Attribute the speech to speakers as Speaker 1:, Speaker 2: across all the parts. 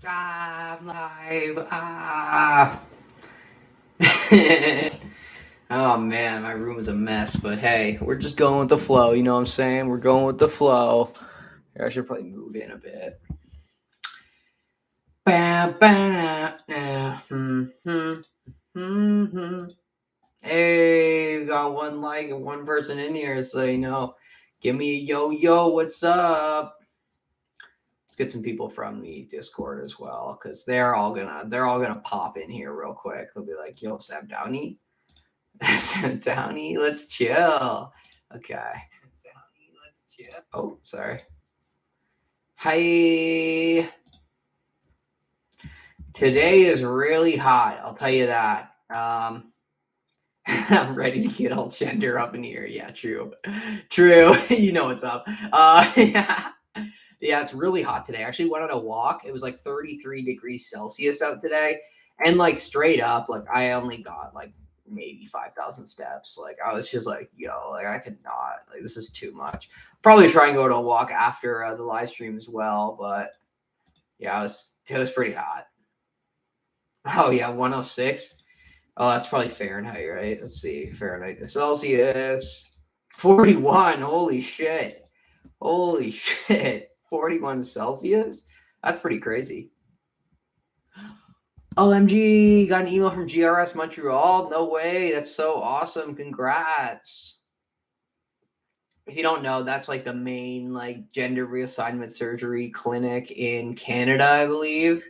Speaker 1: I'm live. Oh man, my room is a mess, but hey, we're just going with the flow. You know what I'm saying? We're going with the flow. Here, I should probably move in a bit. Hey, we got one like and one person in here, so you know, give me a yo, what's up? Let's get some people from the Discord as well, because they're all gonna pop in here real quick. They'll be like, yo, Sam Downey. Sam Downey, let's chill. Okay. Downey, let's chill. Oh, sorry. Hi. Today is really hot, I'll tell you that. I'm ready to get all gender up in here. Yeah, true. You know what's up. Yeah. Yeah, it's really hot today. I actually went on a walk. It was like 33 degrees Celsius out today. And like straight up, like I only got like maybe 5,000 steps. Like I was just like, yo, like I could not. Like this is too much. Probably try and go to a walk after the live stream as well. But yeah, it was pretty hot. Oh yeah, 106. Oh, that's probably Fahrenheit, right? Let's see. Fahrenheit to Celsius. 41. Holy shit. 41 Celsius? That's pretty crazy. OMG, got an email from GRS Montreal. No way. That's so awesome. Congrats. If you don't know, that's like the main like gender reassignment surgery clinic in Canada, I believe.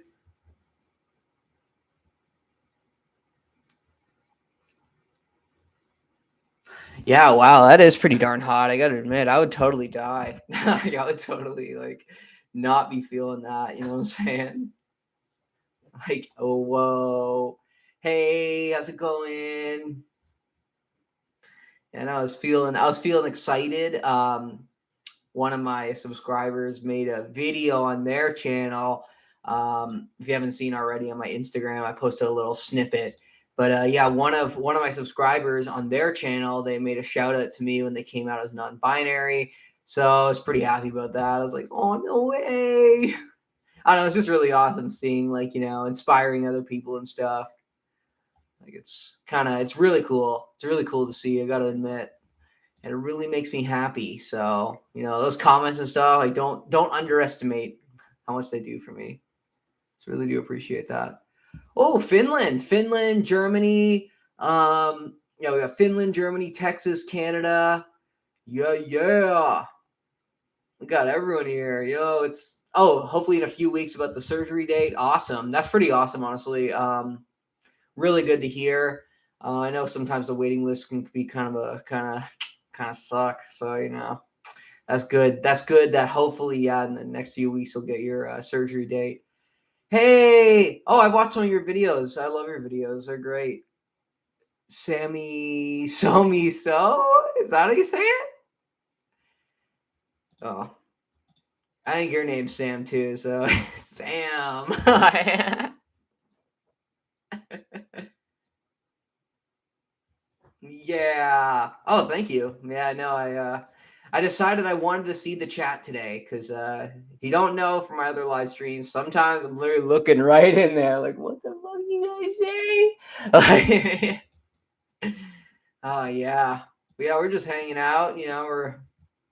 Speaker 1: Yeah, wow, that is pretty darn hot. I gotta admit, I would totally die. I would totally like not be feeling that. You know what I'm saying? Like, oh whoa, hey, how's it going? And I was feeling excited. One of my subscribers made a video on their channel. If you haven't seen already on my Instagram, I posted a little snippet. But yeah, one of my subscribers on their channel, they made a shout out to me when they came out as non-binary. So I was pretty happy about that. I was like, oh no way. I don't know, it's just really awesome seeing like, you know, inspiring other people and stuff. Like it's really cool. It's really cool to see, I gotta admit. And it really makes me happy. So, you know, those comments and stuff, like don't underestimate how much they do for me. Just really do appreciate that. Oh, Finland, Germany. Yeah, we got Finland, Germany, Texas, Canada. Yeah. We got everyone here. Yo, it's hopefully in a few weeks about the surgery date. Awesome. That's pretty awesome, honestly. Really good to hear. I know sometimes the waiting list can be kind of suck. So, you know, that's good. That's good that hopefully, yeah, in the next few weeks you'll get your surgery date. Hey, I watched some of your videos. I love your videos. They're great. Sammy, so me, so is that how you say it? Oh, I think your name's Sam too. So Sam. Yeah. Oh, thank you. Yeah, no, I decided I wanted to see the chat today because if you don't know from my other live streams, sometimes I'm literally looking right in there, like, what the fuck you guys say? Oh yeah. Yeah, we're just hanging out, you know, we're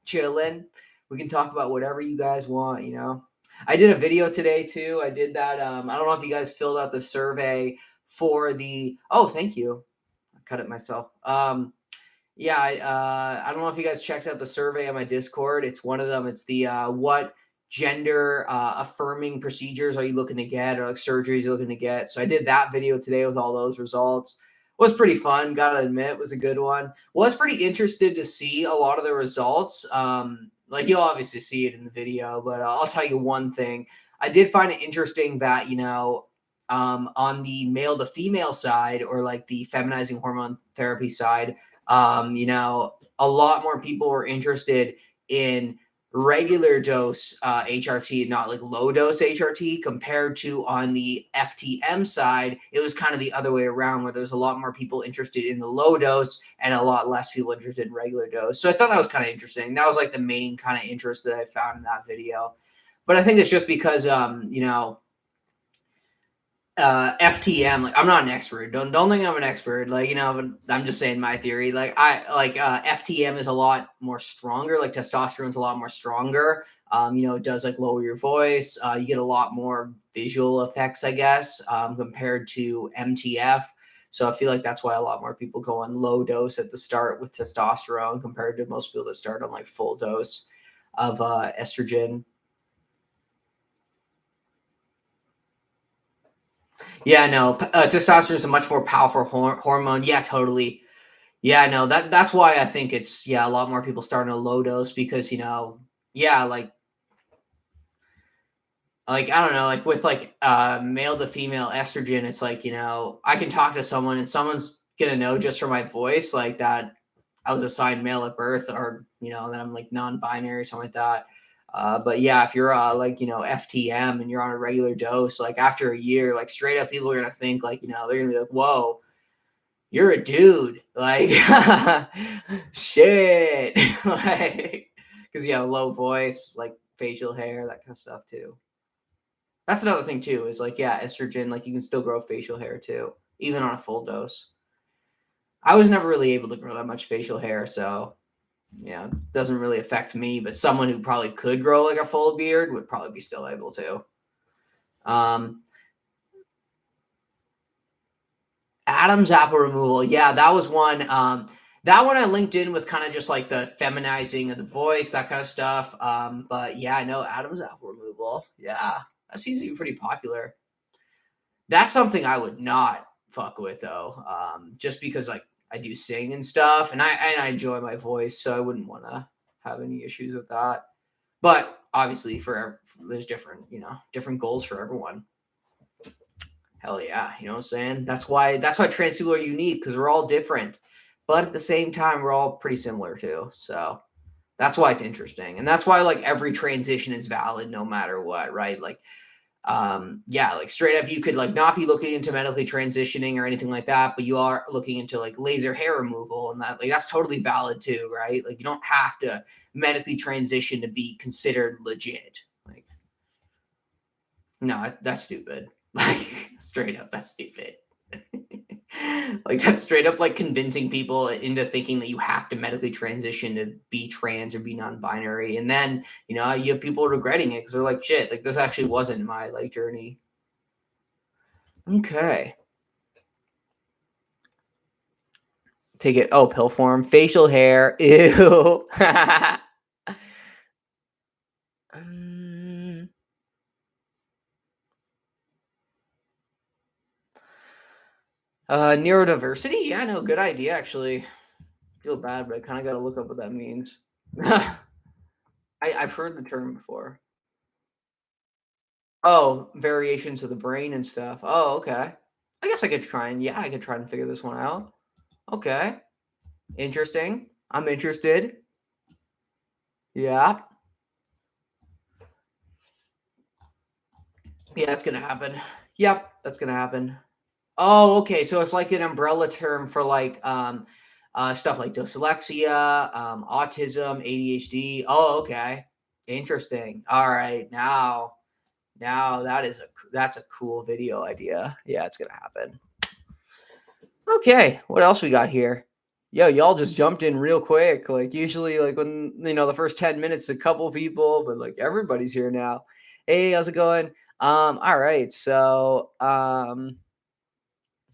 Speaker 1: chilling. We can talk about whatever you guys want, you know. I did a video today too. I did that. I don't know if you guys filled out the survey for the thank you. I cut it myself. Yeah, I don't know if you guys checked out the survey on my Discord. It's one of them. It's the what gender affirming procedures are you looking to get, or like surgeries you're looking to get. So I did that video today with all those results. It was pretty fun, gotta admit. It was a good one. Was pretty interested to see a lot of the results. Like you'll obviously see it in the video, but I'll tell you one thing. I did find it interesting that, you know, on the male to female side, or like the feminizing hormone therapy side, you know, a lot more people were interested in regular dose HRT, not like low dose HRT, compared to on the FTM side. It was kind of the other way around, where there's a lot more people interested in the low dose and a lot less people interested in regular dose. So I thought that was kind of interesting. That was like the main kind of interest that I found in that video. But I think it's just because, you know, FTM, like I'm not an expert. Don't think I'm an expert. Like, you know, but I'm just saying my theory. Like FTM is a lot more stronger. Like testosterone's a lot more stronger. You know, it does like lower your voice. You get a lot more visual effects, I guess, compared to MTF. So I feel like that's why a lot more people go on low dose at the start with testosterone compared to most people that start on like full dose of estrogen. Yeah, no, testosterone is a much more powerful hormone. Yeah, totally. Yeah, no, that's why I think it's a lot more people start in a low dose because you know, yeah, like I don't know, like with like male to female estrogen, it's like you know I can talk to someone and someone's gonna know just from my voice like that I was assigned male at birth or you know that I'm like non-binary something like that. But yeah, if you're like you know FTM and you're on a regular dose, like after a year, like straight up people are gonna think like you know they're gonna be like, whoa, you're a dude, like shit, like because you have low voice, like facial hair, that kind of stuff too. That's another thing too, is like, yeah, estrogen, like you can still grow facial hair too, even on a full dose. I was never really able to grow that much facial hair, so yeah, it doesn't really affect me, but someone who probably could grow like a full beard would probably be still able to. Um, Adam's apple removal. Yeah, that was one. That one I linked in with kind of just like the feminizing of the voice, that kind of stuff. But yeah, I know Adam's apple removal. Yeah, that seems to be pretty popular. That's something I would not fuck with though. Just because like I do sing and stuff, and I enjoy my voice, so I wouldn't want to have any issues with that. But obviously, there's different goals for everyone. Hell yeah, you know what I'm saying? That's why trans people are unique because we're all different, but at the same time, we're all pretty similar too. So that's why it's interesting, and that's why like every transition is valid no matter what, right? Like yeah, like straight up you could like not be looking into medically transitioning or anything like that, but you are looking into like laser hair removal and that like that's totally valid too, right? Like you don't have to medically transition to be considered legit. Like no, that's stupid. Like straight up that's stupid. Like that's straight up like convincing people into thinking that you have to medically transition to be trans or be non-binary, and then you know you have people regretting it because they're like, shit, like this actually wasn't my like journey. Okay, take it. Oh, pill form, facial hair. Ew. um, Neurodiversity. Yeah, no, good idea actually. Feel bad, but I kind of got to look up what that means. I've heard the term before. Oh, variations of the brain and stuff. Oh, okay. I guess I could try and figure this one out. Okay. Interesting. I'm interested. Yeah. Yeah, that's gonna happen. Yep, that's gonna happen. Oh, okay. So it's like an umbrella term for like stuff like dyslexia, autism, ADHD. Oh, okay. Interesting. All right. Now that's a cool video idea. Yeah, it's gonna happen. Okay, what else we got here? Yo, y'all just jumped in real quick. Like usually, like when you know the first 10 minutes, a couple people, but like everybody's here now. Hey, how's it going? All right, so hmm,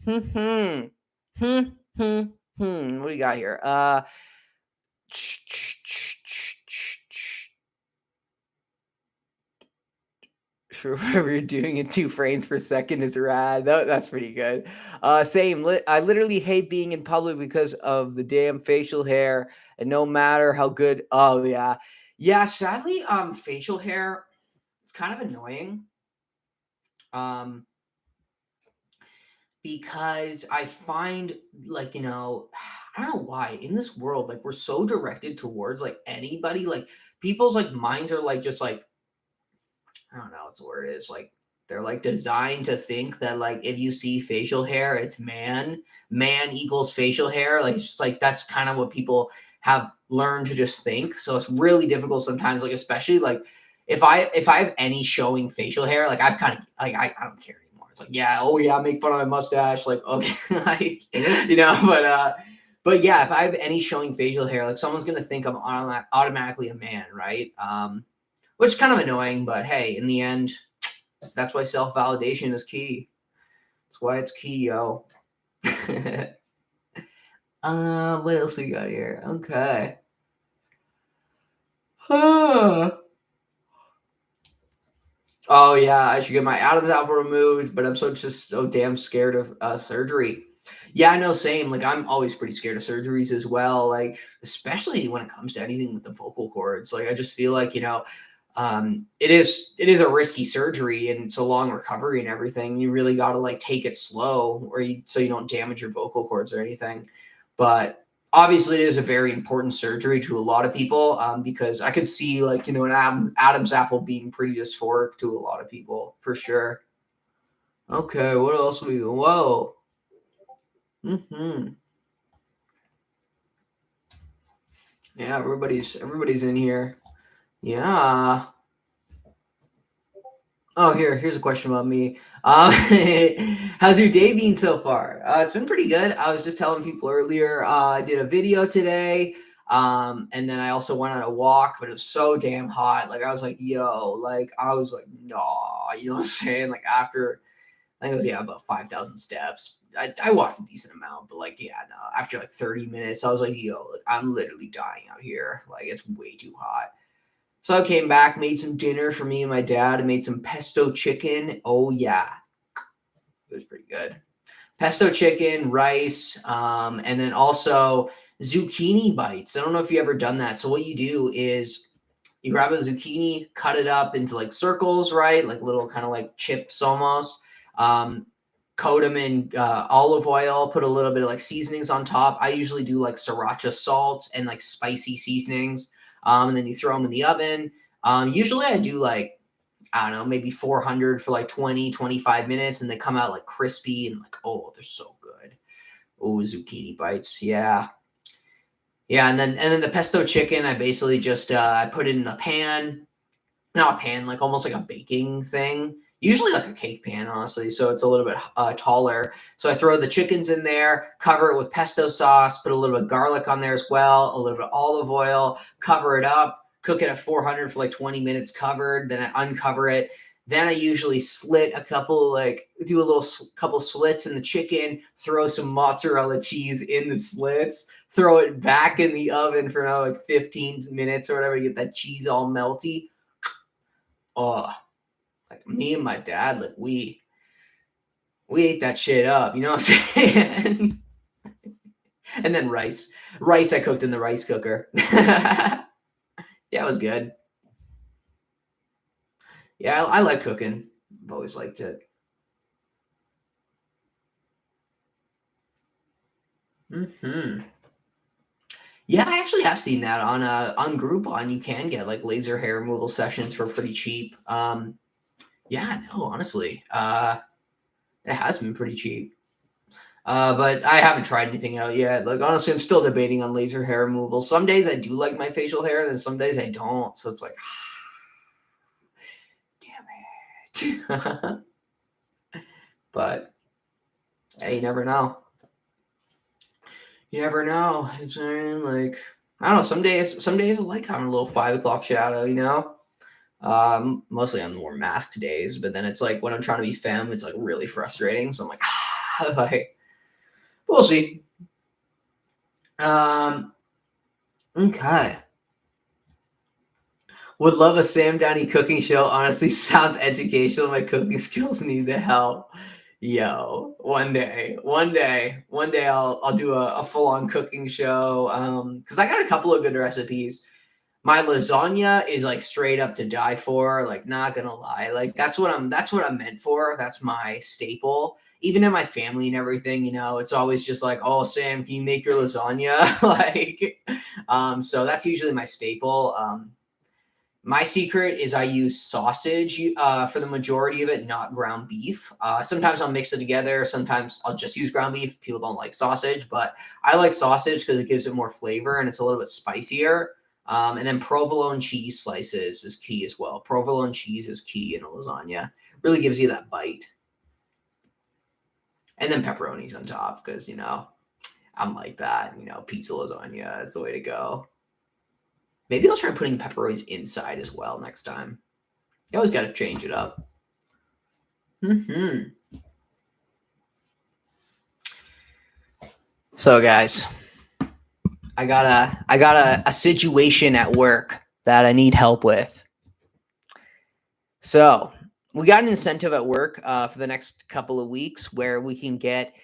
Speaker 1: hmm, hmm, hmm, what do you got here? For whatever you're doing in 2 frames per second is rad. That's pretty good. Same. I literally hate being in public because of the damn facial hair, and no matter how good. Oh yeah, yeah. Sadly, facial hair, it's kind of annoying. Um, because I find like you know, I don't know why in this world like we're so directed towards like anybody like people's like minds are like just like I don't know what the word is. Like they're like designed to think that like if you see facial hair, it's man. Man equals facial hair. Like it's just like that's kind of what people have learned to just think. So it's really difficult sometimes, like especially like if I have any showing facial hair, like I've kind of like I don't care anymore. It's like, yeah, oh yeah, make fun of my mustache. Like, okay, like, but yeah, if I have any showing facial hair, like someone's going to think I'm automatically a man, right? Which is kind of annoying, but hey, in the end, that's why self-validation is key. That's why it's key, yo. What else we got here? Okay. Oh yeah, I should get my Adam's apple removed, but I'm so damn scared of surgery. Yeah, I know, same. Like I'm always pretty scared of surgeries as well. Like especially when it comes to anything with the vocal cords. Like I just feel like it is a risky surgery and it's a long recovery and everything. You really got to like take it slow, so you don't damage your vocal cords or anything. But obviously, it is a very important surgery to a lot of people because I could see like an Adam's apple being pretty dysphoric to a lot of people for sure. Okay, what else we? Whoa. Yeah, everybody's in here. Yeah. Oh, here's a question about me. How's your day been so far? It's been pretty good. I was just telling people earlier, I did a video today, and then I also went on a walk, but it was so damn hot. Like I was like, yo, like I was like, nah, you know what I'm saying? Like after, I think it was about 5,000 steps. I walked a decent amount, but like no, after like 30 minutes, I was like, yo, like I'm literally dying out here. Like it's way too hot. So I came back, made some dinner for me and my dad, and made some pesto chicken. Oh yeah, it was pretty good. Pesto chicken, rice, and then also zucchini bites. I don't know if you ever done that. So what you do is you grab a zucchini, cut it up into like circles, right? Like little kind of like chips almost. Coat them in olive oil, put a little bit of like seasonings on top. I usually do like sriracha salt and like spicy seasonings. And then you throw them in the oven. Usually I do like, I don't know, maybe 400 for like 20, 25 minutes, and they come out like crispy and like, oh, they're so good. Oh, zucchini bites. Yeah. Yeah. And then the pesto chicken, I basically just I put it in a pan, not a pan, like almost like a baking thing. Usually like a cake pan, honestly. So it's a little bit taller. So I throw the chickens in there, cover it with pesto sauce, put a little bit of garlic on there as well, a little bit of olive oil, cover it up, cook it at 400 for like 20 minutes covered. Then I uncover it. Then I usually slit a couple, like do a little couple slits in the chicken, throw some mozzarella cheese in the slits, throw it back in the oven for another like 15 minutes or whatever to get that cheese all melty. Oh, like me and my dad, like we ate that shit up, you know what I'm saying? And then rice I cooked in the rice cooker. Yeah, it was good. Yeah, I like cooking. I've always liked it. Yeah, I actually have seen that on Groupon. You can get like laser hair removal sessions for pretty cheap. Yeah, no, honestly, it has been pretty cheap. But I haven't tried anything out yet. Like honestly, I'm still debating on laser hair removal. Some days I do like my facial hair, and some days I don't. So it's like, damn it. But hey, you never know. You never know. I'm saying like I don't know. Some days I like having a little 5 o'clock shadow. Mostly on more masked days. But then it's like when I'm trying to be femme, it's like really frustrating. So I'm like, like we'll see. Okay. Would love a Sam Downey cooking show. Honestly, sounds educational. My cooking skills need the help. Yo, one day I'll do a full on cooking show. Because I got a couple of good recipes. My lasagna is like straight up to die for. Like, not gonna lie, like that's what I'm meant for. That's my staple. Even in my family and everything, it's always just like, oh, Sam, can you make your lasagna? Like, so that's usually my staple. My secret is I use sausage for the majority of it, not ground beef. Sometimes I'll mix it together. Sometimes I'll just use ground beef. People don't like sausage, but I like sausage because it gives it more flavor and it's a little bit spicier. And then provolone cheese slices is key as well. Provolone cheese is key in a lasagna. Really gives you that bite. And then pepperonis on top because, you know, I'm like that. You know, pizza lasagna is the way to go. Maybe I'll try putting pepperonis inside as well next time. You always got to change it up. So, guys, I got a situation at work that I need help with. So we got an incentive at work for the next couple of weeks where we can get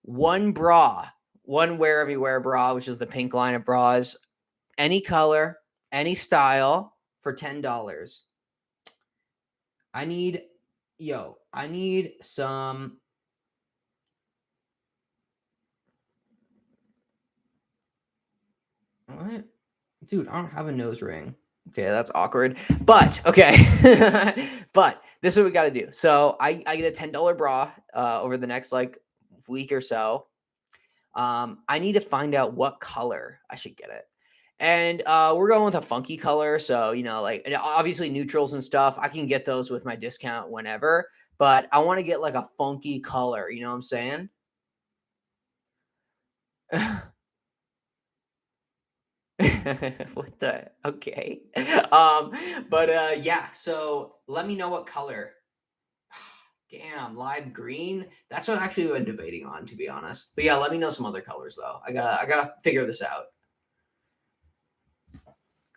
Speaker 1: one bra, one Wear Everywhere bra, which is the pink line of bras, any color, any style for $10. I need some. What? Dude, I don't have a nose ring. Okay, that's awkward. But okay. But this is what we got to do. So I get a $10 bra over the next like week or so. I need to find out what color I should get it. And we're going with a funky color. So, you know, like obviously neutrals and stuff, I can get those with my discount whenever. But I want to get like a funky color. You know what I'm saying? What the? Okay. But yeah, so let me know what color. Damn, lime green. That's what actually we've been debating on, to be honest. But yeah, let me know some other colors though. I gotta figure this out.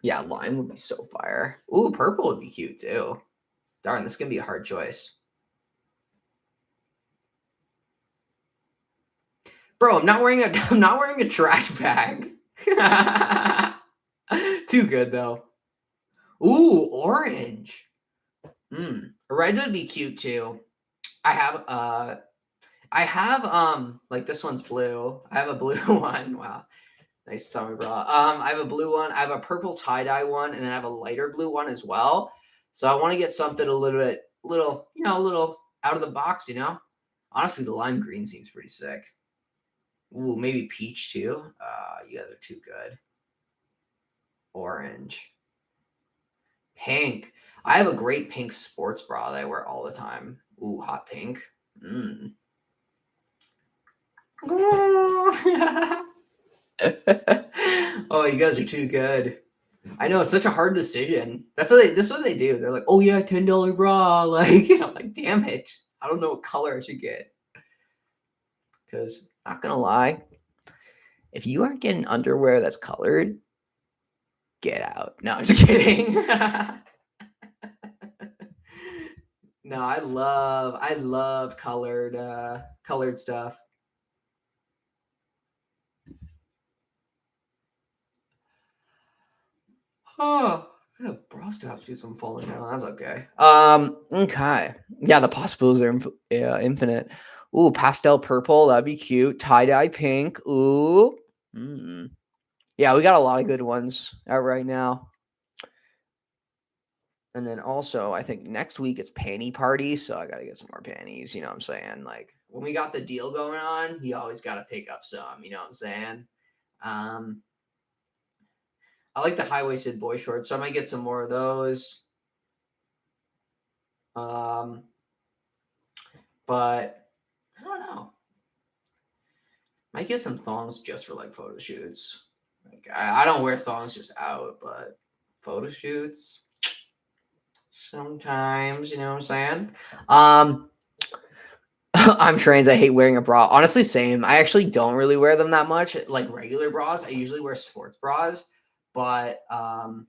Speaker 1: Yeah, lime would be so fire. Ooh, purple would be cute too. Darn, this is gonna be a hard choice. Bro, I'm not wearing a trash bag. Too good though. Ooh, orange. Red would be cute too. I have like this one's blue. I have a blue one. Wow. Nice summer bra. I have a blue one. I have a purple tie-dye one, and then I have a lighter blue one as well. So I want to get something a little out of the box, you know? Honestly, the lime green seems pretty sick. Ooh, maybe peach too. You guys are too good. Orange. Pink. I have a great pink sports bra that I wear all the time. Ooh, hot pink. Oh, you guys are too good. I know it's such a hard decision. This is what they do. They're like, oh yeah, $10 bra. Like, you know, like, damn it. I don't know what color I should get. Because not gonna lie, if you aren't getting underwear that's colored, get out. No, I'm just kidding. No, I love colored stuff. Oh, bra straps do some falling down. That's okay. Okay. Yeah, the possibilities are infinite. Ooh, pastel purple. That'd be cute. Tie-dye pink. Ooh. Yeah, we got a lot of good ones out right now. And then also, I think next week it's panty party, so I gotta get some more panties. You know what I'm saying? Like when we got the deal going on, you always gotta pick up some. You know what I'm saying? I like the high-waisted boy shorts, so I might get some more of those. But I don't know. Might get some thongs just for like photo shoots. Like I don't wear thongs just out, but photo shoots sometimes, you know what I'm saying? I'm trans. I hate wearing a bra. Honestly, same. I actually don't really wear them that much, like regular bras. I usually wear sports bras, but oh,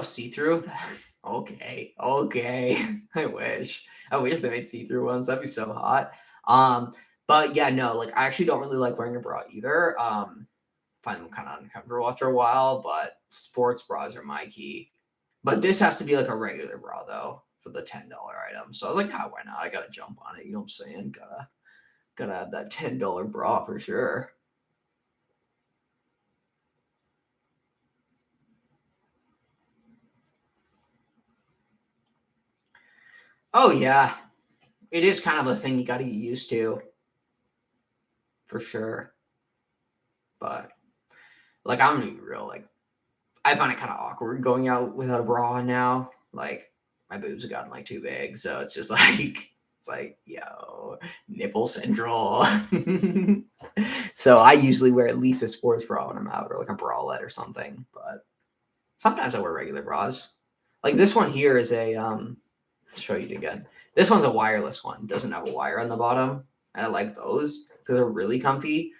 Speaker 1: see-through. Okay. I wish they made see-through ones. That'd be so hot. But yeah, no, like I actually don't really like wearing a bra either. Find them kind of uncomfortable after a while, but sports bras are my key. But this has to be like a regular bra though for the $10 item. So I was like, why not? I gotta jump on it. You know what I'm saying? Gotta have that $10 bra for sure. Oh yeah. It is kind of a thing you gotta get used to. For sure. But like I'm gonna be real, like I find it kind of awkward going out without a bra on now. Like my boobs have gotten like too big, so it's just like it's like yo, nipple central. So I usually wear at least a sports bra when I'm out, or like a bralette or something. But sometimes I wear regular bras. Like this one here is a I'll show you it again. This one's a wireless one. Doesn't have a wire on the bottom, and I like those because they're really comfy.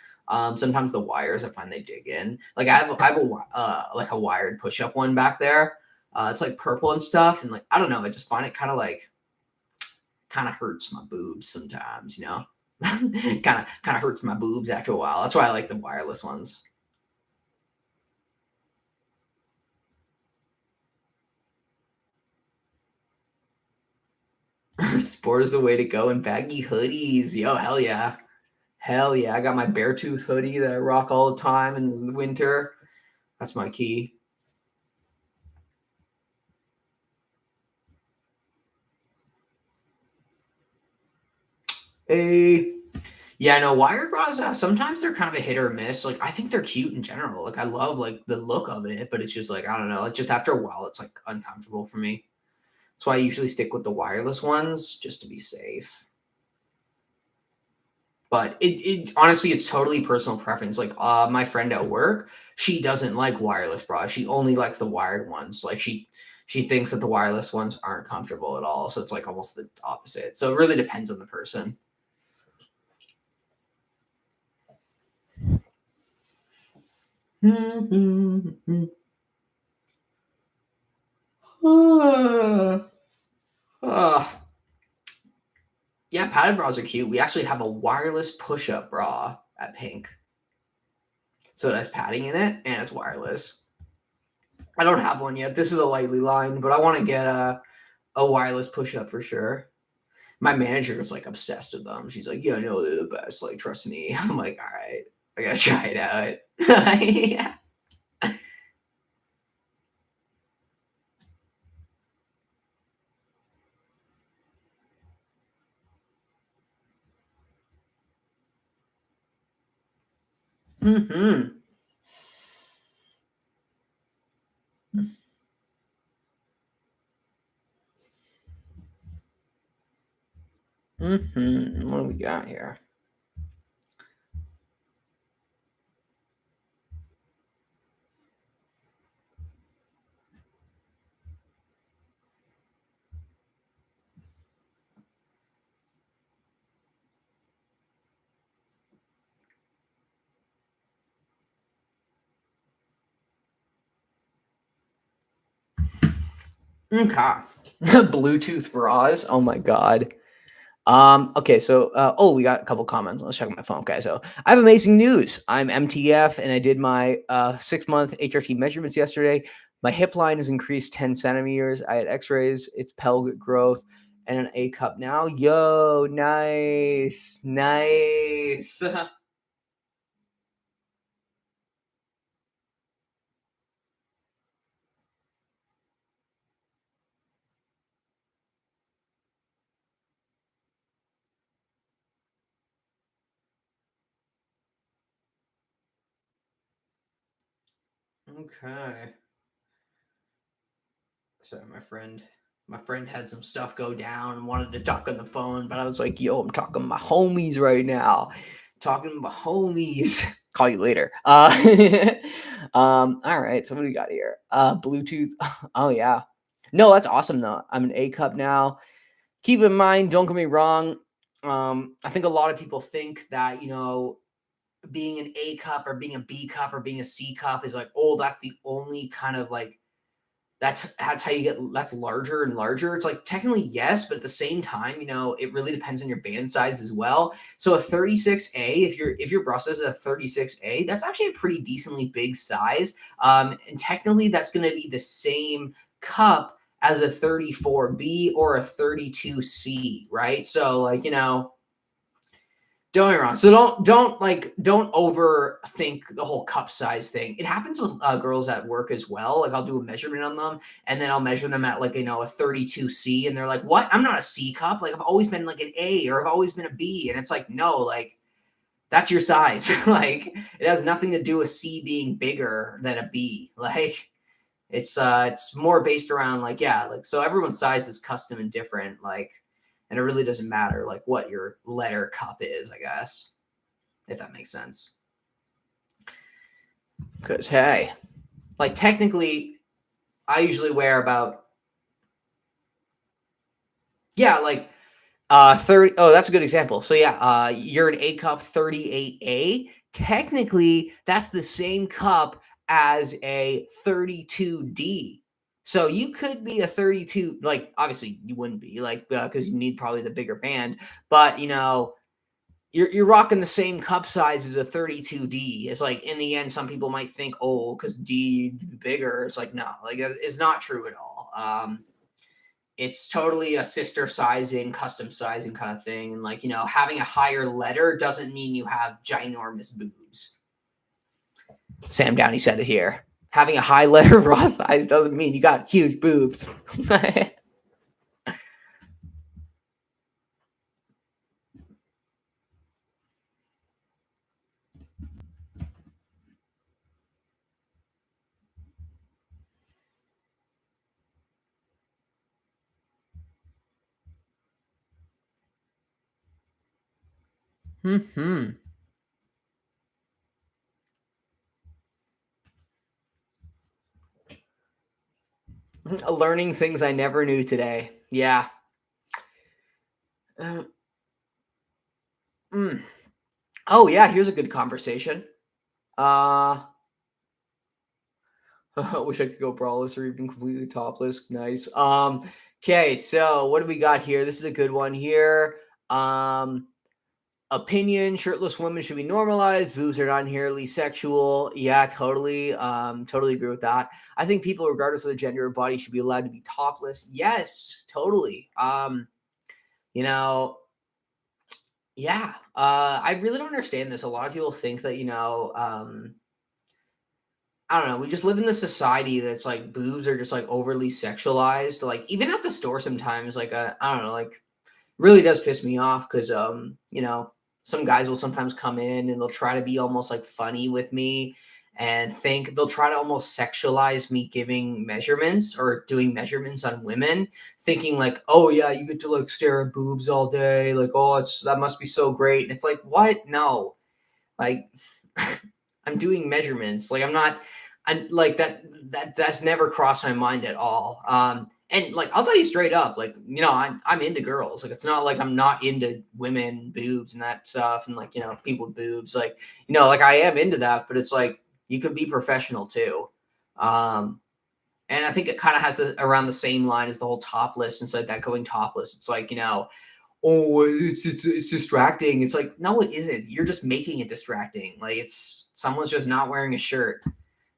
Speaker 1: Sometimes the wires I find they dig in. Like I have a wired push up one back there. It's like purple and stuff, and like I don't know. I just find it kind of hurts my boobs sometimes. You know, kind of hurts my boobs after a while. That's why I like the wireless ones. Sport is the way to go in baggy hoodies. Yo, hell yeah. Hell yeah. I got my Beartooth hoodie that I rock all the time in the winter. That's my key. Hey. Yeah, no, wired bras, sometimes they're kind of a hit or miss. Like, I think they're cute in general. Like, I love, like, the look of it, but it's just, like, I don't know. Like, just after a while, it's, like, uncomfortable for me. That's why I usually stick with the wireless ones, just to be safe. But it honestly, it's totally personal preference. Like my friend at work, she doesn't like wireless bras. She only likes the wired ones. Like she thinks that the wireless ones aren't comfortable at all. So it's like almost the opposite. So it really depends on the person. Yeah, padded bras are cute. We actually have a wireless push-up bra at Pink. So it has padding in it and it's wireless. I don't have one yet. This is a lightly lined, but I want to get a wireless push-up for sure. My manager is like obsessed with them. She's like, yeah, I know they're the best. Like, trust me. I'm like, all right, I gotta try it out. Yeah. Mm-hmm. Mm-hmm. What do we got here? Okay. Bluetooth bras. Oh my god. Okay, so we got a couple comments. Let's check my phone. Okay, so I have amazing news. I'm MTF and I did my 6-month HRT measurements yesterday. My hip line has increased 10 centimeters. I had x-rays, it's pelvic growth, and an A cup now. Yo, nice. Nice. Okay. Sorry, my friend had some stuff go down and wanted to talk on the phone, but I was like, yo, I'm talking to my homies right now. Talking to my homies. Call you later. All right. So what do we got here? Bluetooth. Oh yeah. No, that's awesome though. I'm an A cup now. Keep in mind, don't get me wrong. I think a lot of people think that, being an A cup or being a B cup or being a C cup is like, oh, that's the only kind of like that's how you get that's larger and larger. It's like technically yes, but at the same time, it really depends on your band size as well. So a 36A, if your bra size is a 36A, that's actually a pretty decently big size. And technically that's going to be the same cup as a 34B or a 32C, right? So like, don't get me wrong. So don't overthink the whole cup size thing. It happens with girls at work as well. Like I'll do a measurement on them, and then I'll measure them at like a 32C, and they're like, "What? I'm not a C cup. Like I've always been like an A, or I've always been a B." And it's like, no, like that's your size. Like it has nothing to do with C being bigger than a B. Like It's more based around like, yeah, like, so everyone's size is custom and different, like, and it really doesn't matter like what your letter cup is, I guess, if that makes sense. Because hey, like technically I usually wear about, yeah, like 30. Oh, that's a good example. So yeah, you're an A cup 38A. Technically, that's the same cup as a 32D. So you could be a 32, like obviously you wouldn't be like, because you need probably the bigger band, but you know, you're rocking the same cup size as a 32D. It's like in the end, some people might think, oh, because D bigger. It's like, no, like it's not true at all. It's totally a sister sizing, custom sizing kind of thing. And like, you know, having a higher letter doesn't mean you have ginormous boobs. Sam Downey said it here. Having a high letter raw size doesn't mean you got huge boobs. Learning things I never knew today. Yeah. Uh, Oh yeah, here's a good conversation. I wish I could go braless or even completely topless. Nice. Okay, so what do we got here? This is a good one here. Opinion: shirtless women should be normalized. Boobs are not inherently sexual. Yeah, totally. Totally agree with that. I think people, regardless of their gender or body, should be allowed to be topless. Yes, totally. You know, yeah. I really don't understand this. A lot of people think that, you know, I don't know. We just live in this society that's like boobs are just like overly sexualized. Like even at the store sometimes, like I don't know, like really does piss me off because you know, some guys will sometimes come in and they'll try to be almost like funny with me and think they'll try to almost sexualize me giving measurements or doing measurements on women, thinking like, oh yeah, you get to like stare at boobs all day, like, oh, it's that must be so great. And it's like, what? No. Like I'm doing measurements. Like I'm like that's never crossed my mind at all. And like I'll tell you straight up, like, you know, I'm into girls. Like it's not like I'm not into women boobs and that stuff and like, you know, people with boobs. Like, you know, like I am into that, but it's like you could be professional too. Um and I think it kind of has around the same line as the whole topless and so that going topless. It's like, you know, oh, it's distracting. It's like, no, it isn't. You're just making it distracting. Like it's someone's just not wearing a shirt.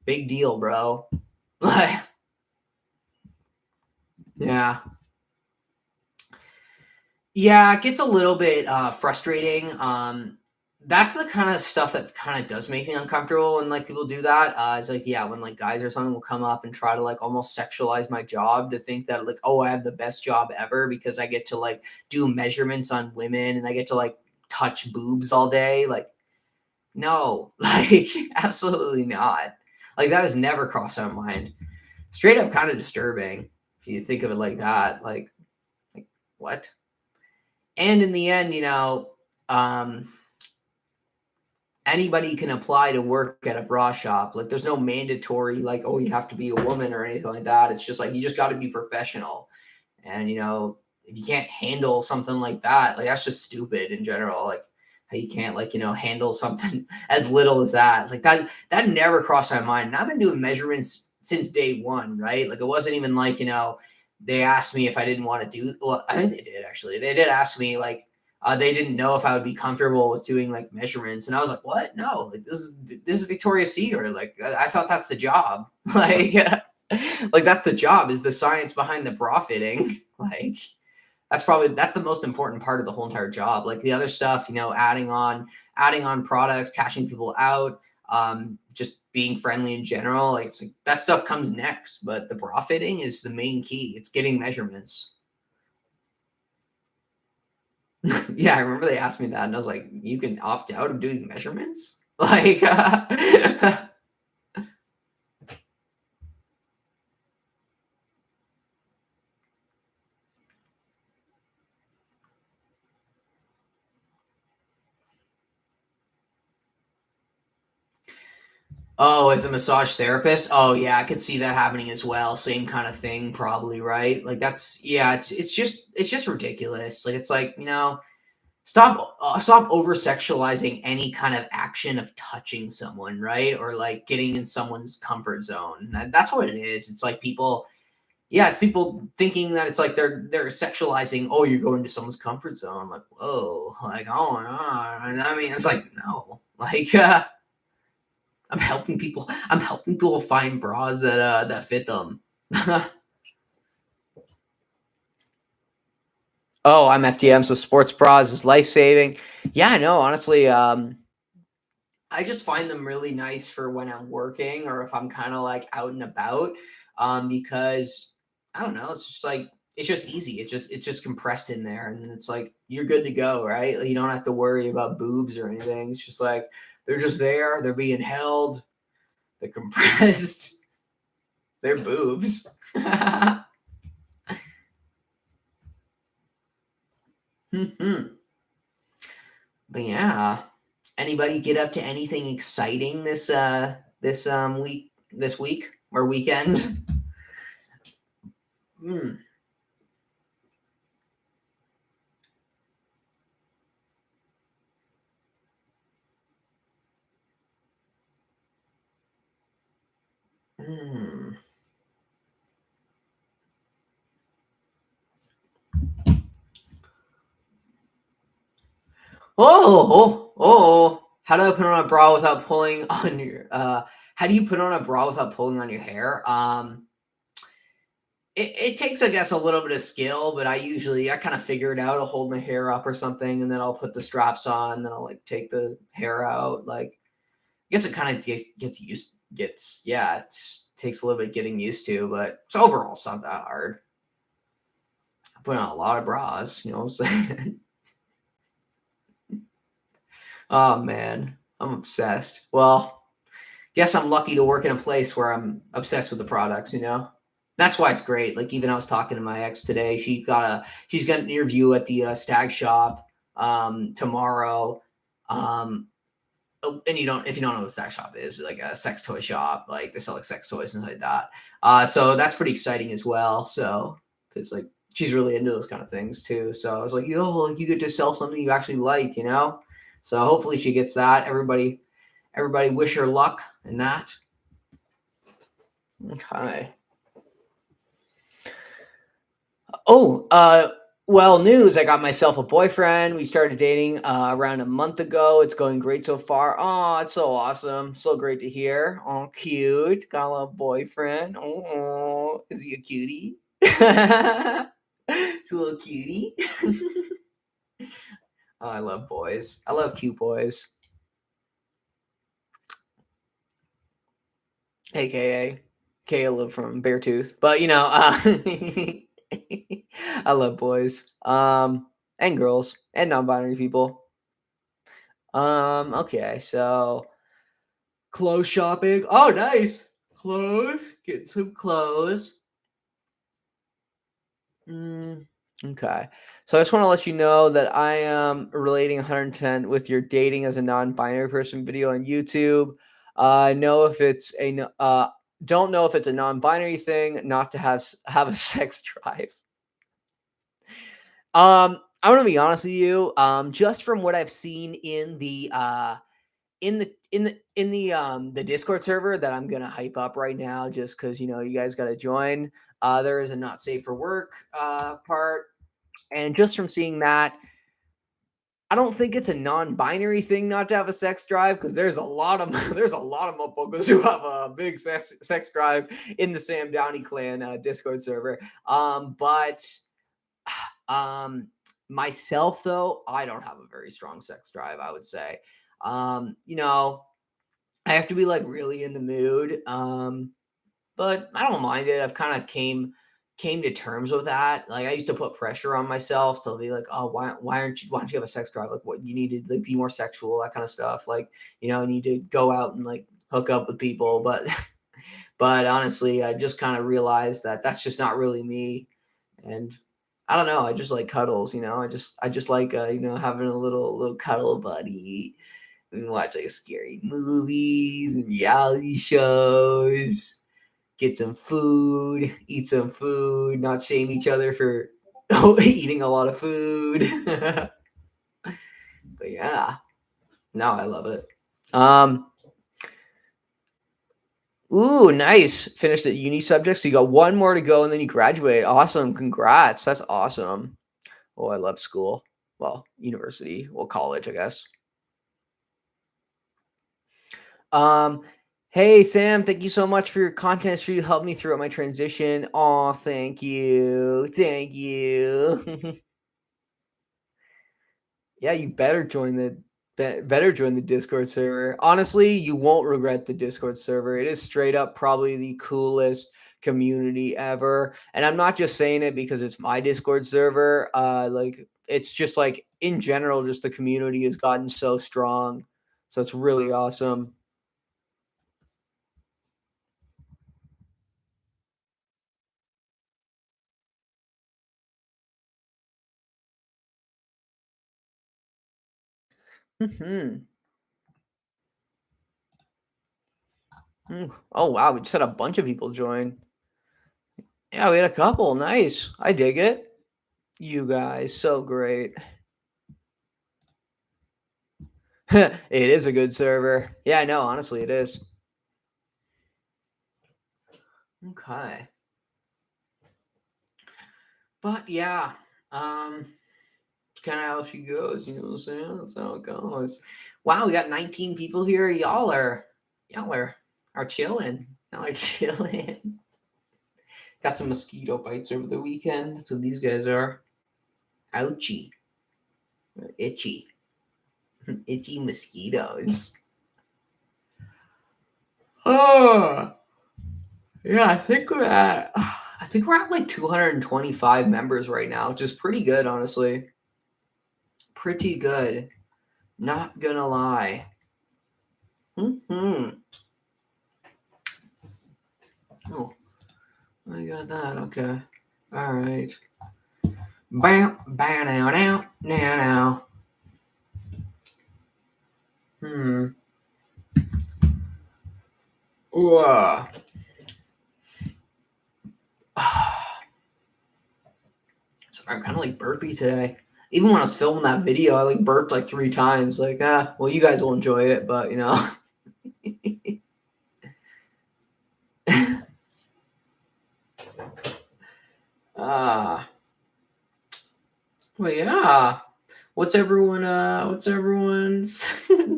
Speaker 1: Big deal, bro. Like, yeah. Yeah, it gets a little bit frustrating. That's the kind of stuff that kind of does make me uncomfortable when like people do that. It's like, yeah, when like guys or something will come up and try to like almost sexualize my job to think that like, oh, I have the best job ever because I get to like do measurements on women and I get to like touch boobs all day. Like, no, like absolutely not. Like that has never crossed my mind. Straight up kind of disturbing if you think of it like that. Like what? And in the end, you know, um, anybody can apply to work at a bra shop. Like there's no mandatory like, oh, you have to be a woman or anything like that. It's just like you just got to be professional. And you know, if you can't handle something like that, like that's just stupid in general. Like how you can't like, you know, handle something as little as that. Like that never crossed my mind. And I've been doing measurements since day one, right? Like it wasn't even like, you know, they asked me if I didn't want to do, well, I think they did actually. They did ask me like, they didn't know if I would be comfortable with doing like measurements, and I was like, "What? No! Like this is Victoria's Secret. Like I thought that's the job. like, like that's the job is the science behind the bra fitting. Like that's the most important part of the whole entire job. Like the other stuff, you know, adding on products, cashing people out, just being friendly in general. Like, it's like that stuff comes next, but the bra fitting is the main key. It's getting measurements. Yeah, I remember they asked me that, and I was like, "You can opt out of doing measurements." Like, Oh, as a massage therapist? Oh, yeah, I could see that happening as well. Same kind of thing, probably, right? Like that's yeah, it's just ridiculous. Like it's like, stop over sexualizing any kind of action of touching someone, right? Or like getting in someone's comfort zone. That's what it is. It's like people yeah, it's people thinking that it's like they're sexualizing, oh, you go into someone's comfort zone. I'm like, whoa, like, oh, no. And I mean, it's like, no. Like I'm helping people find bras that fit them. Oh, I'm FTM, so sports bras is life saving. Yeah, no, honestly, I just find them really nice for when I'm working or if I'm kind of like out and about. Because I don't know, it's just like it's just easy. It's just compressed in there, and then it's like you're good to go, right? Like, you don't have to worry about boobs or anything. It's just like they're just there, they're being held, they're compressed, they're boobs. Mhm. But yeah, anybody get up to anything exciting this week or weekend? Mm. Mm. Oh. How do I put on a bra without pulling on your how do you put on a bra without pulling on your hair? It takes, I guess, a little bit of skill, but I kind of figure it out. I'll hold my hair up or something, and then I'll put the straps on, then I'll like take the hair out. Like, I guess it kind of gets yeah, it takes a little bit getting used to, but it's overall it's not that hard. I put on a lot of bras, you know what I'm saying? Oh man, I'm obsessed. Well, guess I'm lucky to work in a place where I'm obsessed with the products. That's why it's great. Like, even I was talking to my ex today. She's got an interview at the stag shop tomorrow. Um and if you don't know what a stag shop is, like a sex toy shop, like they sell like sex toys and things like that. So that's pretty exciting as well. So, because like she's really into those kind of things too. So I was like, yo, like you get to sell something you actually like. So hopefully she gets that. Everybody wish her luck in that. Okay. Oh, well, news. I got myself a boyfriend. We started dating around a month ago. It's going great so far. Oh, it's so awesome. So great to hear. Oh, cute. Got a little boyfriend. Oh, is he a cutie? He's a little cutie. Oh, I love boys. I love cute boys. AKA Caleb from Beartooth. But I love boys. And girls and non-binary people. Okay, so clothes shopping. Oh, nice. Clothes. Get some clothes. Mm, okay. So I just want to let you know that I am relating 110 with your dating as a non-binary person video on YouTube. Know if it's don't know if it's a non-binary thing not to have a sex drive. I'm gonna be honest with you. Just from what I've seen in the Discord server that I'm gonna hype up right now, just because you guys got to join. There is a not safe for work part, and just from seeing that, I don't think it's a non-binary thing not to have a sex drive, because there's a lot of there's a lot of motherfuckers who have a big sex drive in the Sam Downey clan Discord server. But um, myself though, I don't have a very strong sex drive, I would say. You know, I have to be like really in the mood. But I don't mind it. I've kind of came to terms with that. Like, I used to put pressure on myself to be like, oh, why don't you have a sex drive? Like, what you need to like be more sexual, that kind of stuff. Like, you need to go out and like hook up with people. But but honestly, I just kind of realized that that's just not really me. And I don't know. I just like cuddles. I just like having a little cuddle buddy. We can watch like scary movies and reality shows. Get some food, eat some food, not shame each other for eating a lot of food. But yeah, no, I love it. Ooh, nice. Finished the uni subject. So you got one more to go and then you graduate. Awesome. Congrats. That's awesome. Oh, I love school. Well, university. Well, college, I guess. Hey Sam, thank you so much for your content. It's really helped me throughout my transition. Oh, thank you. Thank you. Yeah, you better join the Discord server. Honestly, you won't regret the Discord server. It is straight up probably the coolest community ever. And I'm not just saying it because it's my Discord server. Like it's just like in general, just the community has gotten so strong. So it's really awesome. Hmm. Oh wow, we just had a bunch of people join. Yeah, we had a couple. Nice. I dig it. You guys, so great. It is a good server. Yeah, I know. Honestly, it is. Okay. But yeah, it's kind of how she goes. You know what I'm saying? That's how it goes. Wow, we got 19 people here. Y'all are chilling. Y'all are chilling. Got some mosquito bites over the weekend. That's what these guys are. Ouchie. They're itchy. Itchy mosquitoes. Oh. Yeah, I think we're at like 225 members right now, which is pretty good, honestly. Pretty good. Not gonna lie. Hmm. Oh, I got that. Okay. All right. Bow, bow, now. Hmm. Ooh. Sorry, I'm kind of like burpy today. Even when I was filming that video, I like burped like 3 times. Like, well, you guys will enjoy it, but you know. Ah. Well, yeah. What's everyone's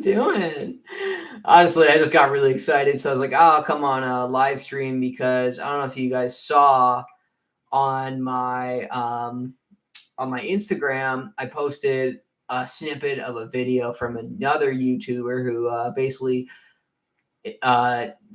Speaker 1: doing? Honestly, I just got really excited. So I was like, oh, come on a live stream because I don't know if you guys saw on my Instagram, I posted a snippet of a video from another YouTuber who basically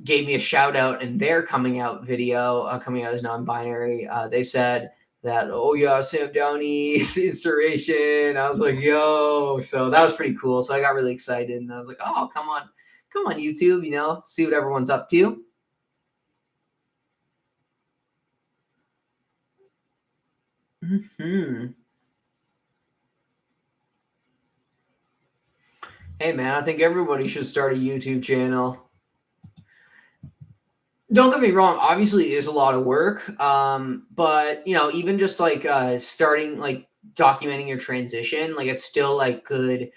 Speaker 1: gave me a shout out in their coming out video, coming out as non-binary. They said that, oh yeah, Sam Downey's inspiration. I was like, yo, so that was pretty cool. So I got really excited and I was like, oh, come on YouTube, you know, see what everyone's up to. Hmm. Hey man, I think everybody should start a YouTube channel. Don't get me wrong, obviously it is a lot of work. But you know, even just like starting like documenting your transition, like it's still like a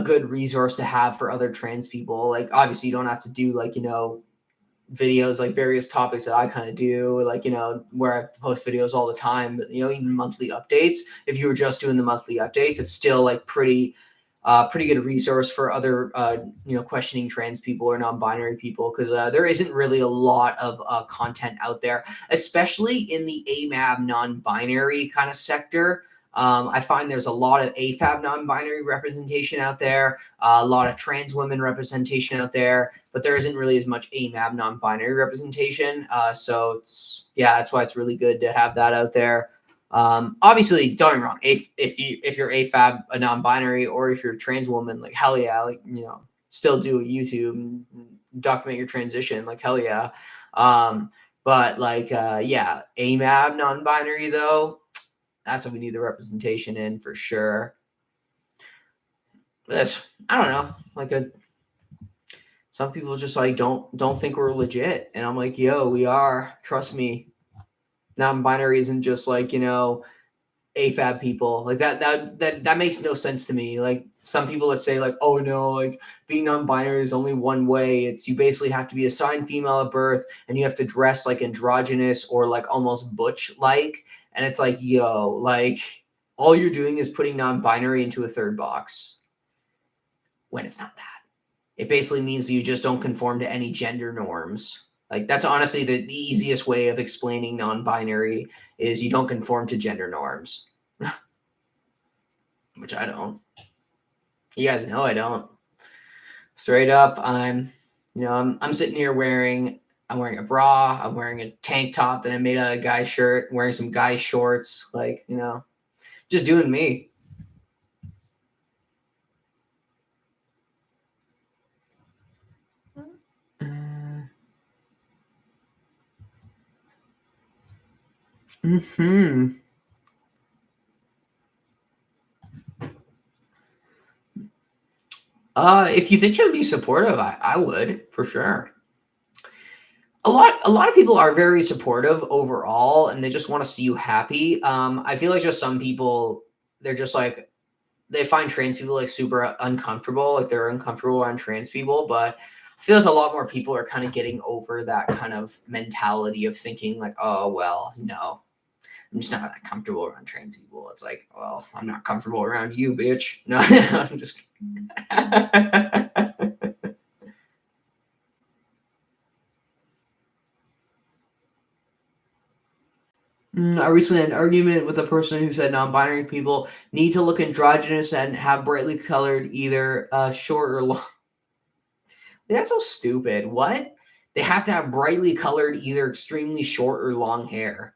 Speaker 1: good resource to have for other trans people. Like obviously you don't have to do like, you know, videos like various topics that I kind of do, like, you know, where I post videos all the time, but you know, even monthly updates. If you were just doing the monthly updates, it's still like pretty good resource for other you know, questioning trans people or non-binary people, because there isn't really a lot of content out there, especially in the AMAB non-binary kind of sector. I find there's a lot of AFAB non-binary representation out there, a lot of trans women representation out there, but there isn't really as much AMAB non-binary representation. So it's, yeah, that's why it's really good to have that out there. Obviously, don't get me wrong. If you're AFAB, a non-binary, or if you're a trans woman, like hell yeah, like, you know, still do a YouTube and document your transition, like hell yeah. But like yeah, AMAB non-binary though, that's what we need the representation in for sure. I don't know, like some people just like don't think we're legit, and I'm like, yo, we are. Trust me. Non-binary isn't just like, AFAB people. Like that makes no sense to me. Like some people that say like, oh no, like being non-binary is only one way. It's you basically have to be assigned female at birth and you have to dress like androgynous or like almost butch like. And it's like, yo, like all you're doing is putting non-binary into a third box when it's not that. It basically means that you just don't conform to any gender norms. Like that's honestly the easiest way of explaining non-binary is you don't conform to gender norms. Which I don't. You guys know I don't. Straight up, I'm sitting here I'm wearing a bra, I'm wearing a tank top that I made out of a guy's shirt, I'm wearing some guy shorts, like, just doing me. If you think you'd be supportive, I would for sure. A lot of people are very supportive overall, and they just want to see you happy. I feel like just some people, they're just like they find trans people like super uncomfortable, like they're uncomfortable around trans people. But I feel like a lot more people are kind of getting over that kind of mentality of thinking like, oh well, no, I'm just not that comfortable around trans people. It's like, well, I'm not comfortable around you, bitch. No, I'm just. I recently had an argument with a person who said non-binary people need to look androgynous and have brightly colored either short or long. That's so stupid. What? They have to have brightly colored either extremely short or long hair.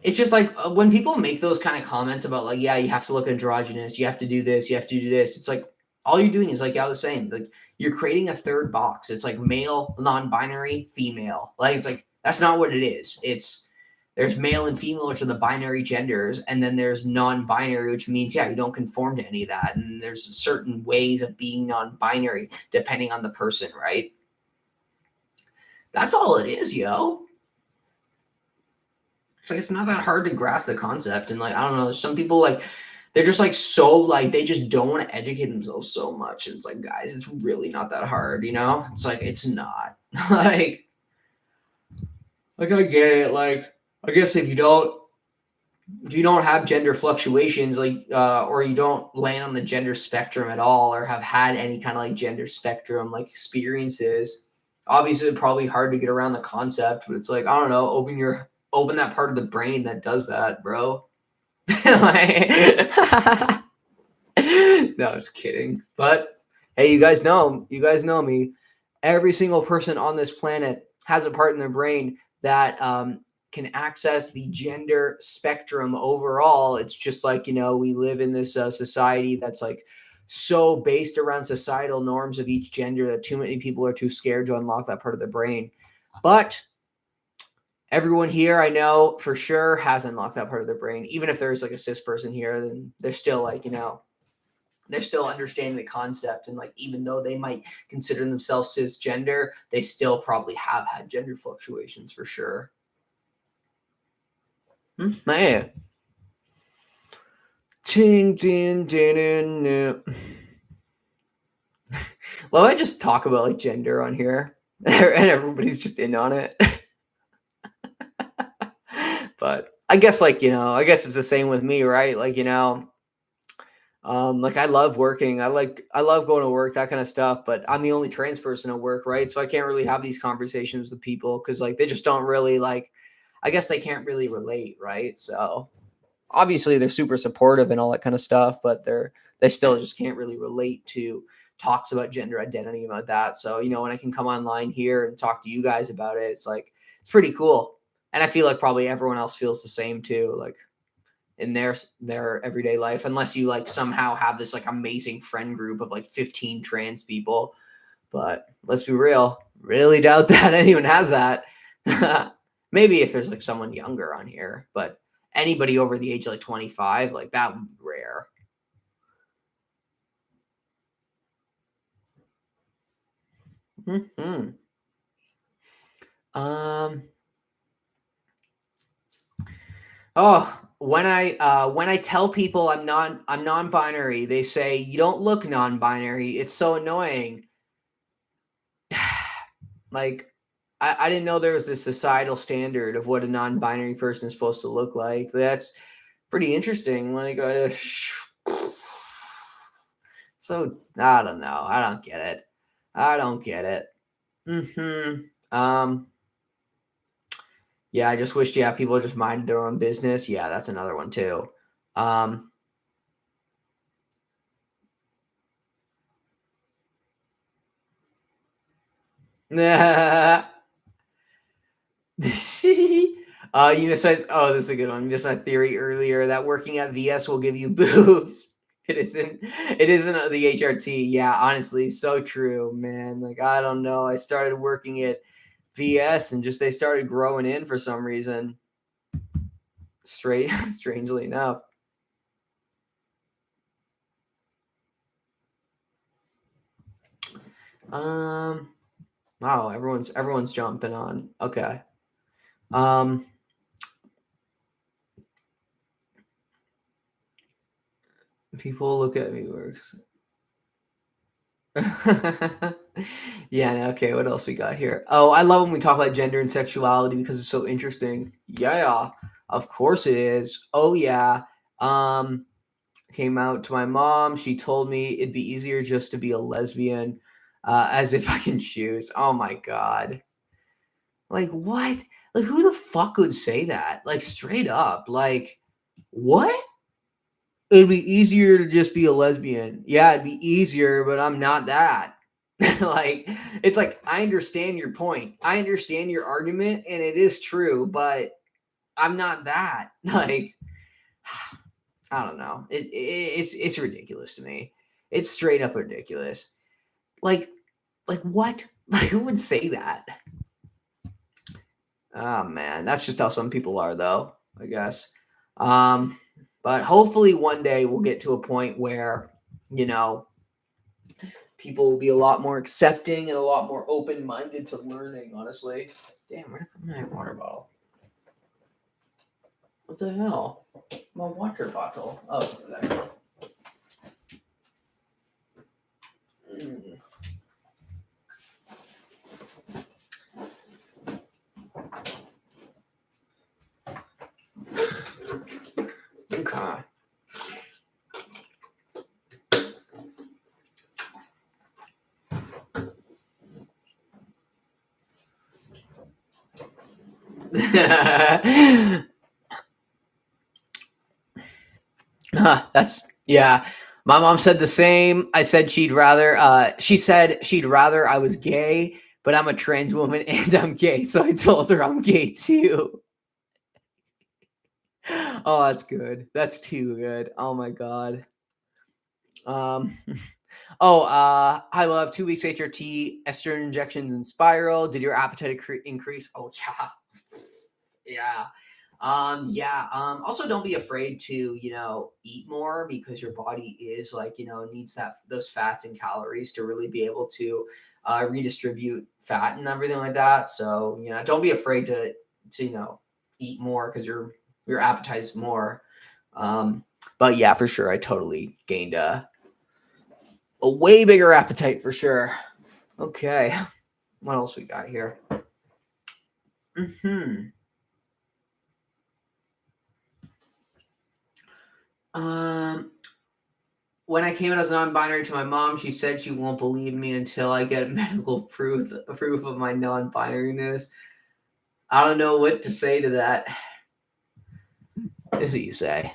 Speaker 1: It's just like when people make those kind of comments about like, yeah, you have to look androgynous, you have to do this, you have to do this. It's like all you're doing is like I was saying, like you're creating a third box. It's like male, non-binary, female. Like it's like that's not what it is. There's male and female, which are the binary genders, and then there's non-binary, which means yeah, you don't conform to any of that. And there's certain ways of being non-binary depending on the person, right? That's all it is, yo. It's like it's not that hard to grasp the concept, and like I don't know, some people like they're just like so like they just don't want to educate themselves so much. And it's like, guys, it's really not that hard, It's like it's not like I get it. Like I guess if you don't have gender fluctuations, like or you don't land on the gender spectrum at all, or have had any kind of like gender spectrum like experiences, obviously it's probably hard to get around the concept. But it's like I don't know, open that part of the brain that does that, bro. No, just kidding. But hey, you guys know me. Every single person on this planet has a part in their brain that can access the gender spectrum overall. It's just like, we live in this society that's like so based around societal norms of each gender that too many people are too scared to unlock that part of their brain. But everyone here I know for sure has unlocked that part of their brain. Even if there's like a cis person here, then they're still like, they're still understanding the concept. And like, even though they might consider themselves cisgender, they still probably have had gender fluctuations for sure. Man. Well, I just talk about like gender on here and everybody's just in on it. But I guess like, I guess it's the same with me, right? Like, like I love working. I love going to work, that kind of stuff, but I'm the only trans person at work, right? So I can't really have these conversations with people because like they just don't really like, I guess they can't really relate, right? So obviously they're super supportive and all that kind of stuff, but they still just can't really relate to talks about gender identity about that. So, when I can come online here and talk to you guys about it, it's like it's pretty cool. And I feel like probably everyone else feels the same too, like in their everyday life, unless you like somehow have this like amazing friend group of like 15 trans people. But let's be real, really doubt that anyone has that. Maybe if there's like someone younger on here, but anybody over the age of like 25, like that would be rare. Hmm. Oh, when I tell people I'm non-binary, they say you don't look non-binary. It's so annoying. Like, I didn't know there was this societal standard of what a non-binary person is supposed to look like. That's pretty interesting. Like, so I don't know. I don't get it. I don't get it. Um. Yeah, I just wished, yeah, people just minded their own business. Yeah, that's another one too. Um, you missed my, oh, this is a good one. You missed my theory earlier that working at VS will give you boobs. It isn't the HRT. Yeah, honestly, so true, man. Like, I don't know. I started working at VS and just they started growing in for some reason. Strangely enough. Wow, everyone's jumping on. Okay. Um, People look at me works. Yeah, no, okay, what else we got here? Oh, I love when we talk about gender and sexuality because it's so interesting. Yeah, of course it is. Oh yeah. Um, Came out to my mom. She told me it'd be easier just to be a lesbian, as if I can choose. Oh my god. Like what? Like who the fuck would say that? Like straight up. Like what? It'd be easier to just be a lesbian. Yeah, it'd be easier, but I'm not that. Like, it's like, I understand your point. I understand your argument, and it is true, but I'm not that. Like, I don't know. It's ridiculous to me. It's straight up ridiculous. Like, like what? Like, who would say that? Oh man, that's just how some people are, though, I guess. Um, but hopefully one day we'll get to a point where, you know, people will be a lot more accepting and a lot more open minded to learning, honestly. Damn, where did I put my water bottle? What the hell? My water bottle. Oh, it's over there. Mm. Okay. That's yeah. My mom said the same. I said she said she'd rather I was gay, but I'm a trans woman and I'm gay, so I told her I'm gay too. Oh, that's good. That's too good. Oh my god. Um I love 2 weeks HRT, estrogen injections and spiral. Did your appetite increase? Oh yeah. Yeah. Yeah. Also don't be afraid to, eat more because your body is like, needs those fats and calories to really be able to redistribute fat and everything like that. So, don't be afraid to eat more because your appetite is more. But yeah, for sure I totally gained a way bigger appetite for sure. Okay. What else we got here? Hmm. Um, when I came out as non-binary to my mom, she said she won't believe me until I get medical proof of my non-binariness. I don't know what to say to that. This is what you say.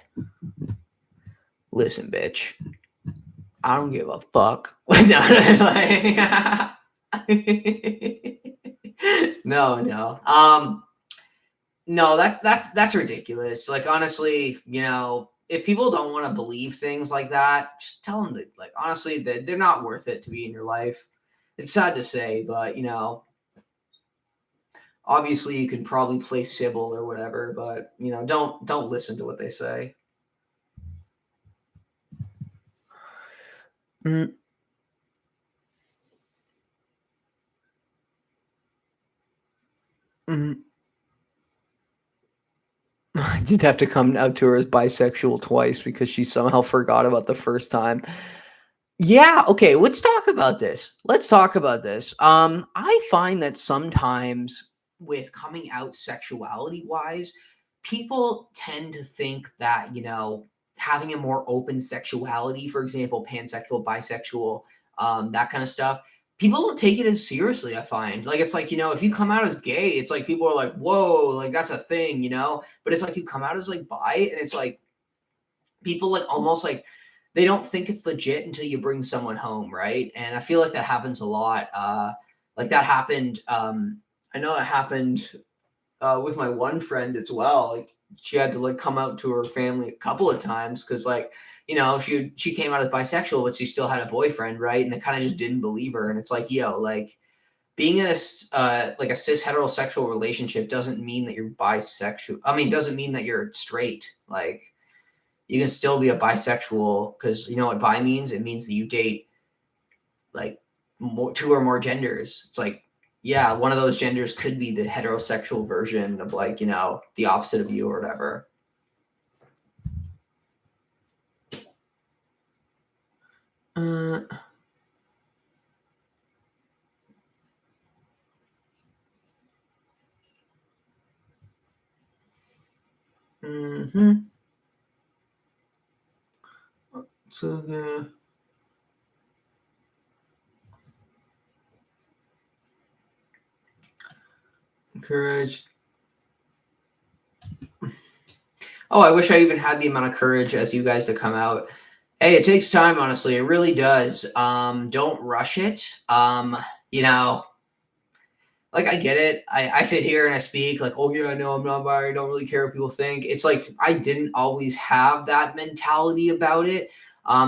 Speaker 1: Listen, bitch. I don't give a fuck. No, no. No, that's ridiculous. Like honestly, if people don't want to believe things like that, just tell them that like honestly that they're not worth it to be in your life. It's sad to say, but obviously you can probably play Sybil or whatever, but don't listen to what they say. Mm. Mhm. I did have to come out to her as bisexual twice because she somehow forgot about the first time. Yeah, okay, let's talk about this. Let's talk about this. I find that sometimes with coming out sexuality wise, people tend to think that, having a more open sexuality, for example, pansexual, bisexual, that kind of stuff, people don't take it as seriously, I find. Like, it's like, if you come out as gay, it's like people are like, whoa, like that's a thing, But it's like you come out as like bi, and it's like, people like almost like they don't think it's legit until you bring someone home, right? And I feel like that happens a lot. Like that happened. I know it happened with my one friend as well. Like she had to like come out to her family a couple of times because like she came out as bisexual, but she still had a boyfriend, right? And they kind of just didn't believe her. And it's like, like being in like a cis heterosexual relationship doesn't mean that you're bisexual. I mean, doesn't mean that you're straight. Like you can still be a bisexual because you know what bi means? It means that you date like two or more genders. It's like, yeah, one of those genders could be the heterosexual version of like, the opposite of you or whatever. Mm-hmm. So courage. Oh, I wish I even had the amount of courage as you guys to come out. Hey, it takes time, honestly. It really does. Don't rush it. You know, like I get it. I sit here and I speak like, oh yeah, no, I'm not bi. I don't really care what people think. It's like I didn't always have that mentality about it.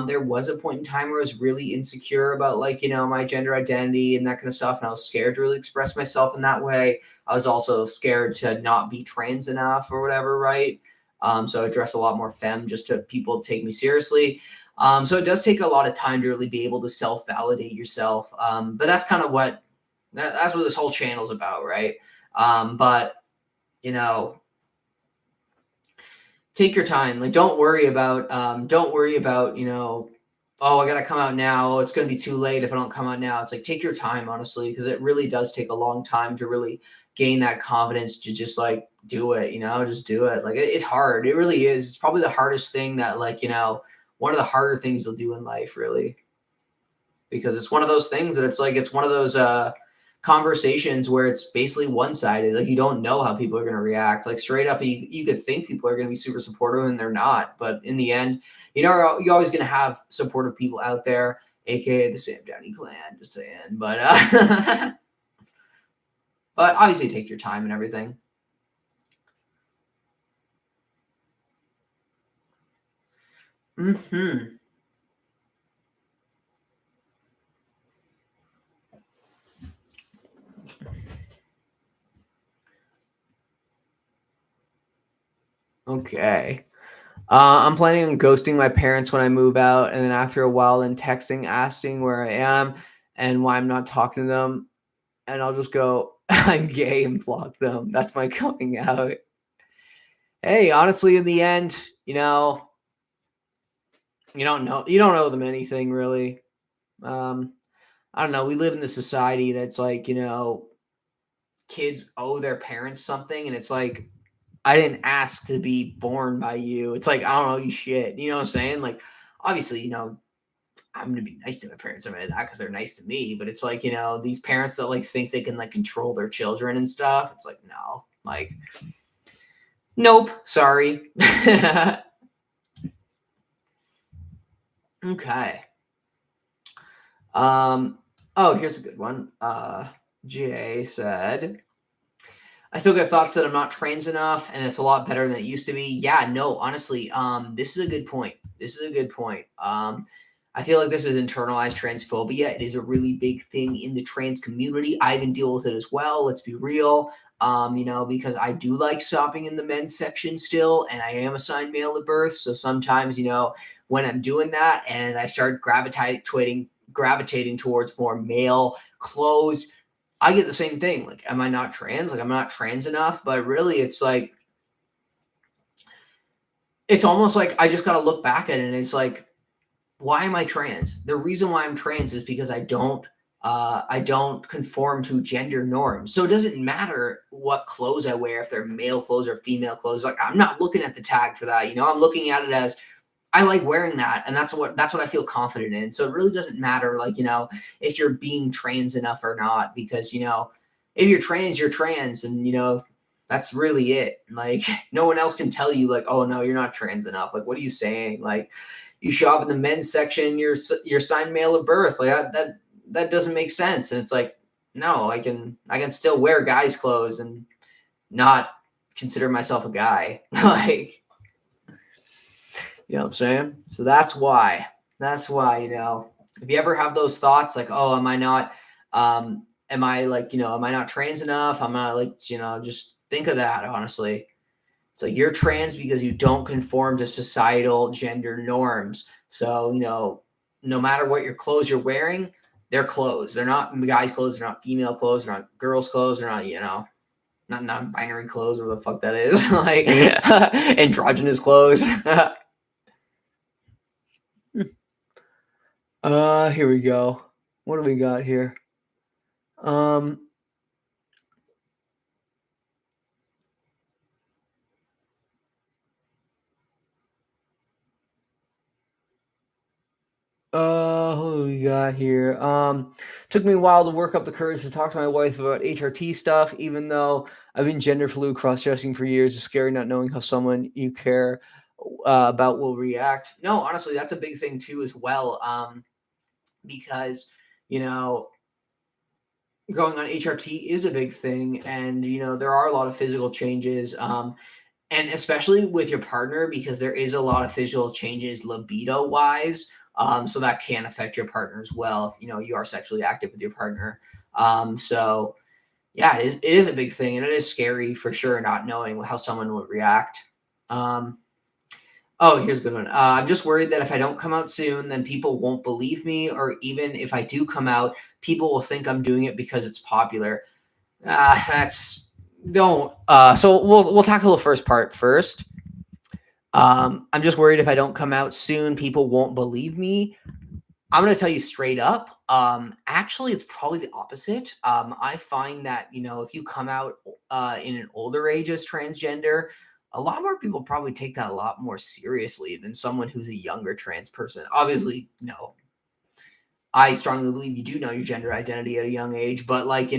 Speaker 1: There was a point in time where I was really insecure about like, my gender identity and that kind of stuff. And I was scared to really express myself in that way. I was also scared to not be trans enough or whatever, right? So I dress a lot more femme just to people take me seriously. So it does take a lot of time to really be able to self-validate yourself. But that's kind of that's what this whole channel's about, right? But you know, take your time. Like, don't worry about, oh, I gotta come out now. Oh, it's gonna be too late if I don't come out now. It's like take your time, honestly, because it really does take a long time to really gain that confidence to just like do it. Just do it. Like it's hard. It really is. It's probably the hardest thing that like one of the harder things you'll do in life, really, because it's one of those things that it's like it's one of those conversations where it's basically one-sided. Like you don't know how people are going to react. Like straight up, you could think people are going to be super supportive and they're not. But in the end, you're always going to have supportive people out there, aka the Sam Downey clan. Just saying, but but obviously take your time and everything. Hmm. Okay. I'm planning on ghosting my parents when I move out, and then after a while, then texting, asking where I am and why I'm not talking to them, and I'll just go, I'm gay and block them. That's my coming out. Hey, honestly, in the end, you don't owe them anything really. Um, I don't know. We live in this society that's like, kids owe their parents something, and it's like, I didn't ask to be born by you. It's like, I don't know you shit. You know what I'm saying? Like, obviously, I'm gonna be nice to my parents. I mean, not because they're nice to me, but it's like, these parents that like think they can like control their children and stuff. It's like, no, like, nope, sorry. Okay. Oh, here's a good one. Jay said, I still get thoughts that I'm not trans enough and it's a lot better than it used to be. Yeah, no, honestly, this is a good point. This is a good point. I feel like this is internalized transphobia. It is a really big thing in the trans community. I even deal with it as well. Let's be real. Because I do like shopping in the men's section still, and I am assigned male at birth. So sometimes, when I'm doing that and I start gravitating towards more male clothes, I get the same thing. Like, am I not trans? Like, I'm not trans enough. But really, it's like, it's almost like I just got to look back at it and it's like, why am I trans? The reason why I'm trans is because I don't conform to gender norms. So it doesn't matter what clothes I wear, if they're male clothes or female clothes. Like, I'm not looking at the tag for that. I'm looking at it as I like wearing that, and that's what I feel confident in. So it really doesn't matter, like, if you're being trans enough or not, because if you're trans, and that's really it. Like, no one else can tell you, like, oh no, you're not trans enough. Like, what are you saying? Like, you show up in the men's section, you're signed male at birth. Like, that doesn't make sense. And it's like, no, I can still wear guys' clothes and not consider myself a guy. Like, you know what I'm saying? So that's why, if you ever have those thoughts, like, oh, am I not trans enough? I'm not, like, just think of that, honestly. It's like, you're trans because you don't conform to societal gender norms. So, no matter what your clothes you're wearing, they're clothes. They're not guys' clothes. They're not female clothes. They're not girls' clothes. They're not, not non-binary clothes, or the fuck that is. Like, androgynous clothes. Here we go. What do we got here? Who do we got here? Took me a while to work up the courage to talk to my wife about HRT stuff, even though I've been gender fluid cross-dressing for years. It's scary not knowing how someone you care about will react. No, honestly, that's a big thing too, as well. Because, going on HRT is a big thing, and there are a lot of physical changes, and especially with your partner, because there is a lot of physical changes libido wise. So that can affect your partner as well if you are sexually active with your partner. So yeah, it is a big thing, and it is scary for sure, not knowing how someone would react. Oh, here's a good one. I'm just worried that if I don't come out soon, then people won't believe me, or even if I do come out, people will think I'm doing it because it's popular. That's don't. So we'll tackle the first part first. I'm just worried if I don't come out soon, people won't believe me. I'm going to tell you straight up. Actually, it's probably the opposite. I find that, if you come out in an older age as transgender, a lot more people probably take that a lot more seriously than someone who's a younger trans person. Obviously, no. I strongly believe you do know your gender identity at a young age, but like,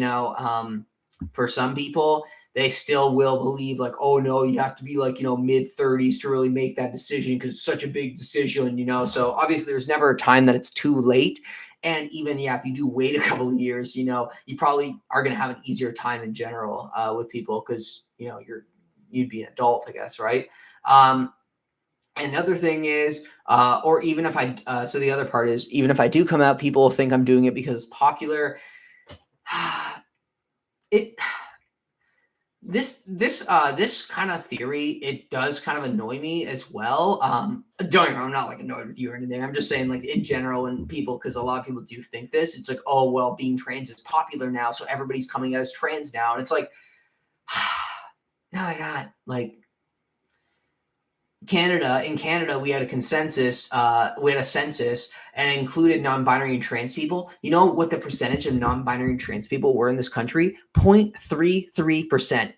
Speaker 1: for some people, they still will believe like, oh no, you have to be like, mid 30s to really make that decision because it's such a big decision, So obviously there's never a time that it's too late. And even, if you do wait a couple of years, you probably are going to have an easier time in general with people because, you'd be an adult, I guess, right? Another thing is, or even if so the other part is, even if I do come out, people will think I'm doing it because it's popular. This kind of theory, it does kind of annoy me as well. Don't I'm not like annoyed with you or anything. I'm just saying, like, in general, and people, because a lot of people do think this. It's like, oh well, being trans is popular now, so everybody's coming out as trans now, and it's like, no, they're not. Like, in Canada, we had a census, and it included non-binary and trans people. You know what the percentage of non-binary and trans people were in this country? 0.33%,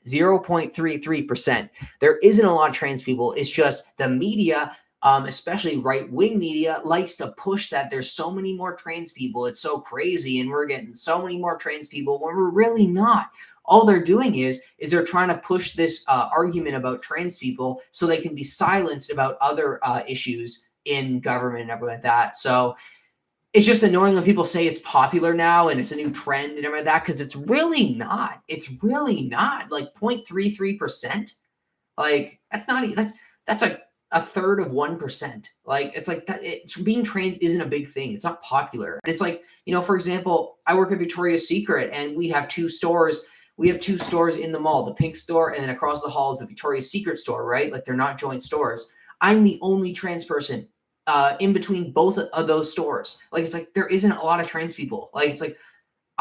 Speaker 1: 0.33%. There isn't a lot of trans people. It's just the media, especially right-wing media, likes to push that there's so many more trans people. It's so crazy, and we're getting so many more trans people when we're really not. All they're doing is they're trying to push this argument about trans people so they can be silenced about other issues in government and everything like that. So it's just annoying when people say it's popular now and it's a new trend and everything like that, because it's really not. It's really not. Like 0.33%. Like, that's not, that's like a third of 1%. Like, it's like that. Being trans isn't a big thing. It's not popular. And it's like, for example, I work at Victoria's Secret, and we have two stores. We have two stores in the mall, the pink store, and then across the hall is the Victoria's Secret store, right? Like, they're not joint stores. I'm the only trans person in between both of those stores. Like, it's like there isn't a lot of trans people. Like, it's like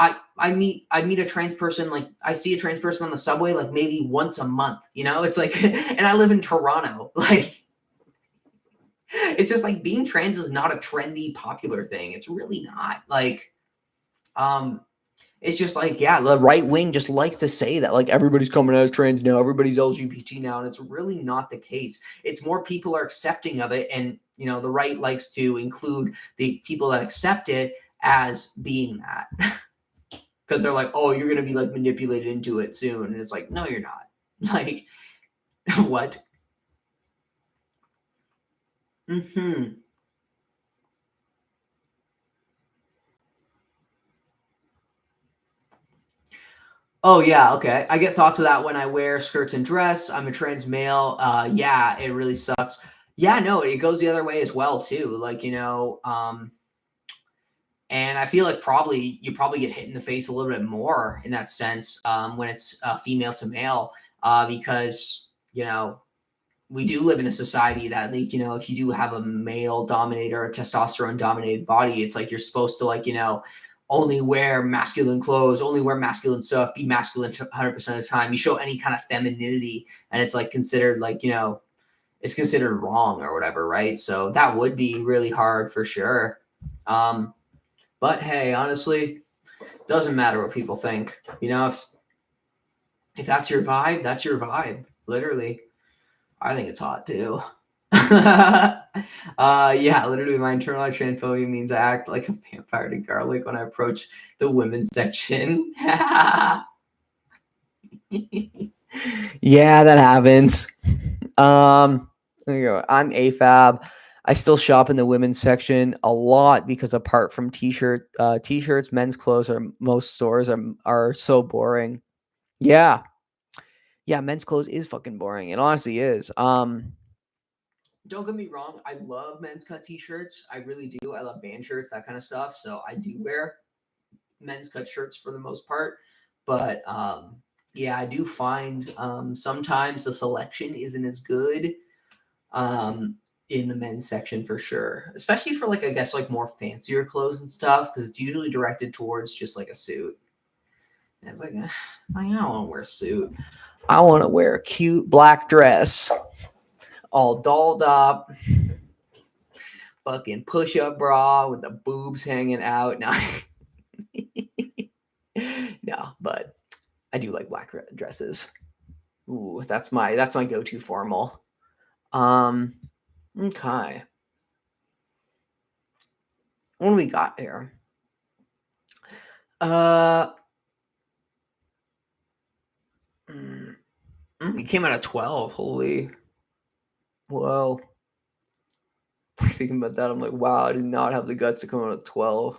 Speaker 1: I meet a trans person, like I see a trans person on the subway like maybe once a month, you know? It's like and I live in Toronto. Like it's just like being trans is not a trendy popular thing. It's really not. Like it's just like, yeah, the right wing just likes to say that like everybody's coming out as trans now, everybody's LGBT now, and it's really not the case. It's more people are accepting of it, and you know, the right likes to include the people that accept it as being that. Because they're like, oh, you're gonna be like manipulated into it soon. And it's like, no, you're not. Like, what? Mm-hmm. Oh yeah, okay. I get thoughts of that when I wear skirts and dress. I'm a trans male. Yeah, it really sucks. Yeah, no, it goes the other way as well too. Like, you know, and I feel like you probably get hit in the face a little bit more in that sense when it's female to male because, you know, we do live in a society that, like, you know, if you do have a male dominated or a testosterone dominated body, it's like you're supposed to, like, you know, only wear masculine clothes, only wear masculine stuff, be masculine 100% of the time. You show any kind of femininity and it's like considered like, you know, it's considered wrong or whatever, right? So that would be really hard for sure. But hey, honestly, doesn't matter what people think. You know, if that's your vibe, that's your vibe. Literally. I think it's hot too. Yeah, literally my internalized transphobia means I act like a vampire to garlic when I approach the women's section. Yeah, that happens. There you go. I'm AFAB. I still shop in the women's section a lot because apart from t-shirts, men's clothes are most stores are so boring. Yeah. Yeah, men's clothes is fucking boring. It honestly is. Don't get me wrong, I love men's cut t-shirts. I really do. I love band shirts, that kind of stuff. So I do wear men's cut shirts for the most part. But yeah, I do find sometimes the selection isn't as good in the men's section for sure. Especially for like I guess like more fancier clothes and stuff, because it's usually directed towards just like a suit. And it's like, I don't want to wear a suit. I want to wear a cute black dress, all dolled up, fucking push-up bra with the boobs hanging out. No, no, but I do like black dresses. Ooh, that's my go-to formal. Okay. What do we got here? We came out of 12. Holy. Whoa. Thinking about that, I'm like, wow, I did not have the guts to come out of 12.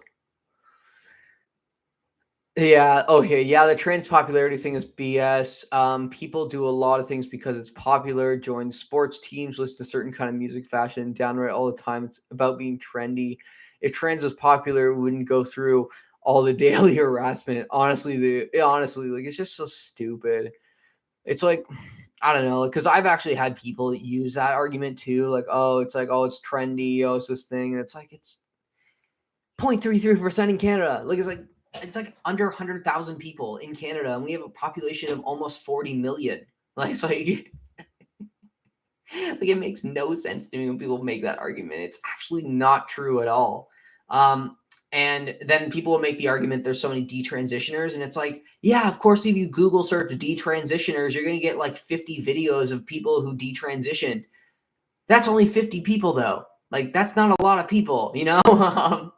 Speaker 1: Yeah. Okay. Yeah. The trans popularity thing is BS. People do a lot of things because it's popular. Join sports teams, listen to certain kind of music, fashion, downright all the time. It's about being trendy. If trans was popular, we wouldn't go through all the daily harassment. Honestly, like it's just so stupid. It's like I don't know, because I've actually had people use that argument too. Like, oh, it's trendy. Oh, it's this thing, and it's like it's 0.33% in Canada. Like it's like under 100,000 people in Canada, and we have a population of almost 40 million. Like it's like like it makes no sense to me when people make that argument. It's actually not true at all. And then people will make the argument there's so many detransitioners, and it's like, yeah, of course, if you Google search detransitioners, you're gonna get like 50 videos of people who detransitioned. That's only 50 people though. Like that's not a lot of people, you know?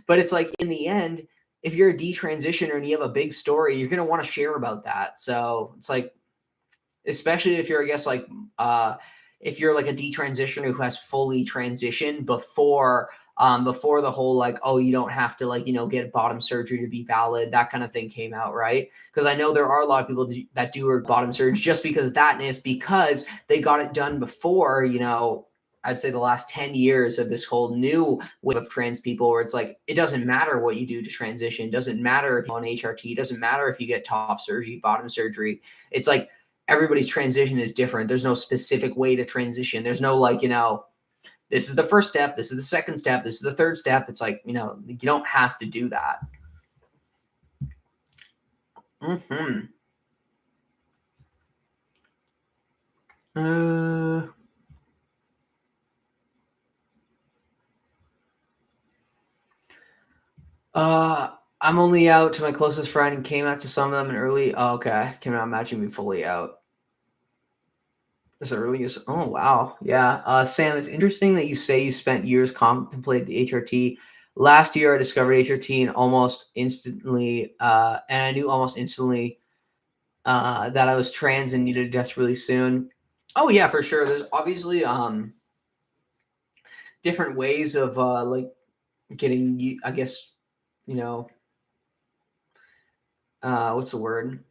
Speaker 1: But it's like in the end, if you're a detransitioner and you have a big story, you're gonna want to share about that. So it's like, especially if you're, I guess, like if you're like a detransitioner who has fully transitioned before the whole like, oh, you don't have to like, you know, get bottom surgery to be valid, that kind of thing came out, right? Because I know there are a lot of people that do bottom surgery just because of thatness, because they got it done before, you know, I'd say the last 10 years of this whole new wave of trans people where it's like, it doesn't matter what you do to transition. It doesn't matter if you're on HRT. It doesn't matter if you get top surgery, bottom surgery. It's like everybody's transition is different. There's no specific way to transition. There's no like, you know, this is the first step, this is the second step, this is the third step. It's like, you know, you don't have to do that. Mm-hmm. Uh, I'm only out to my closest friend and came out to some of them in early. Oh, okay. Cannot imagine me fully out. As early as, oh, wow. Yeah. Sam, it's interesting that you say you spent years contemplating HRT. Last year, I discovered HRT and I knew almost instantly that I was trans and needed a test really soon. Oh, yeah, for sure. There's obviously different ways of like getting you, I guess, you know, what's the word?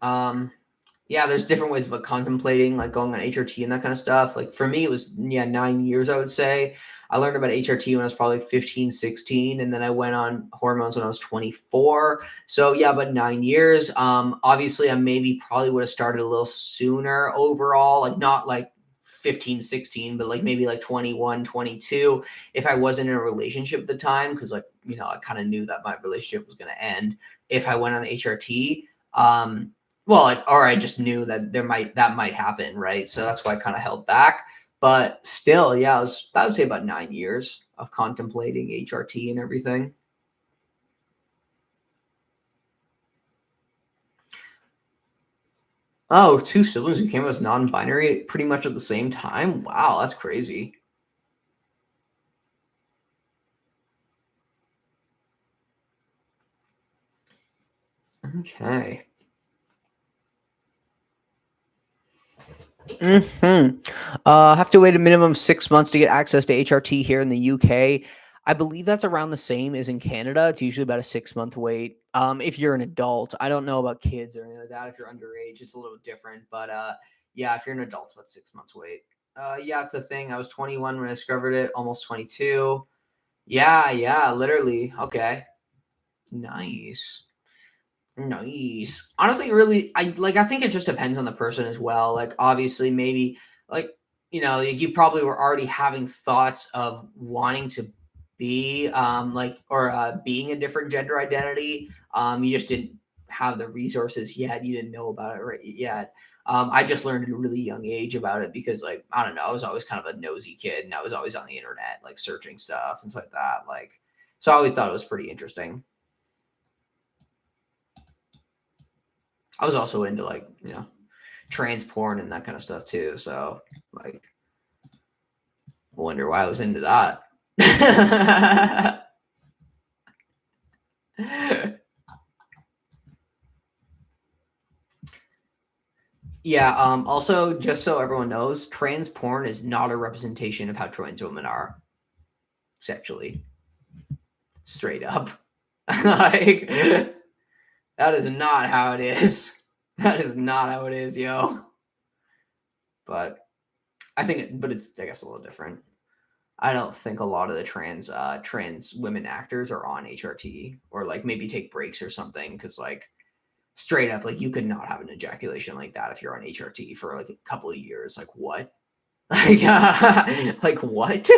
Speaker 1: Yeah, there's different ways of like contemplating, like going on HRT and that kind of stuff. Like for me, it was 9 years, I would say. I learned about HRT when I was probably 15, 16, and then I went on hormones when I was 24. So yeah, but 9 years. Obviously I maybe probably would have started a little sooner overall, like not like 15, 16, but like maybe like 21, 22, if I wasn't in a relationship at the time, because like, I kind of knew that my relationship was going to end if I went on HRT. Well, or I just knew that that might happen, right? So that's why I kind of held back. But still, yeah, I would say about 9 years of contemplating HRT and everything. Oh, two siblings who came as non-binary pretty much at the same time. Wow, that's crazy. Okay. Have to wait a minimum 6 months to get access to HRT here in the UK. I believe that's around the same as in Canada. It's usually about a 6 month wait. If you're an adult, I don't know about kids or anything like that. If you're underage, it's a little different. But yeah, if you're an adult, it's about 6 months wait. Yeah, it's the thing. I was 21 when I discovered it, almost 22. Yeah, literally. Okay, nice. Nice. Honestly, really, I think it just depends on the person as well. Like, obviously, maybe like you probably were already having thoughts of wanting to be like or being a different gender identity. You just didn't have the resources yet. You didn't know about it right yet. I just learned at a really young age about it because, like, I don't know, I was always kind of a nosy kid, and I was always on the internet, like searching stuff and stuff like that. Like, so I always thought it was pretty interesting. I was also into like, trans porn and that kind of stuff too. So like, I wonder why I was into that. Yeah. Also, just so everyone knows, trans porn is not a representation of how trans women are sexually. Straight up. Like, that is not how it is. That is not how it is, yo. But but it's, I guess, a little different. I don't think a lot of the trans women actors are on HRT or like maybe take breaks or something, because like straight up, like, you could not have an ejaculation like that if you're on HRT for like a couple of years. Like, what? Like, like what?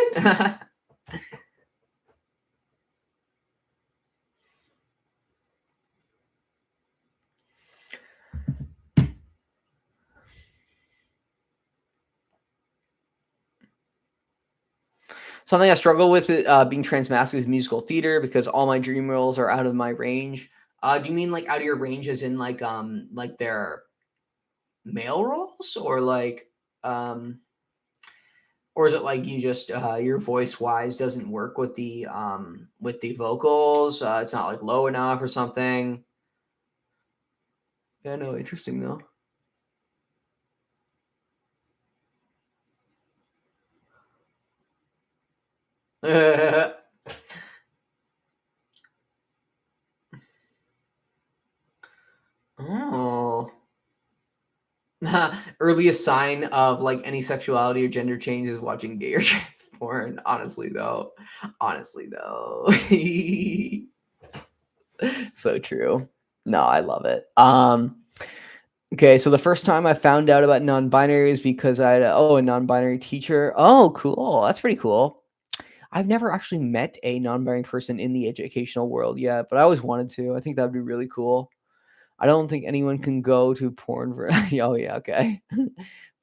Speaker 1: Something I struggle with being transmasculine is musical theater, because all my dream roles are out of my range. Do you mean like out of your range as in like their male roles, or is it like you just your voice wise doesn't work with the vocals? It's not like low enough or something. Yeah, no, interesting though. Oh. Earliest sign of like any sexuality or gender change is watching gay or trans porn. Honestly though. Honestly though. So true. No, I love it. Okay, so the first time I found out about non-binary is because I had a non-binary teacher. Oh, cool. That's pretty cool. I've never actually met a non-binary person in the educational world yet, but I always wanted to. I think that'd be really cool. I don't think anyone can go to porn for. Oh yeah, okay.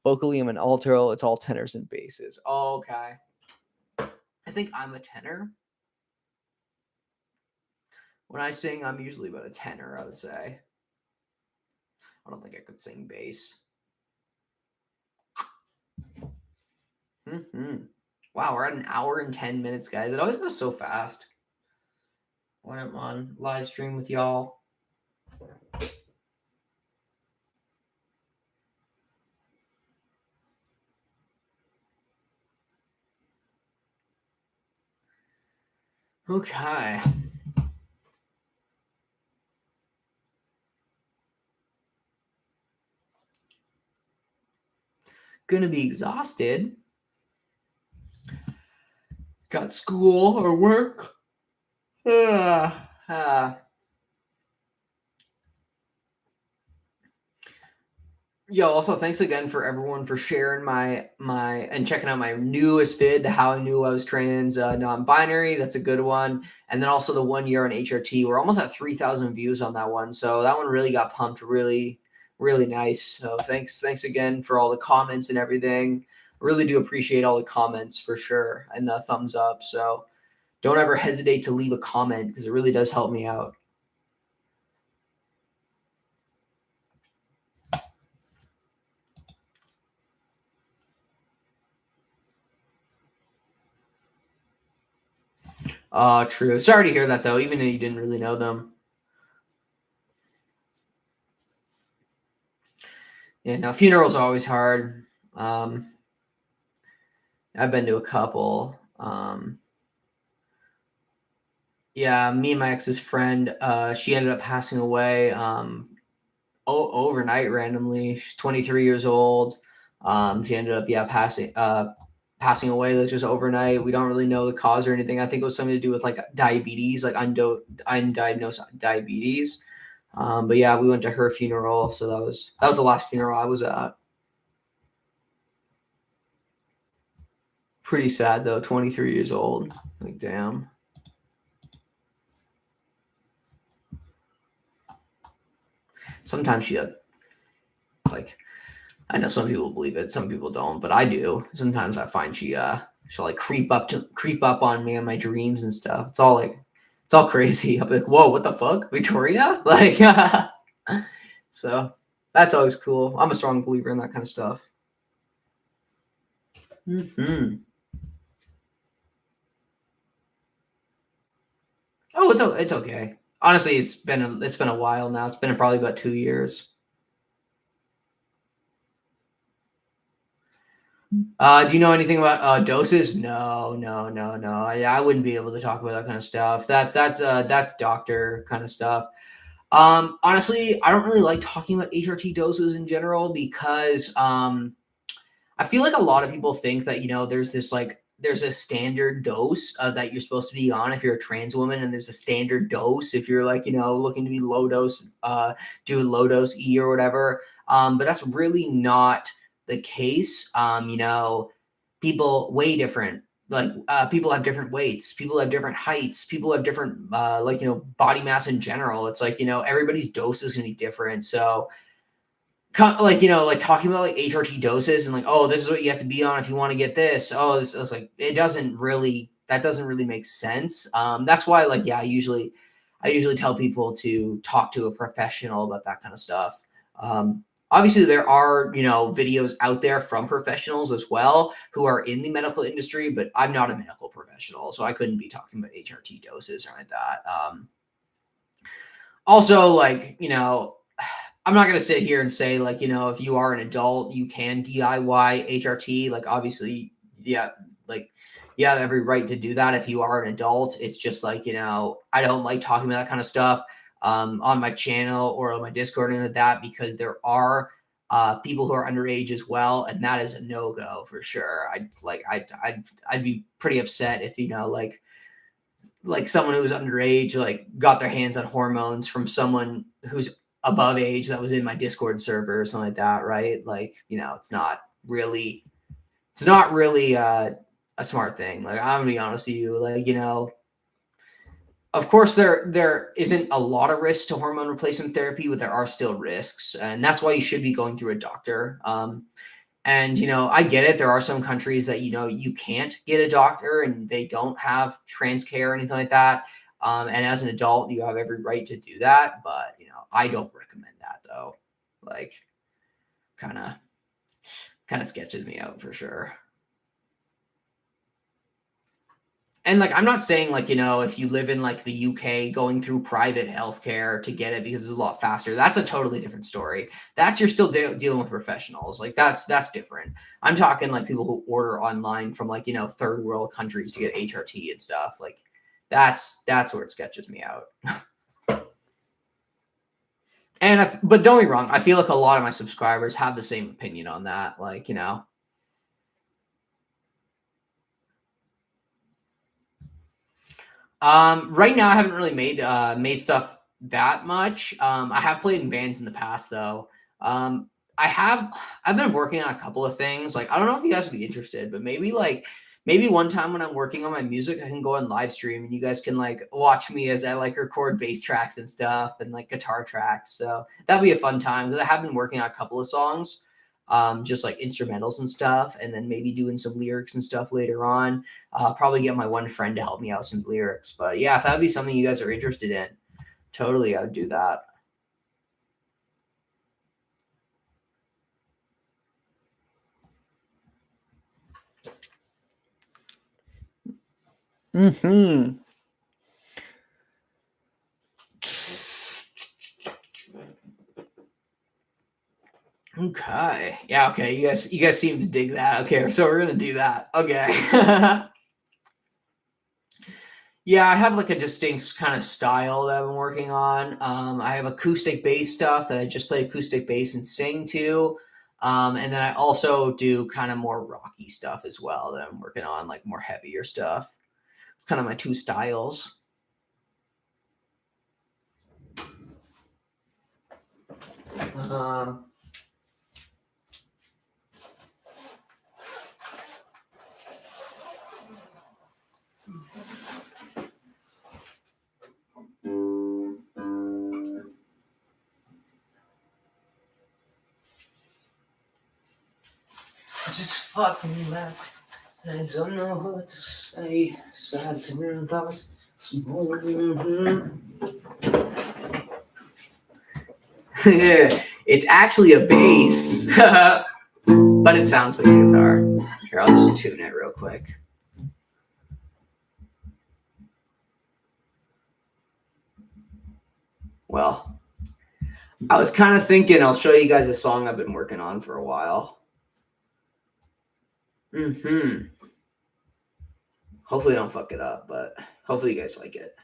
Speaker 1: Vocally, I'm an alto. It's all tenors and basses. Oh, okay. I think I'm a tenor. When I sing, I'm usually about a tenor, I would say. I don't think I could sing bass. Wow, we're at an hour and 10 minutes, guys. It always goes so fast when I'm on live stream with y'all. Okay. Gonna be exhausted. Got school or work. Yo, also thanks again for everyone for sharing my and checking out my newest vid, the How I Knew I Was Trans Non-Binary. That's a good one. And then also the 1 year on HRT. We're almost at 3,000 views on that one. So that one really got pumped, really, really nice. So thanks again for all the comments and everything. Really do appreciate all the comments for sure and the thumbs up. So don't ever hesitate to leave a comment because it really does help me out. True. Sorry to hear that though, even though you didn't really know them. Yeah, no, funerals are always hard. I've been to a couple. Yeah, me and my ex's friend, she ended up passing away overnight randomly. She's 23 years old. She ended up passing away just overnight. We don't really know the cause or anything. I think it was something to do with like diabetes, like undiagnosed diabetes. But yeah, we went to her funeral, so that was the last funeral I was at. Pretty sad though, 23 years old. Like damn. Sometimes she like I know some people believe it, some people don't, but I do. Sometimes I find she'll like creep up on me in my dreams and stuff. It's all crazy. I'm like, whoa, what the fuck, Victoria? Like, so that's always cool. I'm a strong believer in that kind of stuff. Oh, it's okay. Honestly, it's been a while now. It's been probably about 2 years. Do you know anything about doses? No. I wouldn't be able to talk about that kind of stuff. That's doctor kind of stuff. Honestly, I don't really like talking about HRT doses in general because I feel like a lot of people think that there's a standard dose that you're supposed to be on if you're a trans woman, and there's a standard dose if you're looking to be low dose, do low dose E or whatever. But that's really not the case. People weigh different. People have different weights, people have different heights, people have different body mass in general. It's everybody's dose is going to be different. So talking about HRT doses and oh, this is what you have to be on if you want to get this. Oh, this is that doesn't really make sense. That's why I usually tell people to talk to a professional about that kind of stuff. Obviously there are videos out there from professionals as well who are in the medical industry, but I'm not a medical professional, so I couldn't be talking about HRT doses or like that. Also, I'm not going to sit here and say if you are an adult, you can DIY HRT. Obviously, yeah, you have every right to do that if you are an adult. It's just I don't like talking about that kind of stuff on my channel or on my Discord and like that, because there are people who are underage as well, and that is a no-go for sure. I'd be pretty upset if someone who was underage got their hands on hormones from someone who's above age that was in my Discord server or something like that, right? It's not really a smart thing. I'm gonna be honest with you, Of course, there isn't a lot of risk to hormone replacement therapy, but there are still risks, and that's why you should be going through a doctor. And I get it. There are some countries that you can't get a doctor, and they don't have trans care or anything like that. And as an adult, you have every right to do that. But I don't recommend that though. Like, kind of sketches me out for sure. And like, I'm not saying like, if you live in like the UK, going through private healthcare to get it because it's a lot faster, that's a totally different story. That's you're still dealing with professionals. Like that's different. I'm talking like people who order online from like, third world countries to get HRT and stuff. Like that's where it sketches me out. But don't get me wrong. I feel like a lot of my subscribers have the same opinion on that. Like, right now I haven't really made stuff that much. I have played in bands in the past though. I've been working on a couple of things. Like, I don't know if you guys would be interested, but maybe one time when I'm working on my music, I can go on live stream and you guys can like watch me as I like record bass tracks and stuff and like guitar tracks. So that'd be a fun time because I have been working on a couple of songs. Just like instrumentals and stuff, and then maybe doing some lyrics and stuff later on. Probably get my one friend to help me out some lyrics. But yeah, if that would be something you guys are interested in, totally, I would do that. Mm-hmm. Okay. Yeah, okay. You guys seem to dig that. Okay, so we're gonna do that. Okay. Yeah, I have like a distinct kind of style that I've been working on. I have acoustic bass stuff that I just play acoustic bass and sing to. And then I also do kind of more rocky stuff as well that I'm working on, like more heavier stuff. It's kind of my two styles. I just fucking left. I don't know what to say. Sad thoughts. It's actually a bass, but it sounds like a guitar. Here, I'll just tune it real quick. Well, I was kind of thinking I'll show you guys a song I've been working on for a while. Hopefully I don't fuck it up, but hopefully you guys like it.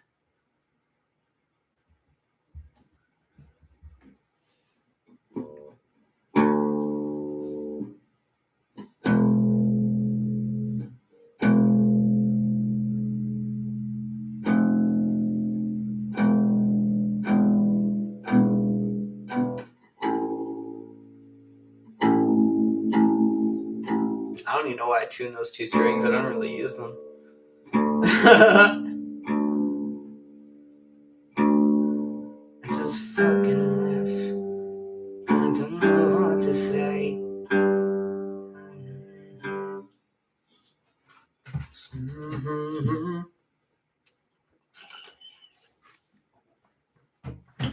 Speaker 1: I don't even know why I tuned those two strings. I don't really use them. I just fucking left. I don't know what to say.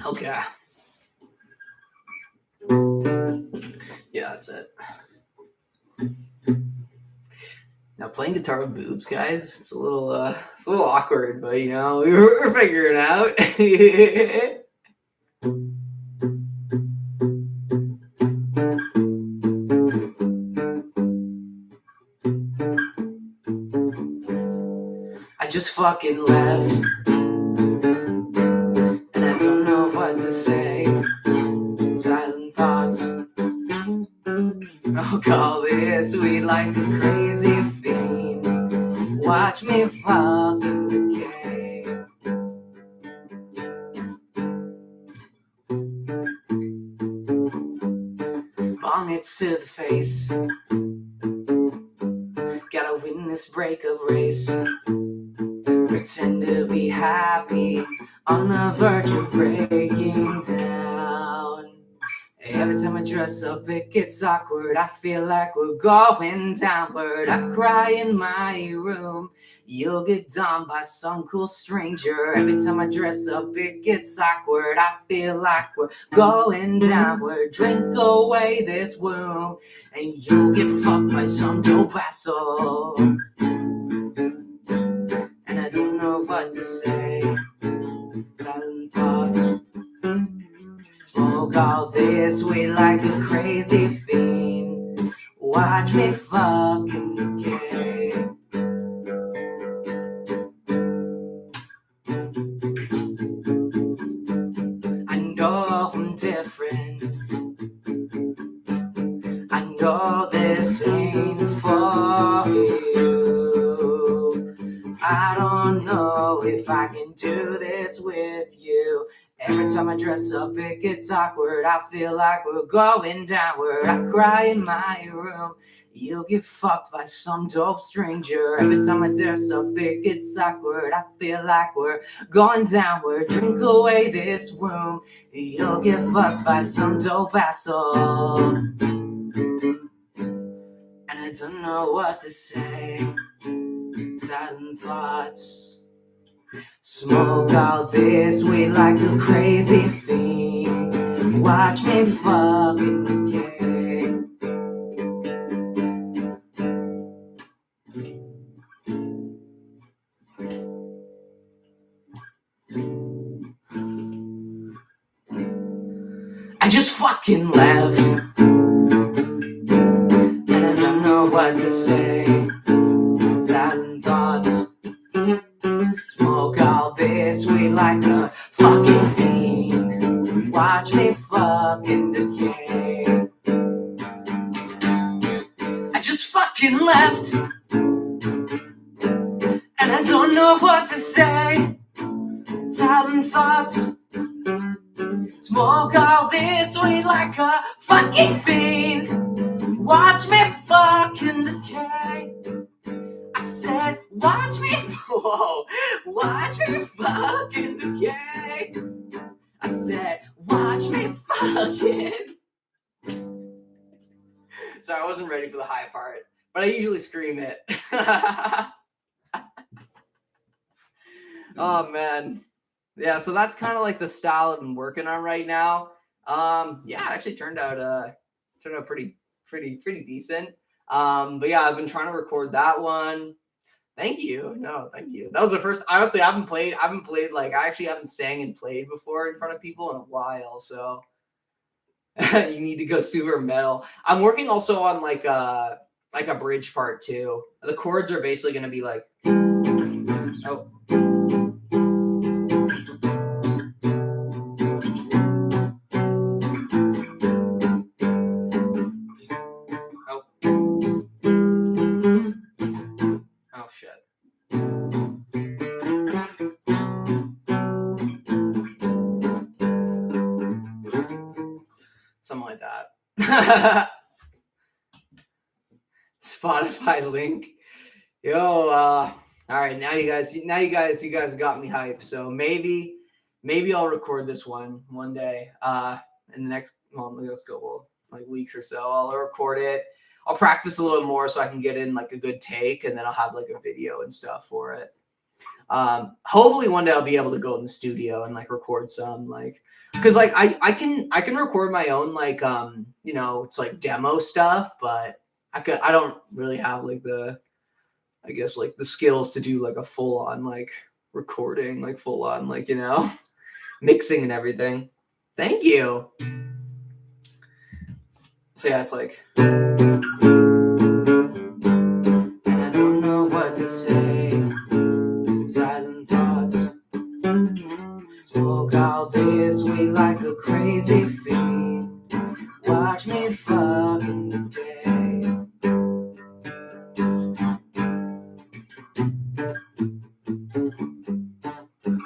Speaker 1: Okay. Yeah, that's it. Now playing guitar with boobs, guys, it's a little awkward, but we're figuring it out. I just fucking left, and I don't know what to say. Silent thoughts. I'll call this sweet like a crazy fiend. Watch me fucking decay. Bonnets to the face. Gotta win this breakup race. Pretend to be happy on the verge of breaking down. Every time I dress up, it gets awkward. I feel like we're going downward. I cry in my room. You'll get done by some cool stranger. Every time I dress up, it gets awkward. I feel like we're going downward. Drink away this womb, and you'll get fucked by some dope asshole. And I don't know what to say. Silent thoughts. Smoke all this weed like a crazy fiend. Watch me fucking decay. I know I'm different. I know this ain't for you. I don't know if I can do this with you. Every time I dress up, it gets awkward. I feel like we're going downward. I cry in my room. You'll get fucked by some dope stranger. Every time I dress up, it gets awkward. I feel like we're going downward. Drink away this room. You'll get fucked by some dope asshole. And I don't know what to say. Silent thoughts. Smoke all this weed like a crazy fiend. Watch me fucking decay. I just fucking left, and I don't know what to say. Silent thoughts. Smoke all this weed like a fucking fiend. Watch me fucking decay. I just fucking left, and I don't know what to say. Silent thoughts. Smoke all this weed like a fucking fiend. Watch me fucking decay. I said, watch me, whoa, watch me fucking decay. I said, watch me fucking. Sorry, I wasn't ready for the high part, but I usually scream it. Oh man. Yeah, so that's kind of like the style I'm working on right now. Yeah, it actually turned out pretty decent. But yeah, I've been trying to record that one. Thank you. No, thank you. That was the first. Honestly, I haven't played like I actually haven't sang and played before in front of people in a while. So you need to go super metal. I'm working also on like a bridge part too. The chords are basically going to be like. Oh. Something like that. Spotify link. Yo, all right, now you guys got me hyped. So maybe I'll record this one day. In the next like weeks or so. I'll record it. I'll practice a little more so I can get in like a good take, and then I'll have like a video and stuff for it. Hopefully one day I'll be able to go in the studio and like record some like. Because like I can record my own like it's like demo stuff, but I don't really have like the skills to do like a full on like recording, like full on like mixing and everything. Thank you. So yeah, it's like and I don't know what to say. Silent thoughts. Smoke all this weed like a crazy fiend. Watch me fucking decay.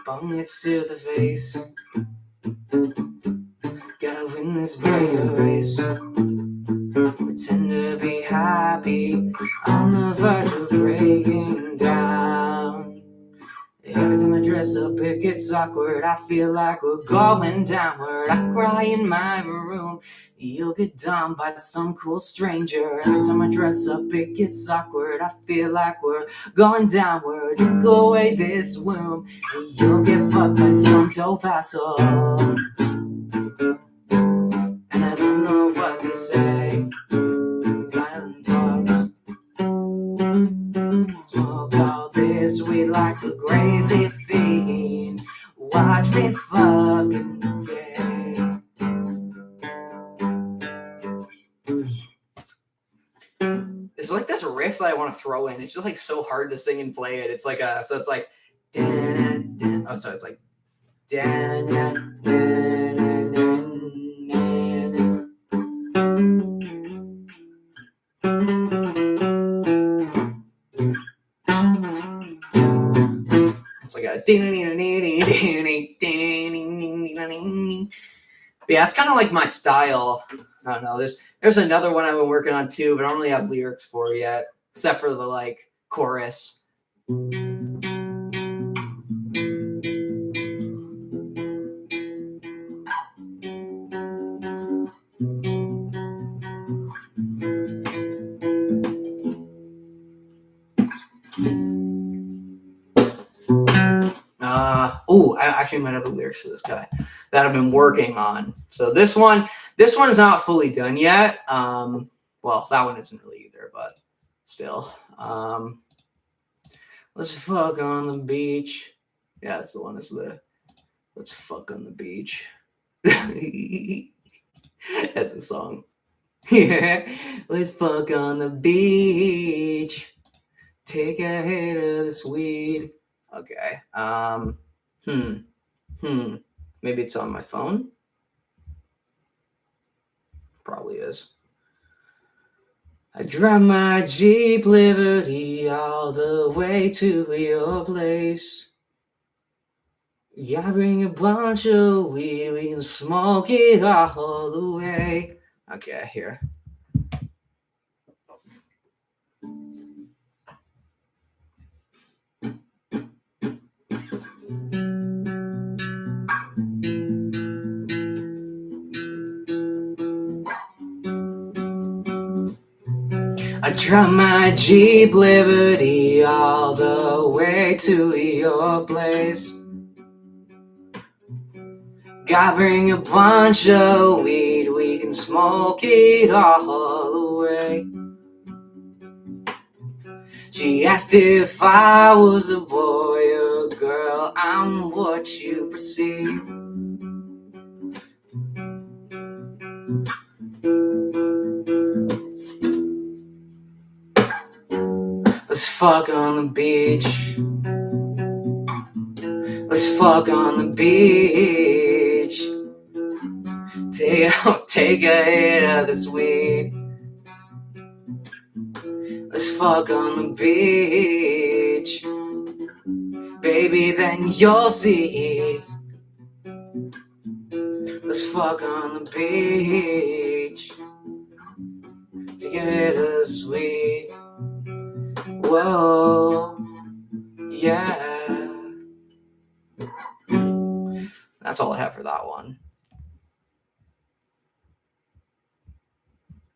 Speaker 1: Bullets to the face. Gotta win this burger race. Pretend to be happy on the verge of breaking down. awkward. I feel like we're going downward. I cry in my room. You'll get done by some cool stranger. Every time I dress up, it gets awkward. I feel like we're going downward. You go away this womb, and you'll get fucked by some dope asshole. And I don't know what to say. Silent thoughts. Smoke all this weed like a crazy fiend. Watch me fucking gay. There's like this riff that I want to throw in. It's just like so hard to sing and play it. It's like so it's like oh, so it's like it's like a but yeah, it's kind of like my style. I don't know. There's another one I've been working on too, but I don't really have lyrics for it yet, except for the like chorus. I actually might have the lyrics for this guy that I've been working on. So this one is not fully done yet. Well, that one isn't really either, but still. Let's fuck on the beach. Yeah, that's the one. That's the let's fuck on the beach. That's the song. Let's fuck on the beach. Take a hit of this weed. Okay. Maybe it's on my phone. Probably is. I drive my Jeep Liberty all the way to your place. Yeah, bring a bunch of weed, we can smoke it all the way. Okay, here. I drive my Jeep Liberty all the way to your place. Gotta bring a bunch of weed, we can smoke it all away. She asked if I was a boy or a girl, I'm what you perceive. Let's fuck on the beach. Let's fuck on the beach. Take a hit of this weed. Let's fuck on the beach. Baby, then you'll see. Let's fuck on the beach. Take a hit of this weed. Whoa, yeah. That's all I have for that one.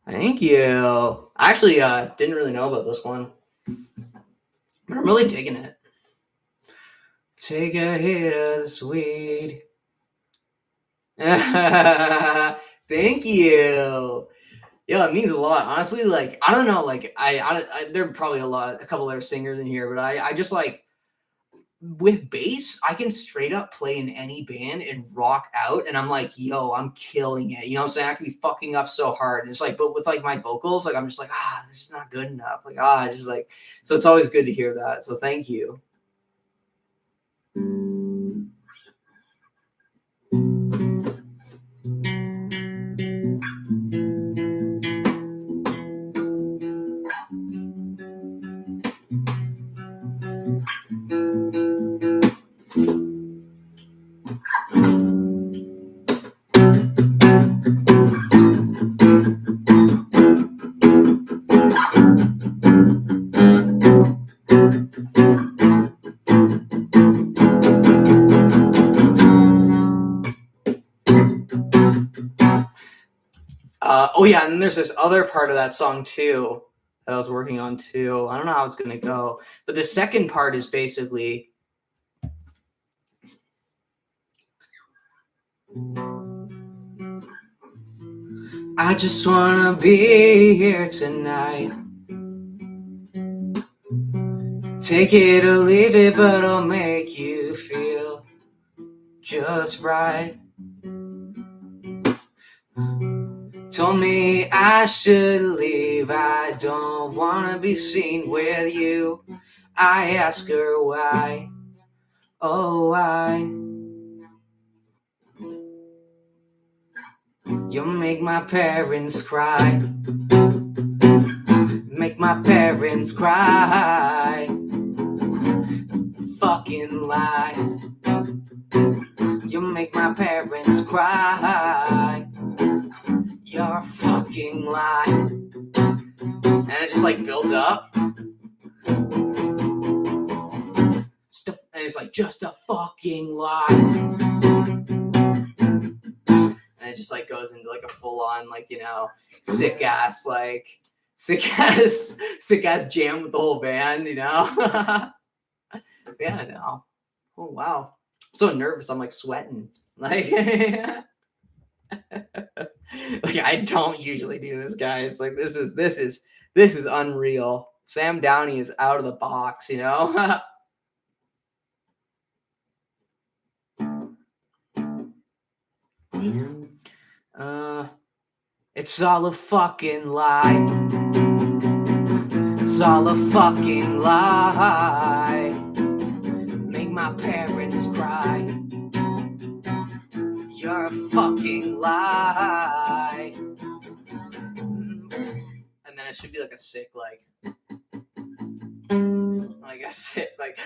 Speaker 1: Thank you. I actually didn't really know about this one, but I'm really digging it. Take a hit of this weed. Thank you. Yeah, it means a lot. Honestly, like, I don't know, like, I there are probably a couple other singers in here, but I just like, with bass, I can straight up play in any band and rock out, and I'm like, yo, I'm killing it. You know what I'm saying? I can be fucking up so hard. And it's like, but with like my vocals, like, I'm just like, this is not good enough. Like, just like, so it's always good to hear that. So thank you. Oh yeah, and there's this other part of that song too that I was working on too. I don't know how it's gonna go, but the second part is basically I just wanna be here tonight. Take it or leave it, but I'll make you feel just right. Told me I should leave, I don't wanna be seen with you. I ask her why, oh why. You make my parents cry, make my parents cry. Fucking lie. You make my parents cry. You're a fucking lie. And it just like builds up. And it's like just a fucking lie. And it just like goes into like a full on like, you know, sick ass jam with the whole band, you know? Yeah, I know. Oh wow. I'm so nervous, I'm like sweating. Like like I don't usually do this, guys. Like this is unreal. Sam Downey is out of the box, you know? It's all a fucking lie. It's all a fucking lie. Make my parents cry. You're a fucking lie. And then it should be like a sick like a sick like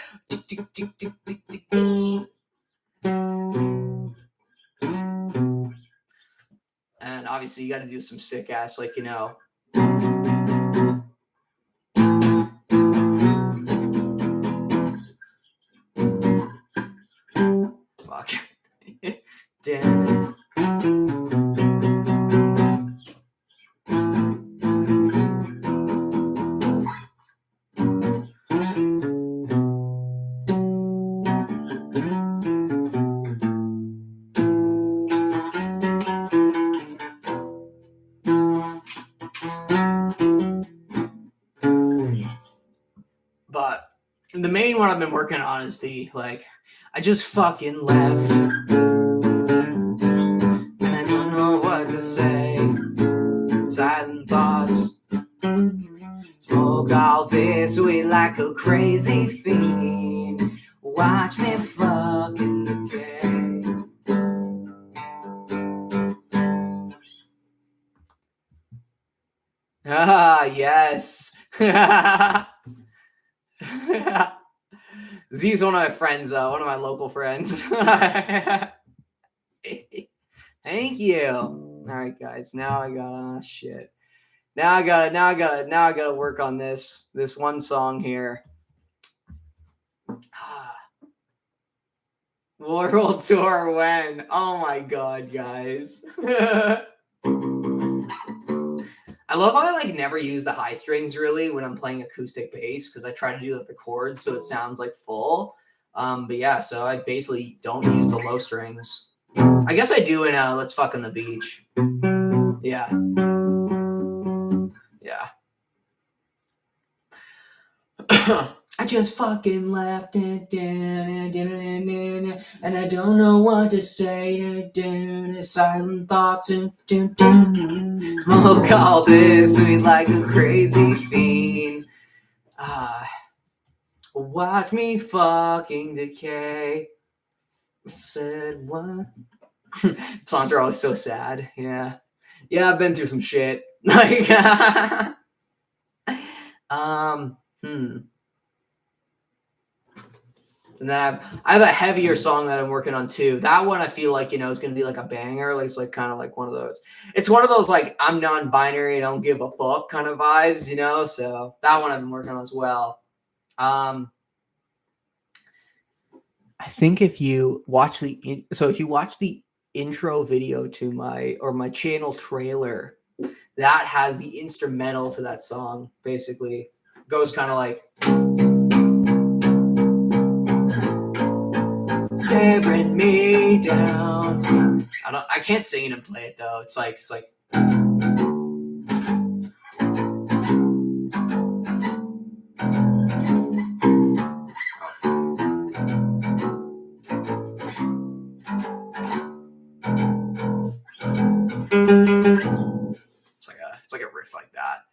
Speaker 1: and obviously you got to do some sick ass like, you know, fuck. Damn. But the main one I've been working on is the like I just fucking left and I don't know what to say. Silent thoughts, smoke all this weed like a crazy fiend. Watch me fucking decay. Ah, yes. Z's one of my friends, one of my local friends. Thank you. All right, guys. Now I got shit. Now I gotta work on this one song here. World tour when? Oh my god, guys. I love how I like never use the high strings really when I'm playing acoustic bass because I try to do the chords so it sounds like full. But yeah, so I basically don't use the low strings. I guess I do in Let's Fuck on the Beach. Yeah. Yeah. I just fucking left and I don't know what to say. Silent thoughts and smoke all this sweet like a crazy fiend. Watch me fucking decay. Said what? Songs are always so sad. Yeah, I've been through some shit. Like, And then I have a heavier song that I'm working on too. That one I feel like, you know, is going to be like a banger. Like, it's like kind of like one of those. It's one of those like I'm non-binary, I don't give a fuck kind of vibes, you know. So that one I've been working on as well. I think if you watch the intro video to my channel trailer that has the instrumental to that song. Basically, goes kind of like staring me down. I can't sing it and play it though. It's like. It's like a riff like that.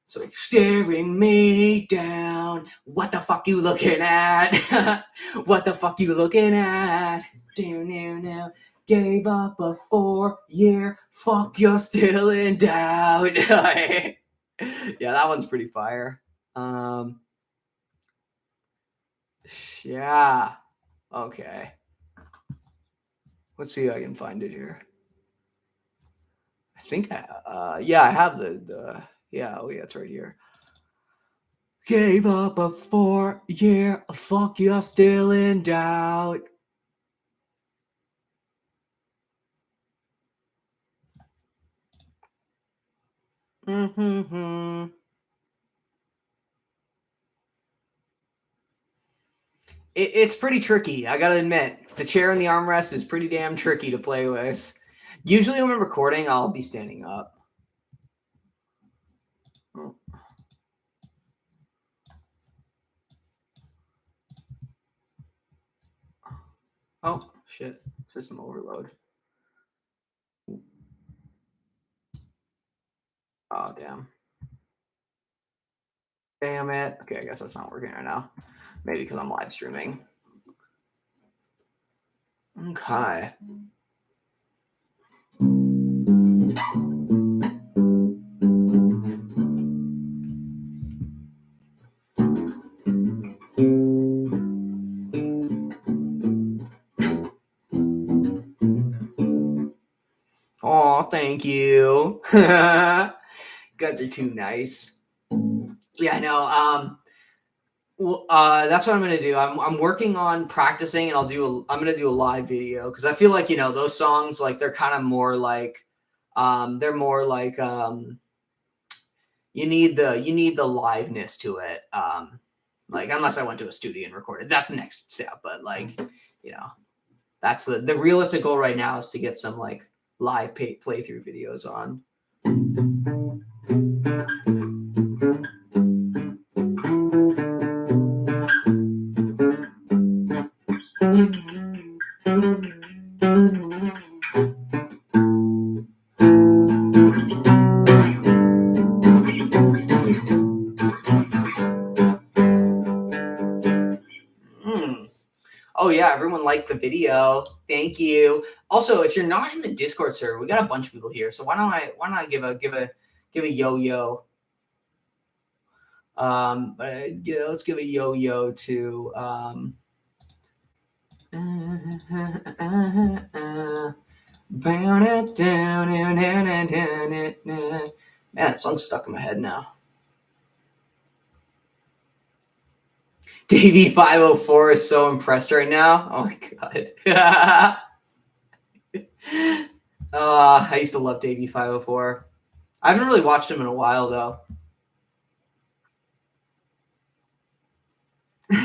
Speaker 1: So like, staring me down. What the fuck you looking at? What the fuck you looking at? Now. Gave up a 4-year. Fuck, you're still in doubt. Yeah, that one's pretty fire. Yeah. Okay. Let's see if I can find it here. I think I have the yeah, it's right here. Gave up a 4-year, fuck, you're still in doubt. It's pretty tricky, I gotta admit. The chair and the armrest is pretty damn tricky to play with. Usually when I'm recording, I'll be standing up. Oh, shit. System overload. Oh, damn. Damn it. Okay, I guess that's not working right now. Maybe because I'm live streaming. Okay. Oh, thank you. You guys are too nice. Yeah, I know. That's what I'm gonna do. I'm working on practicing, and I'm gonna do a live video because I feel like those songs, like they're kind of more like they're more like you need the liveness to it. Like unless I went to a studio and recorded, that's the next step. But like that's the realistic goal right now is to get some like live playthrough videos on. Oh yeah, everyone liked the video. Thank you. Also, if you're not in the Discord server, we got a bunch of people here. So why don't I give a yo-yo? Let's give a yo-yo to man, that song's stuck in my head now. Davey 504 is so impressed right now. Oh my god. I used to love Davey 504. I haven't really watched him in a while though.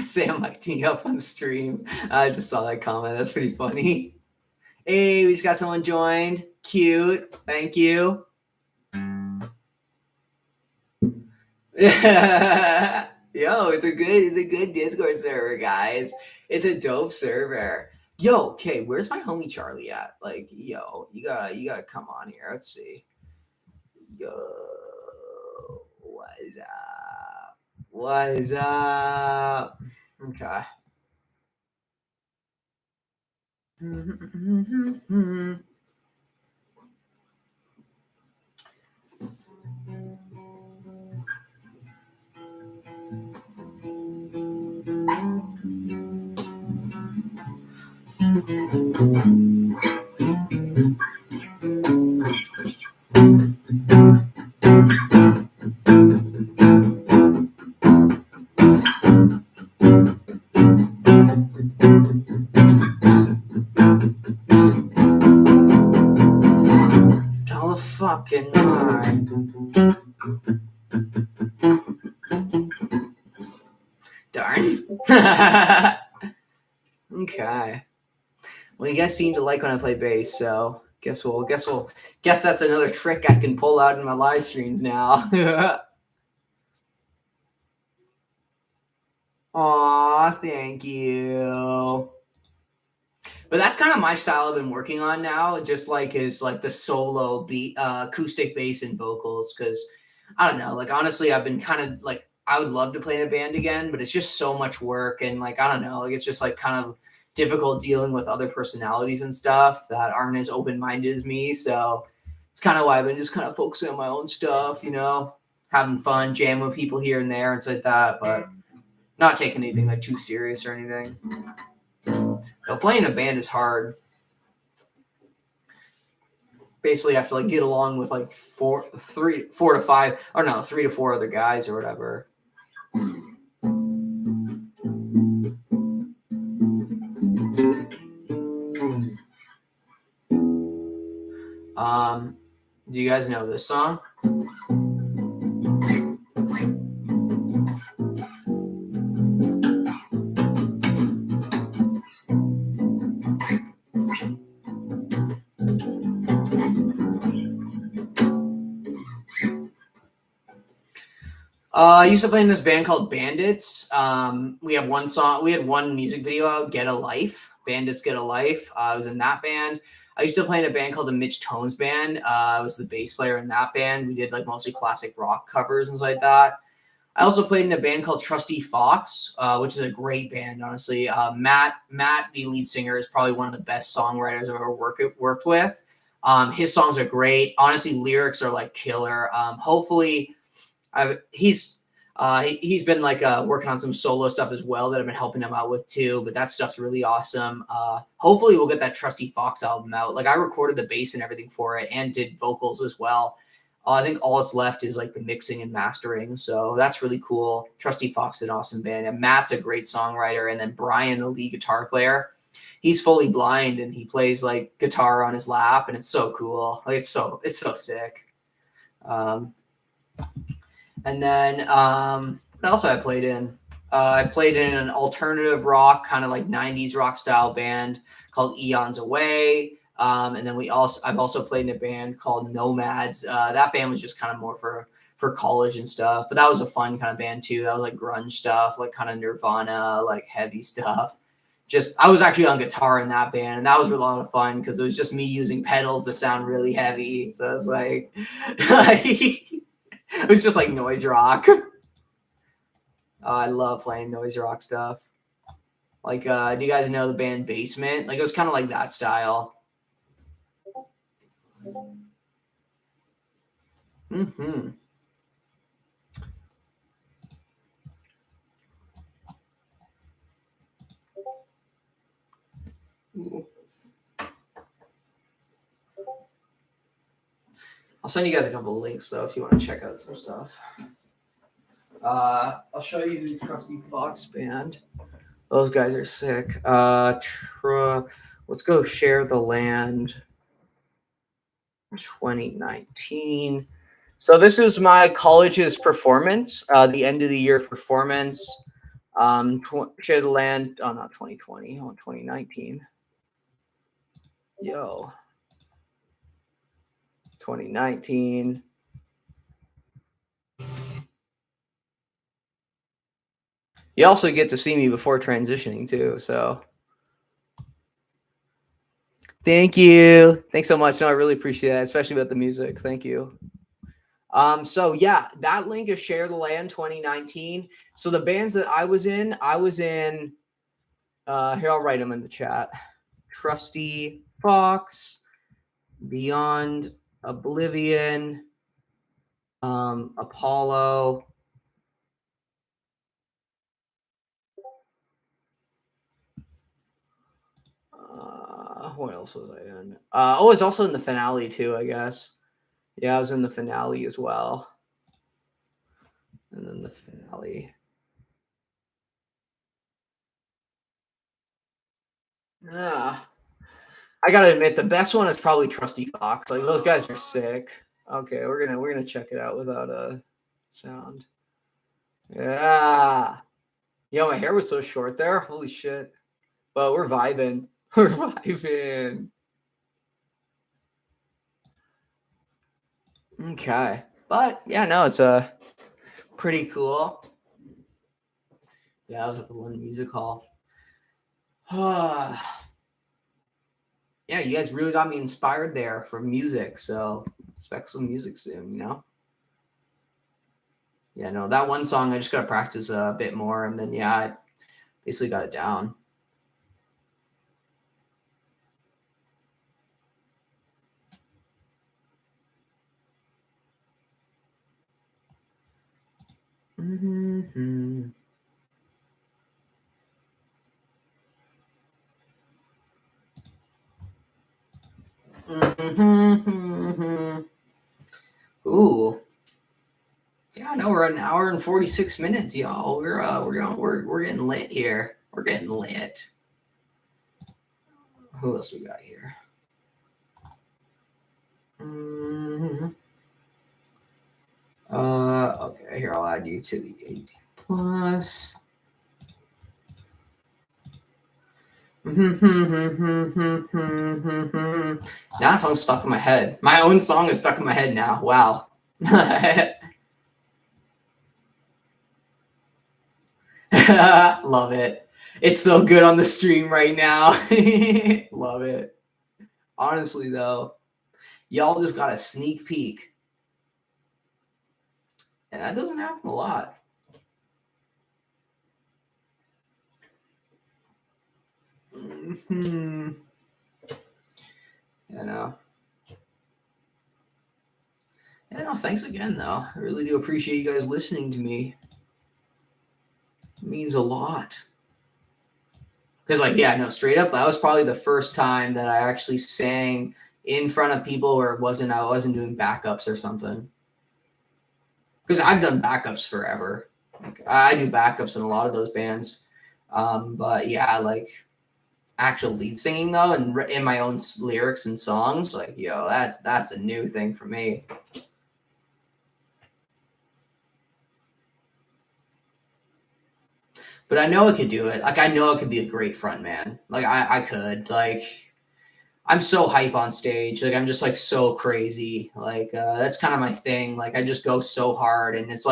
Speaker 1: Sam lighting up on stream. I just saw that comment. That's pretty funny. Hey, we just got someone joined. Cute. Thank you. Yo, it's a good Discord server, guys. It's a dope server. Yo, okay, where's my homie Charlie at? Like, yo, you gotta come on here. Let's see. Yo, what's up? What's up? Okay. Tell a fucking lie. Darn. Okay. Well, you guys seem to like when I play bass, so guess that's another trick I can pull out in my live streams now. Aw, thank you. But that's kind of my style I've been working on now, just like is like the solo beat, acoustic bass and vocals. Because I don't know, like honestly, I've been kind of like I would love to play in a band again, but it's just so much work and like I don't know, like it's just like kind of difficult dealing with other personalities and stuff that aren't as open minded as me. So it's kind of why I've been just kind of focusing on my own stuff, you know, having fun, jamming with people here and there and stuff like that, but not taking anything like too serious or anything. So playing a band is hard. Basically, I have to like get along with like 3 to 5, or no, 3 to 4 other guys or whatever. Do you guys know this song? I used to play in this band called Bandits. We have one song. We had one music video out, Get a Life. Bandits Get a Life. I was in that band. I used to play in a band called the Mitch Tones Band. I was the bass player in that band. We did like mostly classic rock covers and stuff like that. I also played in a band called Trusty Fox, which is a great band, honestly. Matt, the lead singer, is probably one of the best songwriters I've ever worked with. His songs are great. Honestly, lyrics are like killer. Hopefully, he's been like working on some solo stuff as well that I've been helping him out with too. But that stuff's really awesome. Hopefully, we'll get that Trusty Fox album out. Like I recorded the bass and everything for it, and did vocals as well. I think all it's left is like the mixing and mastering. So that's really cool. Trusty Fox is an awesome band. And Matt's a great songwriter. And then Brian, the lead guitar player, he's fully blind and he plays like guitar on his lap. And it's so cool. Like it's so sick. And then what else have I played in? I played in an alternative rock, kind of like 90s rock style band called Eons Away. And then I've also played in a band called Nomads. That band was just kind of more for college and stuff, but that was a fun kind of band too. That was like grunge stuff, like kind of Nirvana, like heavy stuff. I was actually on guitar in that band, and that was a lot of fun because it was just me using pedals to sound really heavy. So it was like, it was just like noise rock. I love playing noise rock stuff. Like, do you guys know the band Basement? Like, it was kind of like that style. Mm-hmm. I'll send you guys a couple of links though if you want to check out some stuff. I'll show you the Trusty Fox band. Those guys are sick. Let's go Share the Land 2019. So this is my college's performance, the end of the year performance. Share the Land, oh, not 2020, 2019. Yo. 2019. You also get to see me before transitioning too, so thank you. Thanks so much. No, I really appreciate that, especially about the music. Thank you. So yeah, that link is Share the Land 2019. So the bands that I was in, here, I'll write them in the chat. Trusty Fox, Beyond Oblivion, Apollo. What else was I in? I was also in the finale too, I guess. Yeah, I was in the finale as well. And then the finale. I gotta admit, the best one is probably Trusty Fox. Like, those guys are sick. Okay, we're gonna check it out without a sound. Yeah. Yo, my hair was so short there. Holy shit. But we're vibing. We're vibing. Okay. But yeah, no, it's pretty cool. Yeah, I was at the London Music Hall. Yeah, you guys really got me inspired there for music. So expect some music soon, you know? Yeah, no, that one song I just gotta practice a bit more, and then yeah, I basically got it down. Mm-hmm. Mm-hmm. Ooh. Yeah, no, we're at an hour and 46 minutes, y'all. We're getting lit here. We're getting lit. Who else we got here? Mm-hmm. Okay, here I'll add you to the 18 plus. Now that song's stuck in my head. My own song is stuck in my head now. Wow. Love it. It's so good on the stream right now. Love it. Honestly, though, y'all just got a sneak peek. And that doesn't happen a lot. Mm-hmm. Yeah, no. Yeah, no, thanks again, though. I really do appreciate you guys listening to me. It means a lot. Because, like, yeah, no, straight up, that was probably the first time that I actually sang in front of people where I wasn't doing backups or something. Because I've done backups forever. Like, I do backups in a lot of those bands. But yeah, like actual lead singing though, and in my own lyrics and songs, like yo, that's a new thing for me. But I know I could do it. Like I know I could be a great front man. Like I could. Like I'm so hype on stage. Like I'm just like so crazy. Like that's kind of my thing. Like I just go so hard, and it's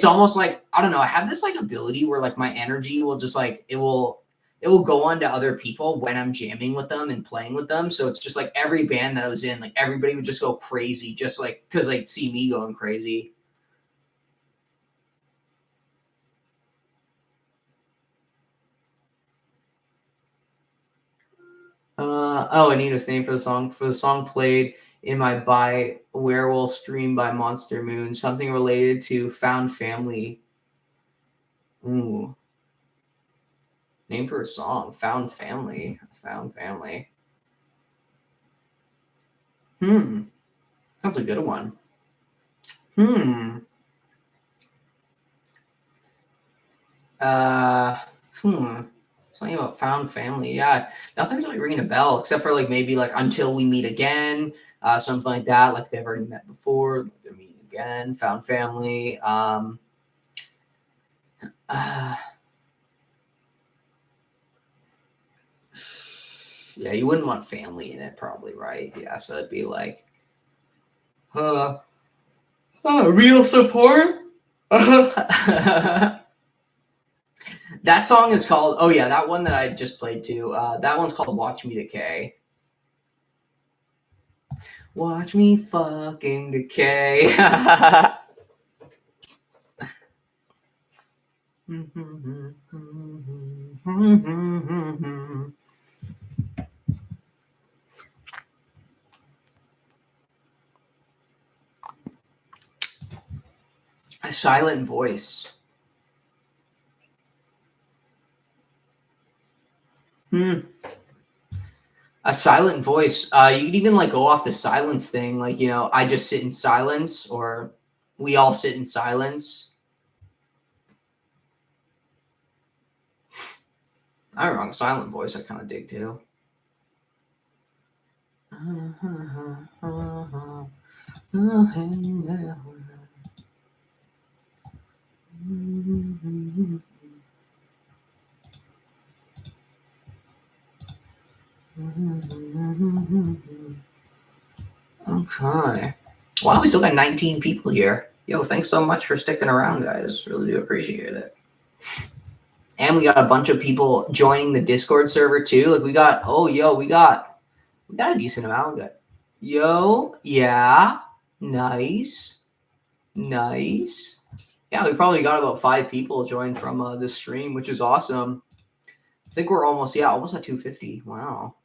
Speaker 1: almost like I don't know. I have this like ability where like my energy will just like it will go on to other people when I'm jamming with them and playing with them. So it's just like every band that I was in, like everybody would just go crazy, just like because they see me going crazy. Oh, Anita's name for the song. For the song played in my by Werewolf stream by Monster Moon, something related to found family. Ooh. Name for a song. Found family. Found family. That's a good one. Hmm. Uh Something about found family. Yeah. Nothing's really ringing a bell except for like maybe like until we meet again. Something like that. Like they've already met before. They're meeting again. Found family. Yeah, you wouldn't want family in it, probably, right? Yeah, so it'd be like, real support. That song is called. Oh yeah, that one that I just played too. That one's called "Watch Me Decay." Watch me fucking decay. A silent voice. A silent voice. You could even like go off the silence thing. Like, I just sit in silence, or we all sit in silence. I don't know, silent voice I kind of dig too. Okay. Wow, we still got 19 people here. Yo, thanks so much for sticking around, guys. Really do appreciate it. And we got a bunch of people joining the Discord server too. Like we got a decent amount. We got yeah, nice. Yeah, we probably got about 5 people joined from this stream, which is awesome. I think we're almost at 250. Wow.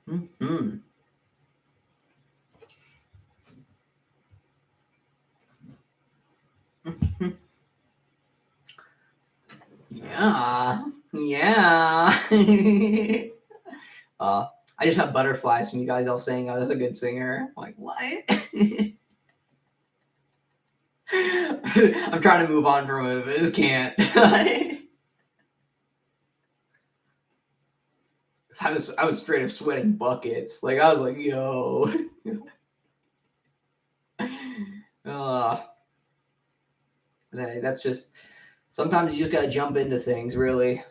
Speaker 1: Hmm. Yeah. I just have butterflies from you guys all saying I was a good singer. I'm like, what? I'm trying to move on from it, but I just can't. I was straight up sweating buckets. Like I was like, yo. That's just sometimes you just gotta jump into things, really.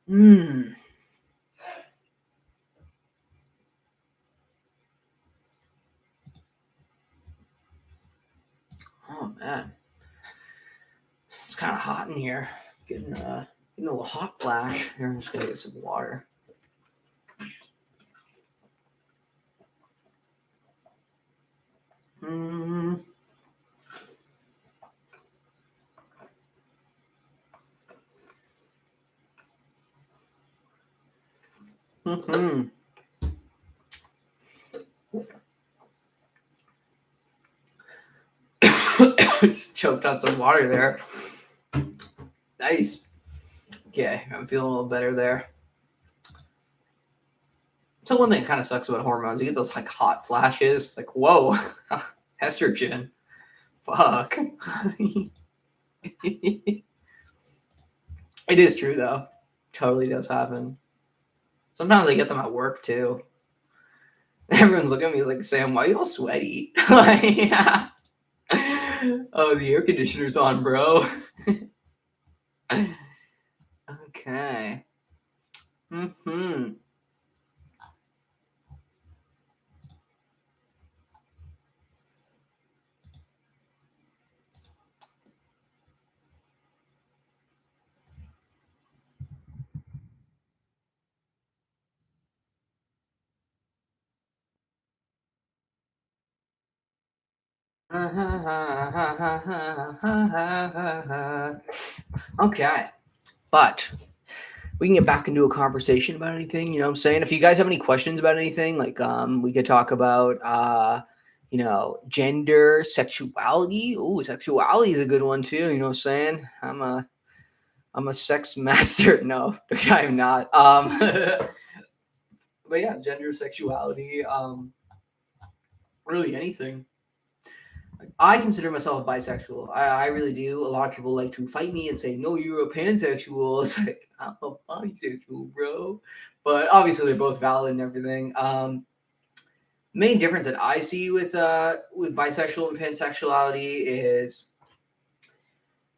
Speaker 1: Hmm. Oh man, it's kind of hot in here. Getting a little hot flash. Here, I'm just gonna get some water. Hmm. Hmm. Just choked on some water there. Nice. Okay, I'm feeling a little better there. So one thing that kind of sucks about hormones, you get those like hot flashes. Like, whoa, estrogen. Fuck. It is true though. Totally does happen. Sometimes I get them at work too. Everyone's looking at me like, Sam, why are you all sweaty? Yeah. Oh, the air conditioner's on, bro. Okay. Hmm. Okay. But we can get back into a conversation about anything, you know what I'm saying? If you guys have any questions about anything, like we could talk about gender, sexuality. Ooh, sexuality is a good one too, you know what I'm saying? I'm a sex master. No, I'm not. But yeah, gender, sexuality, really anything. I consider myself bisexual. I really do. A lot of people like to fight me and say, "No, you're a pansexual." It's like I'm a bisexual, bro. But obviously, they're both valid and everything. Main difference that I see with bisexual and pansexuality is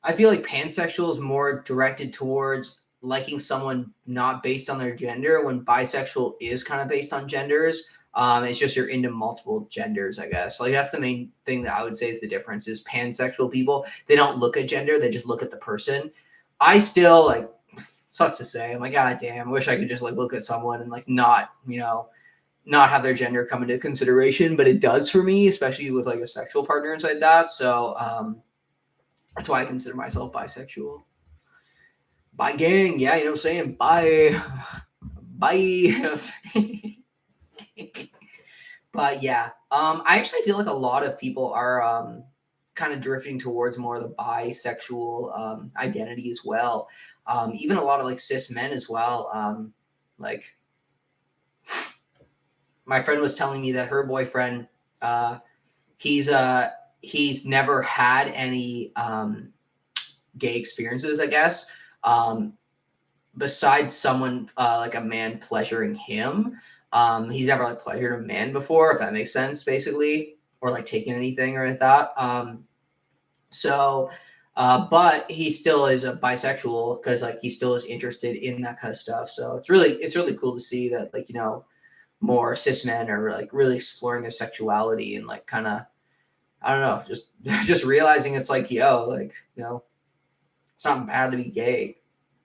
Speaker 1: I feel like pansexual is more directed towards liking someone not based on their gender, when bisexual is kind of based on genders. It's just you're into multiple genders, I guess. Like that's the main thing that I would say is the difference is pansexual people, they don't look at gender, they just look at the person. I still like sucks to say, I'm like, God damn, I wish I could just like look at someone and like not, not have their gender come into consideration, but it does for me, especially with like a sexual partner inside that. So that's why I consider myself bisexual. Bi gang, yeah, you know what I'm saying? Bye. You know what I'm saying? But yeah, I actually feel like a lot of people are kind of drifting towards more of the bisexual identity as well. Even a lot of like cis men as well. Like my friend was telling me that her boyfriend, he's never had any gay experiences, I guess, besides someone like a man pleasuring him. He's never like pleasured a man before, if that makes sense, basically, or like taken anything or like that. But he still is a bisexual because like he still is interested in that kind of stuff. So it's really cool to see that, like, more cis men are like really exploring their sexuality and like kind of, I don't know, just realizing it's like, like, it's not bad to be gay.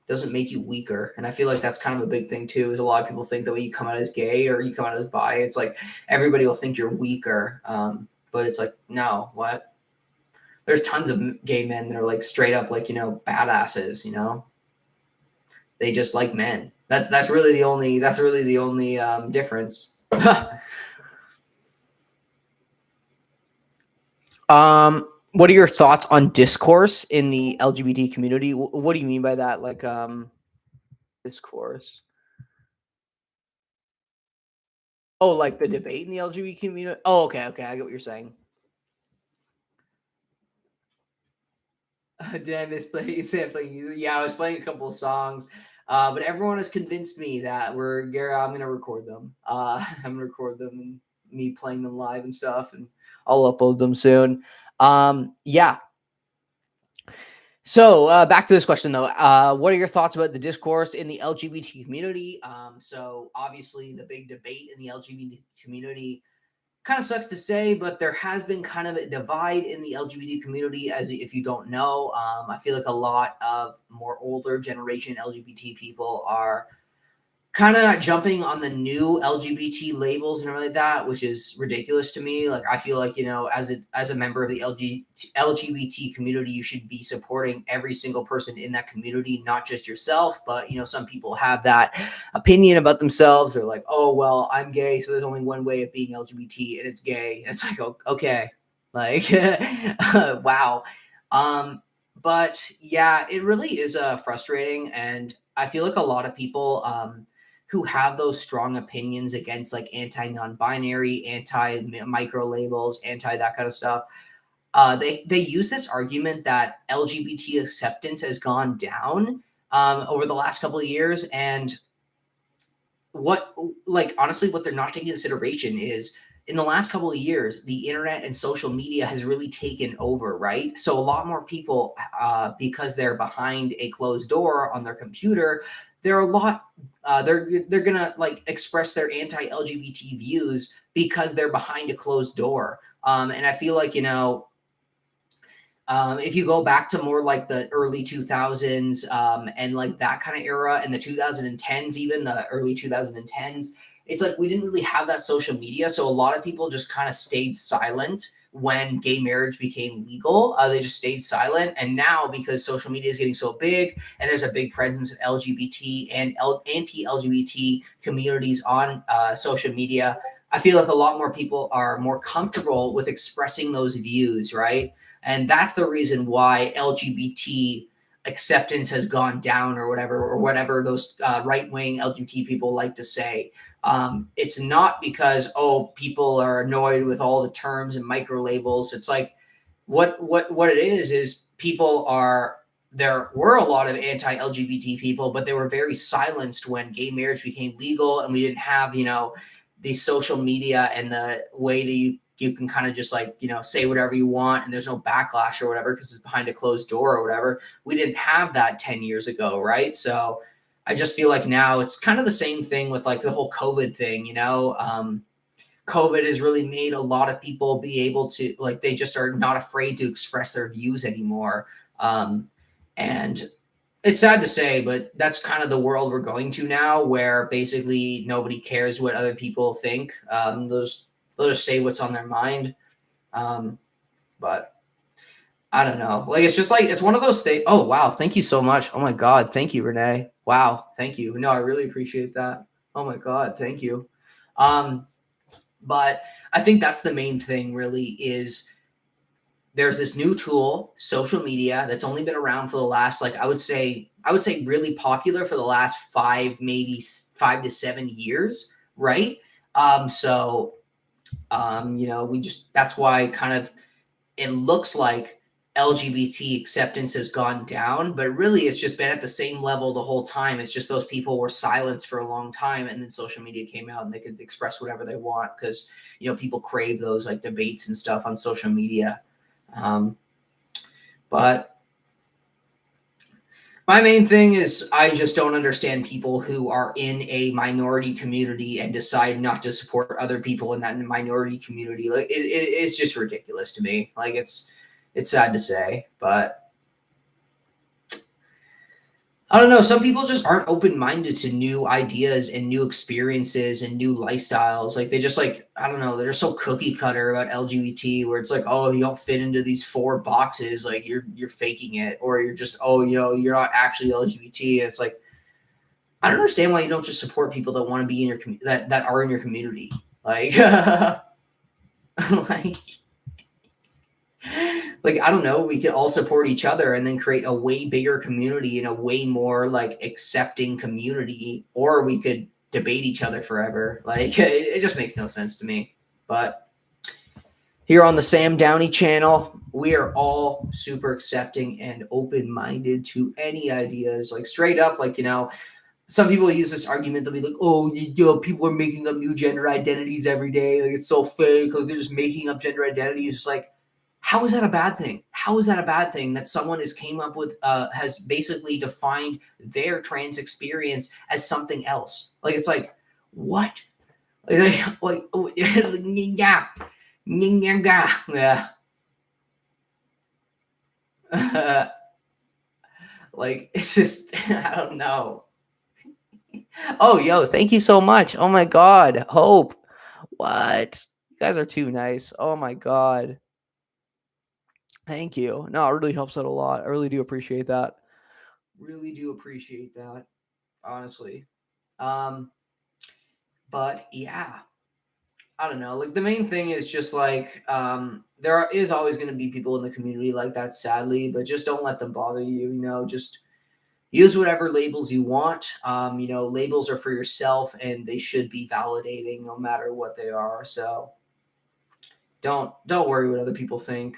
Speaker 1: It doesn't make you weaker. And I feel like that's kind of a big thing too, is a lot of people think that when you come out as gay or you come out as bi, it's like everybody will think you're weaker. But it's like, no, what? There's tons of gay men that are like straight up like, badasses, they just like men. That's really the only difference. What are your thoughts on discourse in the LGBT community? What do you mean by that? Like, discourse? Oh, like the debate in the LGBT community? Oh, okay. I get what you're saying. Did I misplay? Yeah, I was playing a couple of songs, but everyone has convinced me that I'm gonna record them. I'm gonna record them and me playing them live and stuff, and I'll upload them soon. Yeah. So back to this question though. What are your thoughts about the discourse in the LGBT community? So obviously the big debate in the LGBT community kind of sucks to say, but there has been kind of a divide in the LGBT community. As if you don't know, I feel like a lot of more older generation LGBT people are kind of jumping on the new LGBT labels and everything like that, which is ridiculous to me. Like, I feel like, as a member of the LGBT community, you should be supporting every single person in that community, not just yourself. But, some people have that opinion about themselves. They're like, oh, well, I'm gay, so there's only one way of being LGBT, and it's gay. And it's like, okay, like, wow. But yeah, it really is frustrating. And I feel like a lot of people, who have those strong opinions against like anti-non-binary, anti-micro labels, anti that kind of stuff. They use this argument that LGBT acceptance has gone down over the last couple of years, and honestly, what they're not taking into consideration is in the last couple of years, the internet and social media has really taken over, right? So a lot more people, because they're behind a closed door on their computer, they're gonna like express their anti-LGBT views because they're behind a closed door. And I feel like, if you go back to more like the early 2000s and like that kind of era, and the 2010s, even the early 2010s, it's like we didn't really have that social media. So a lot of people just kind of stayed silent when gay marriage became legal. They just stayed silent. And now, because social media is getting so big and there's a big presence of LGBT and anti-LGBT communities on social media, I feel like a lot more people are more comfortable with expressing those views, right? And that's the reason why LGBT acceptance has gone down, or whatever those right-wing LGBT people like to say. It's not because, people are annoyed with all the terms and micro labels. It's like what it is there were a lot of anti-LGBT people, but they were very silenced when gay marriage became legal, and we didn't have, the social media and the way you can kind of just like, say whatever you want and there's no backlash or whatever because it's behind a closed door or whatever. We didn't have that 10 years ago, right? So I just feel like now it's kind of the same thing with like the whole COVID thing, COVID has really made a lot of people be able to, like, they just are not afraid to express their views anymore. And it's sad to say, but that's kind of the world we're going to now, where basically nobody cares what other people think. They'll just say what's on their mind. But I don't know. Like, it's just like, it's one of those things. Oh, wow. Thank you so much. Oh my God. Thank you, Renee. Wow. Thank you. No, I really appreciate that. Oh my God. Thank you. But I think that's the main thing really is there's this new tool, social media, that's only been around for the last, like, I would say really popular for the last 5 to 7 years. Right. So, that's why kind of it looks like LGBT acceptance has gone down, but really it's just been at the same level the whole time. It's just those people were silenced for a long time, and then social media came out and they could express whatever they want because people crave those like debates and stuff on social media. But my main thing is I just don't understand people who are in a minority community and decide not to support other people in that minority community. Like it's just ridiculous to me. Like it's sad to say, but I don't know. Some people just aren't open-minded to new ideas and new experiences and new lifestyles. Like they just I don't know, they're just so cookie cutter about LGBT where it's like, oh, you don't fit into these 4 boxes, like you're faking it, or you're just, oh, you're not actually LGBT. And it's like, I don't understand why you don't just support people that want to be in your that are in your community. Like like I don't know, we could all support each other and then create a way bigger community and a way more like accepting community, or we could debate each other forever. Like it just makes no sense to me. But here on the Sam Downey channel, we are all super accepting and open-minded to any ideas. Like straight up, like some people use this argument. They'll be like, oh, people are making up new gender identities every day. Like it's so fake. Like they're just making up gender identities. It's like, how is that a bad thing? How is that a bad thing that someone has basically defined their trans experience as something else? Like, it's like, what? Yeah. Like, it's just, I don't know. Oh, yo, thank you so much. Oh my God. Hope. What? You guys are too nice. Oh my God. Thank you. No, it really helps out a lot. I really do appreciate that. Really do appreciate that, honestly. But yeah, I don't know. Like the main thing is just like there is always going to be people in the community like that, sadly, but just don't let them bother you. Just use whatever labels you want. Labels are for yourself, and they should be validating no matter what they are. So don't worry what other people think.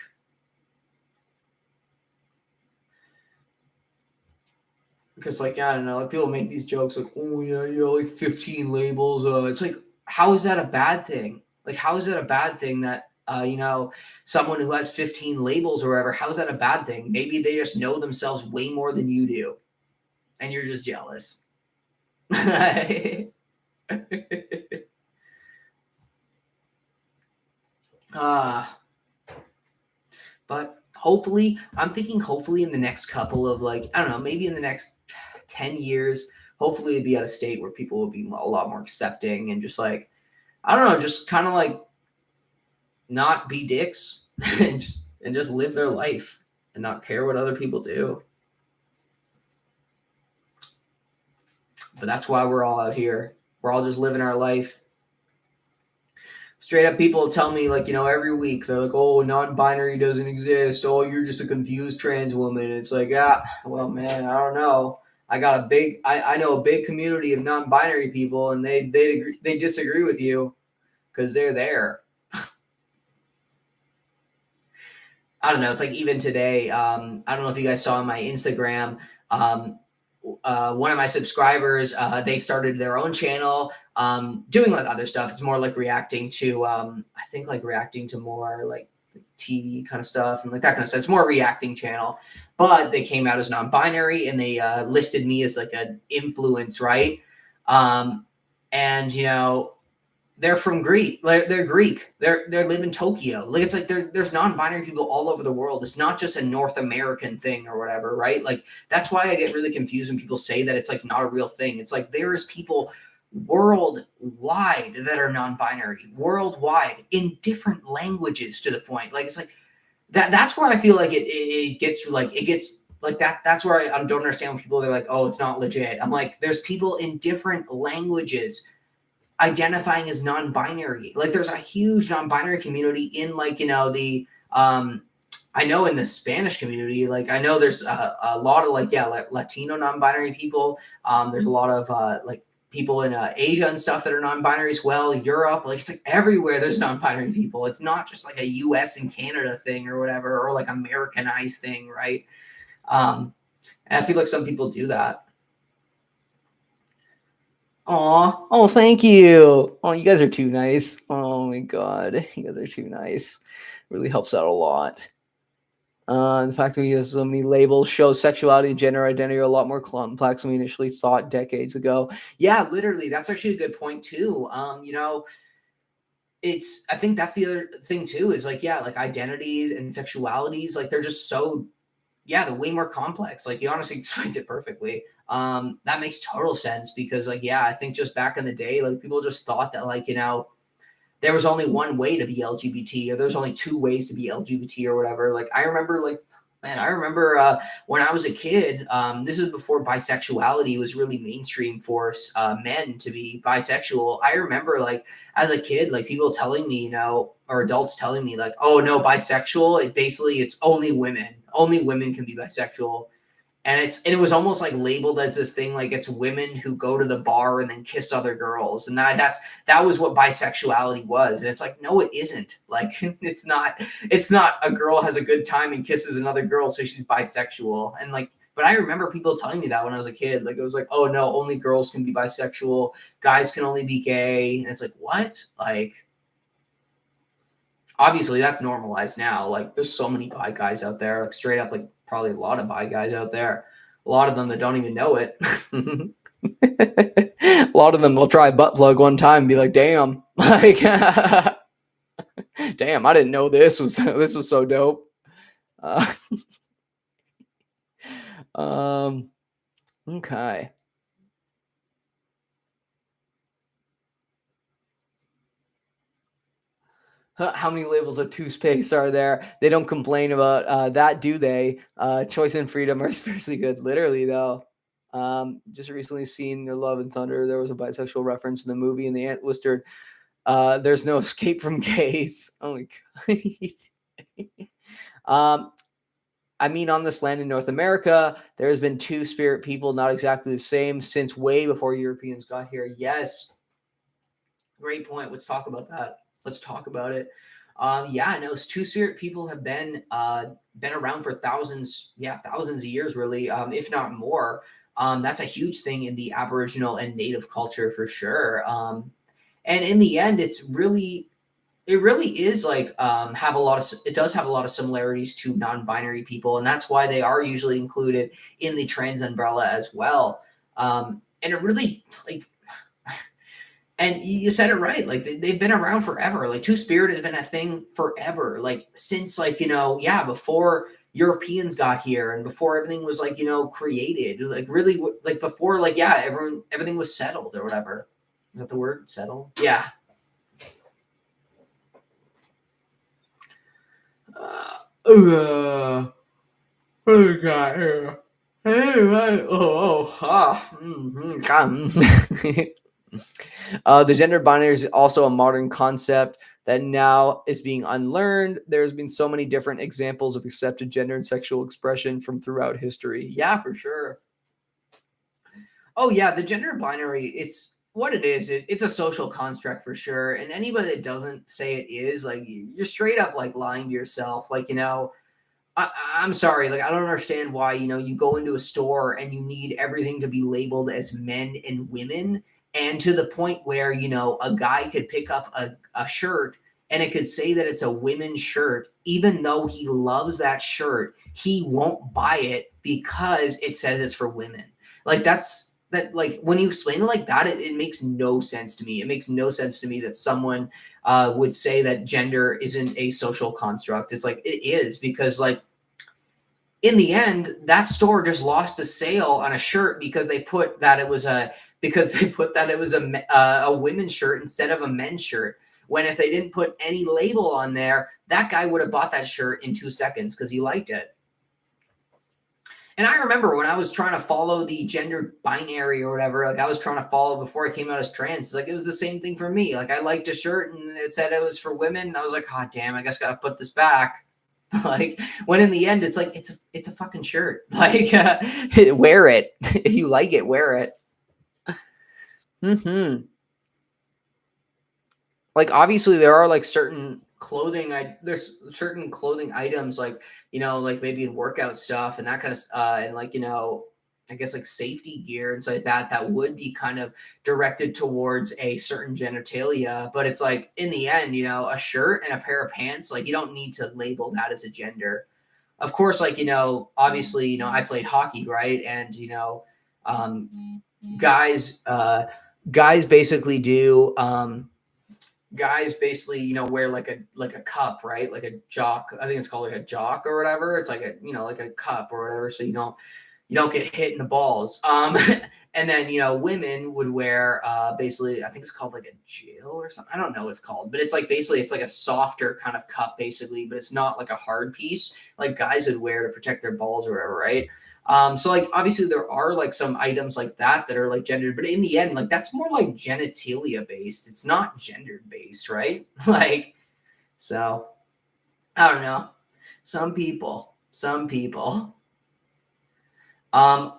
Speaker 1: Because I don't know, people make these jokes like, oh yeah, like 15 labels. It's like, how is that a bad thing? Like, how is that a bad thing that someone who has 15 labels or whatever, how is that a bad thing? Maybe they just know themselves way more than you do, and you're just jealous. But hopefully, I'm thinking hopefully in the next couple of I don't know, maybe in the next 10 years, hopefully it'd be at a state where people will be a lot more accepting and just I don't know, just kind of not be dicks and just live their life and not care what other people do. But that's why we're all out here. We're all just living our life. Straight up, people tell me every week they're like, "Oh, non-binary doesn't exist. Oh, you're just a confused trans woman." It's like, well, man, I don't know. I know a big community of non-binary people, and they disagree with you because they're there. I don't know. It's like even today. I don't know if you guys saw on my Instagram. One of my subscribers, they started their own channel, doing other stuff. It's more reacting to, I think reacting to more TV kind of stuff and that kind of stuff. It's more a reacting channel, but they came out as non-binary and they listed me as an influence, right? And they're from Greek. They're Greek. They live in Tokyo. It's there's non-binary people all over the world. It's not just a North American thing or whatever, right? That's why I get really confused when people say that it's not a real thing. It's there is people worldwide that are non-binary, worldwide in different languages to the point. It's that's where I feel it gets that. That's where I don't understand when people are like, oh, it's not legit. I'm like, there's people in different languages identifying as non-binary. There's a huge non-binary community in the I know in the Spanish community, I know there's a lot of Latino non-binary people. There's a lot of people in Asia and stuff that are non-binary as well, Europe, like it's like everywhere there's non-binary people. It's not just like a US and Canada thing or whatever, or like Americanized thing, right? And I feel like some people do that. Oh, thank you. Oh, you guys are too nice. Oh my God, you guys are too nice. Really helps out a lot. The fact that we use so many labels shows sexuality and gender identity are a lot more complex than we initially thought decades ago. Yeah, literally, that's actually a good point too. I think that's the other thing too, is like, yeah, like identities and sexualities, like they're just so, yeah, they're way more complex. Like you honestly explained it perfectly. That makes total sense because like, yeah, I think just back in the day, like people just thought that like, there was only one way to be LGBT, or there's only two ways to be LGBT or whatever. Like I remember when I was a kid, this is before bisexuality was really mainstream for men to be bisexual. I remember like as a kid, like people telling me, or adults telling me like, oh no, bisexual, it's only women can be bisexual. And it was almost like labeled as this thing, like it's women who go to the bar and then kiss other girls. And that was what bisexuality was. And it's like, no, it isn't. Like, it's not a girl has a good time and kisses another girl, so she's bisexual. And like, but I remember people telling me that when I was a kid, like, it was like, oh no, only girls can be bisexual. Guys can only be gay. And it's like, what? Like, obviously that's normalized now. Like there's so many bi guys out there, like straight up, like probably a lot of bi guys out there. A lot of them that don't even know it. A lot of them will try a butt plug one time and be like, damn, like, damn, I didn't know this was so dope. Okay. How many labels of toothpaste are there? They don't complain about that, do they? Choice and freedom are especially good. Literally, though. Just recently seen The Love and Thunder. There was a bisexual reference in the movie, and the ant whispered, "There's no escape from gays." Oh my God. I mean, on this land in North America, there has been two-spirit people, not exactly the same, since way before Europeans got here. Yes. Great point. Let's talk about that. Let's talk about it. Yeah, no, two-spirit people have been around for thousands of years, really, if not more. That's a huge thing in the Aboriginal and Native culture for sure. And in the end, it really is like it does have a lot of similarities to non-binary people, and that's why they are usually included in the trans umbrella as well. And it really like. And you said it right. Like they've been around forever. Like two-spirit has been a thing forever. Like since like, before Europeans got here and before everything was like, created, like really like before, like, yeah, everything was settled or whatever. Is that the word? Settle? Yeah. Oh God. The gender binary is also a modern concept that now is being unlearned. There's been so many different examples of accepted gender and sexual expression from throughout history. Yeah, for sure. Oh yeah, the gender binary, it's what it is. It's a social construct for sure. And anybody that doesn't say it is, like, you're straight up like lying to yourself. Like, I'm sorry, like I don't understand why, you go into a store and you need everything to be labeled as men and women, and to the point where, a guy could pick up a shirt and it could say that it's a women's shirt, even though he loves that shirt, he won't buy it because it says it's for women. Like like when you explain it like that, it makes no sense to me. It makes no sense to me that someone would say that gender isn't a social construct. It's like, it is, because like in the end, that store just lost a sale on a shirt because they put that it was a women's shirt instead of a men's shirt. When if they didn't put any label on there, that guy would have bought that shirt in 2 seconds because he liked it. And I remember when I was trying to follow the gender binary or whatever, like I was trying to follow before I came out as trans, like it was the same thing for me. Like I liked a shirt and it said it was for women. And I was like, oh, damn, I guess I got to put this back. Like when in the end, it's like, it's a fucking shirt. Like wear it. If you like it, wear it. Like, obviously there are like certain clothing, there's certain clothing items, like, like maybe workout stuff and that kind of and like, I guess like safety gear and stuff like that would be kind of directed towards a certain genitalia. But it's like, in the end, a shirt and a pair of pants, like, you don't need to label that as a gender. Of course, like, obviously, I played hockey, right? And um guys guys basically do guys basically, wear like a cup, right? Like a jock. I think it's called like a jock or whatever. It's like a, like a cup or whatever. So you don't get hit in the balls. And then, women would wear basically, I think it's called like a Jill or something. I don't know what it's called, but it's like basically it's like a softer kind of cup basically, but it's not like a hard piece like guys would wear to protect their balls or whatever, right? So like obviously there are like some items like that are like gendered, but in the end, like that's more like genitalia based. It's not gendered based, right? Like, so I don't know. Some people, some people. Um,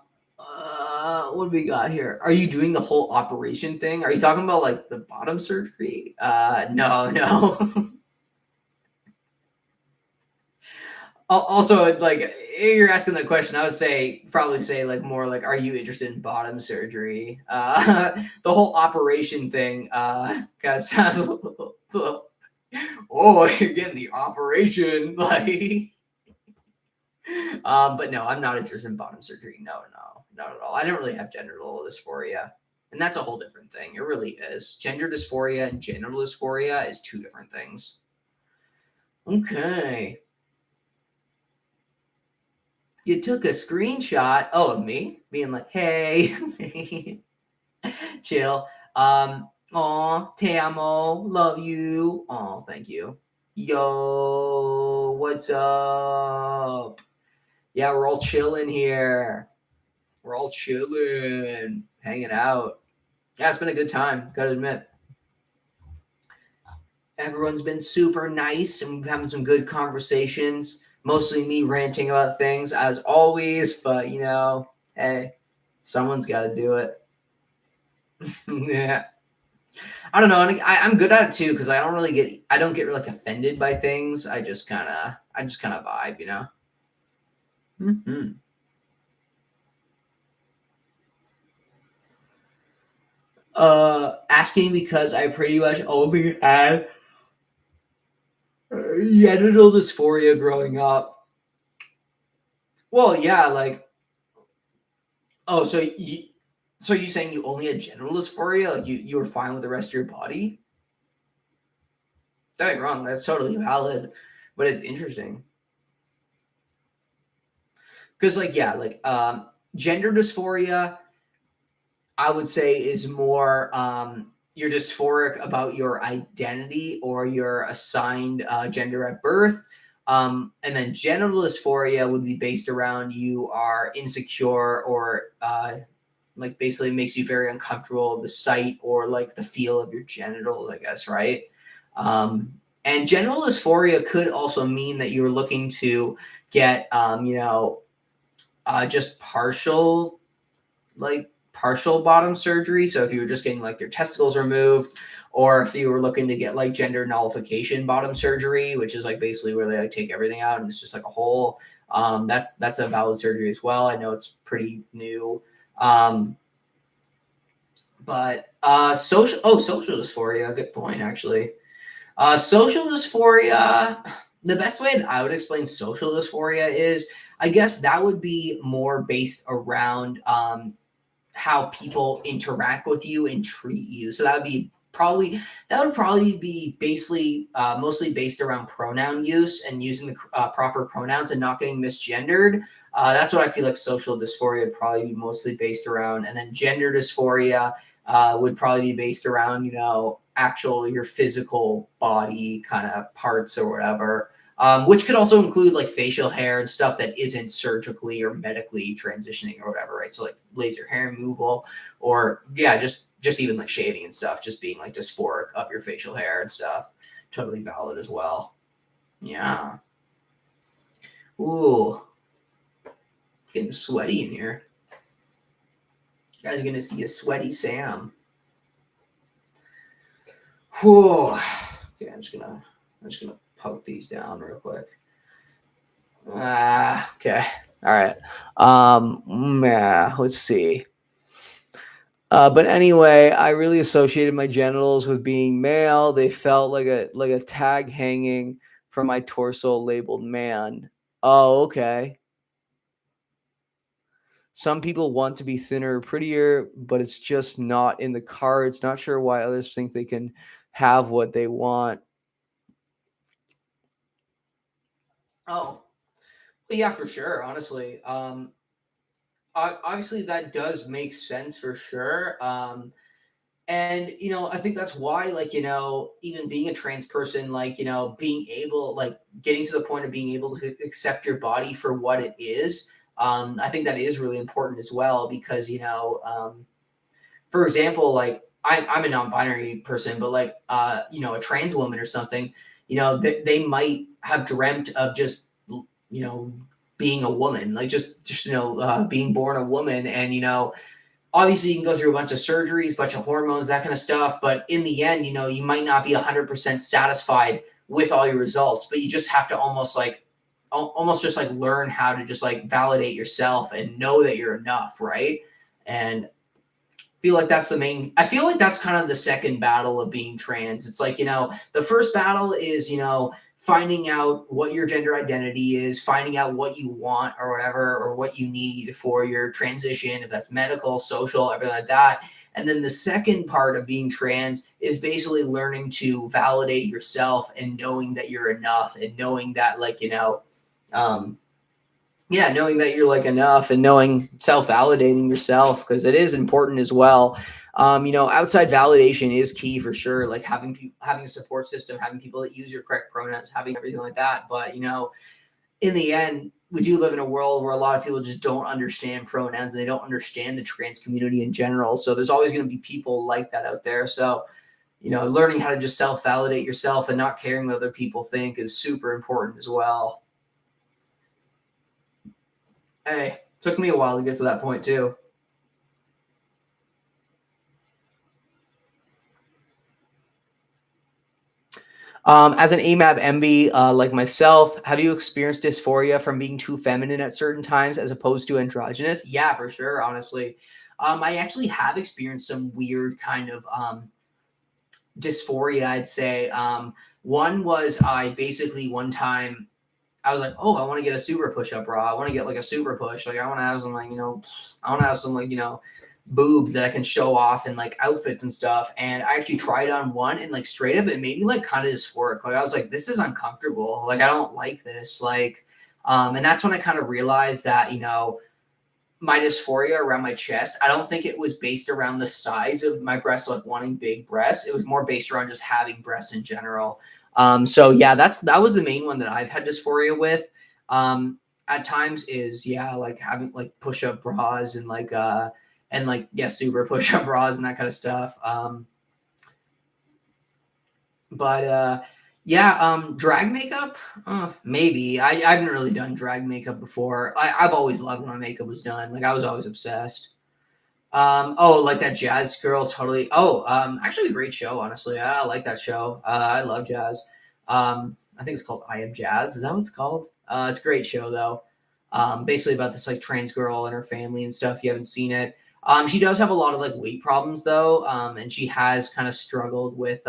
Speaker 1: what do we got here? Are you doing the whole operation thing? Are you talking about like the bottom surgery? No, no. Also, like, if you're asking that question, I would probably say like more like, are you interested in bottom surgery? The whole operation thing, kind of sounds a little, oh, you're getting the operation, like. But no, I'm not interested in bottom surgery. No, no, not at all. I don't really have genital dysphoria, and that's a whole different thing. It really is. Gender dysphoria and genital dysphoria is two different things. Okay. You took a screenshot, of me being like, hey, chill. Aw, te amo, love you. Oh, thank you. Yo, what's up? Yeah, we're all chilling here. We're all chilling, hanging out. Yeah, it's been a good time, gotta admit. Everyone's been super nice and we're having some good conversations. Mostly me ranting about things as always, but hey, someone's got to do it. Yeah. I don't know. I'm good at it too because I don't get like offended by things. I just kind of vibe. Hmm. Asking because I pretty much only had genital dysphoria growing up. Well, yeah, like, oh, so you saying you only had genital dysphoria? Like you were fine with the rest of your body? Don't get me wrong, that's totally valid, but it's interesting because, like, yeah, like, gender dysphoria, I would say, is more you're dysphoric about your identity or your assigned gender at birth. And then genital dysphoria would be based around you are insecure or like basically makes you very uncomfortable the sight or like the feel of your genitals, I guess, right? Um, and genital dysphoria could also mean that you're looking to get just partial bottom surgery. So if you were just getting like your testicles removed, or if you were looking to get like gender nullification bottom surgery, which is like basically where they like take everything out and it's just like a hole. That's a valid surgery as well. I know it's pretty new. But social dysphoria, good point actually. Social dysphoria, the best way that I would explain social dysphoria is, I guess that would be more based around how people interact with you and treat you. So that would probably be basically mostly based around pronoun use and using the proper pronouns and not getting misgendered. That's what I feel like social dysphoria would probably be mostly based around, and then gender dysphoria would probably be based around actual your physical body kind of parts or whatever. Which could also include like facial hair and stuff that isn't surgically or medically transitioning or whatever, right? So like laser hair removal, or yeah, just even like shaving and stuff, just being like dysphoric of your facial hair and stuff. Totally valid as well. Yeah. Ooh, getting sweaty in here. You guys are gonna see a sweaty Sam. Whew. Okay, I'm just gonna poke these down real quick. Okay. All right. Yeah, let's see. But anyway, I really associated my genitals with being male. They felt like a tag hanging from my torso labeled man. Oh, okay. Some people want to be thinner or prettier, but it's just not in the cards. Not sure why others think they can have what they want. Oh, yeah, for sure. Honestly, obviously that does make sense for sure. And I think that's why, like, even being a trans person, like, being able, like, getting to the point of being able to accept your body for what it is. I think that is really important as well because for example, like I'm a non-binary person, but like a trans woman or something, they might have dreamt of just you know being a woman, like just being born a woman, and obviously you can go through a bunch of surgeries, bunch of hormones, that kind of stuff, but in the end, you might not be 100% satisfied with all your results, but you just have to almost just like learn how to just like validate yourself and know that you're enough, right? And I feel like that's kind of the second battle of being trans. It's like, the first battle is, finding out what your gender identity is, finding out what you want or whatever, or what you need for your transition, if that's medical, social, everything like that. And then the second part of being trans is basically learning to validate yourself and knowing that you're enough and knowing that, like, um, yeah, knowing that you're like enough and knowing self-validating yourself, because it is important as well. Outside validation is key for sure, like having a support system, having people that use your correct pronouns, having everything like that. But in the end, we do live in a world where a lot of people just don't understand pronouns and they don't understand the trans community in general. So there's always going to be people like that out there. So learning how to just self-validate yourself and not caring what other people think is super important as well. Hey, took me a while to get to that point too. As an AMAB MB like myself, have you experienced dysphoria from being too feminine at certain times as opposed to androgynous? Yeah, for sure. Honestly, I actually have experienced some weird kind of dysphoria, I'd say. One was I basically one time I was like, oh, I want to get a super push-up bra. I want to get like a super push. Like I want to have some like, I want to have some like, boobs that I can show off and like outfits and stuff. And I actually tried on one and like straight up it made me like kind of dysphoric. Like I was like, this is uncomfortable. Like I don't like this. Like, and that's when I kind of realized that, my dysphoria around my chest, I don't think it was based around the size of my breasts, like wanting big breasts. It was more based around just having breasts in general. So yeah, that was the main one that I've had dysphoria with. At times is like having like push-up bras and super push-up bras and that kind of stuff. But drag makeup, maybe. I haven't really done drag makeup before. I've always loved when my makeup was done. Like I was always obsessed. Oh, like that Jazz Girl, totally. Oh, actually a great show, honestly. I like that show. I love Jazz. I think it's called I Am Jazz. Is that what it's called? It's a great show though. Basically about this like trans girl and her family and stuff. If you haven't seen it. She does have a lot of like weight problems though. And she has kind of struggled with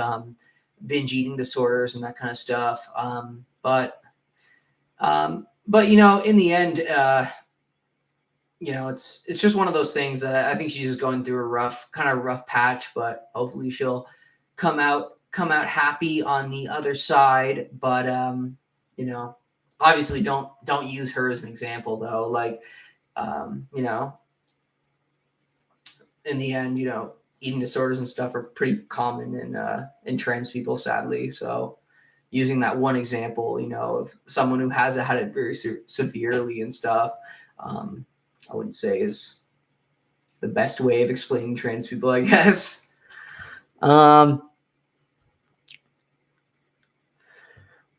Speaker 1: binge eating disorders and that kind of stuff. But in the end, it's just one of those things that I think she's just going through a rough patch, but hopefully she'll come out happy on the other side. But obviously don't use her as an example though. Like, in the end, eating disorders and stuff are pretty common in trans people, sadly. So using that one example, of someone who has had it very severely and stuff, I wouldn't say is the best way of explaining trans people, I guess.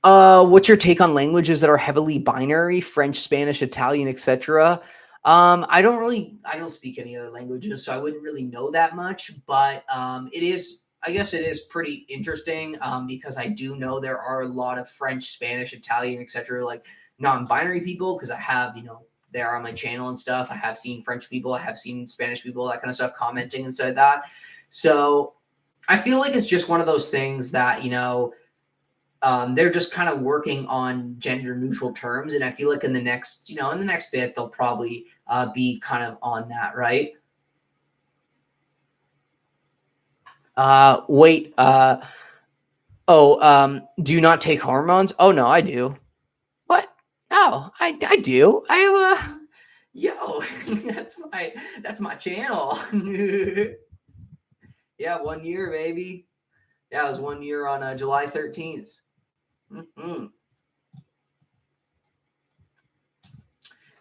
Speaker 1: What's your take on languages that are heavily binary, French, Spanish, Italian, etc.? I don't speak any other languages, so I wouldn't really know that much, but it is I guess it is pretty interesting because I do know there are a lot of French, Spanish, Italian, etc. like non-binary people because I have, they're on my channel and stuff. I have seen French people, I have seen Spanish people, that kind of stuff, commenting and stuff like that. So I feel like it's just one of those things that, they're just kind of working on gender neutral terms. And I feel like in the next bit, they'll probably be kind of on that, right? Wait, do you not take hormones? Oh no, I do. What? No, I do. I have a yo, that's my channel. Yeah, 1 year, baby. Yeah, it was 1 year on July 13th. Mm-hmm.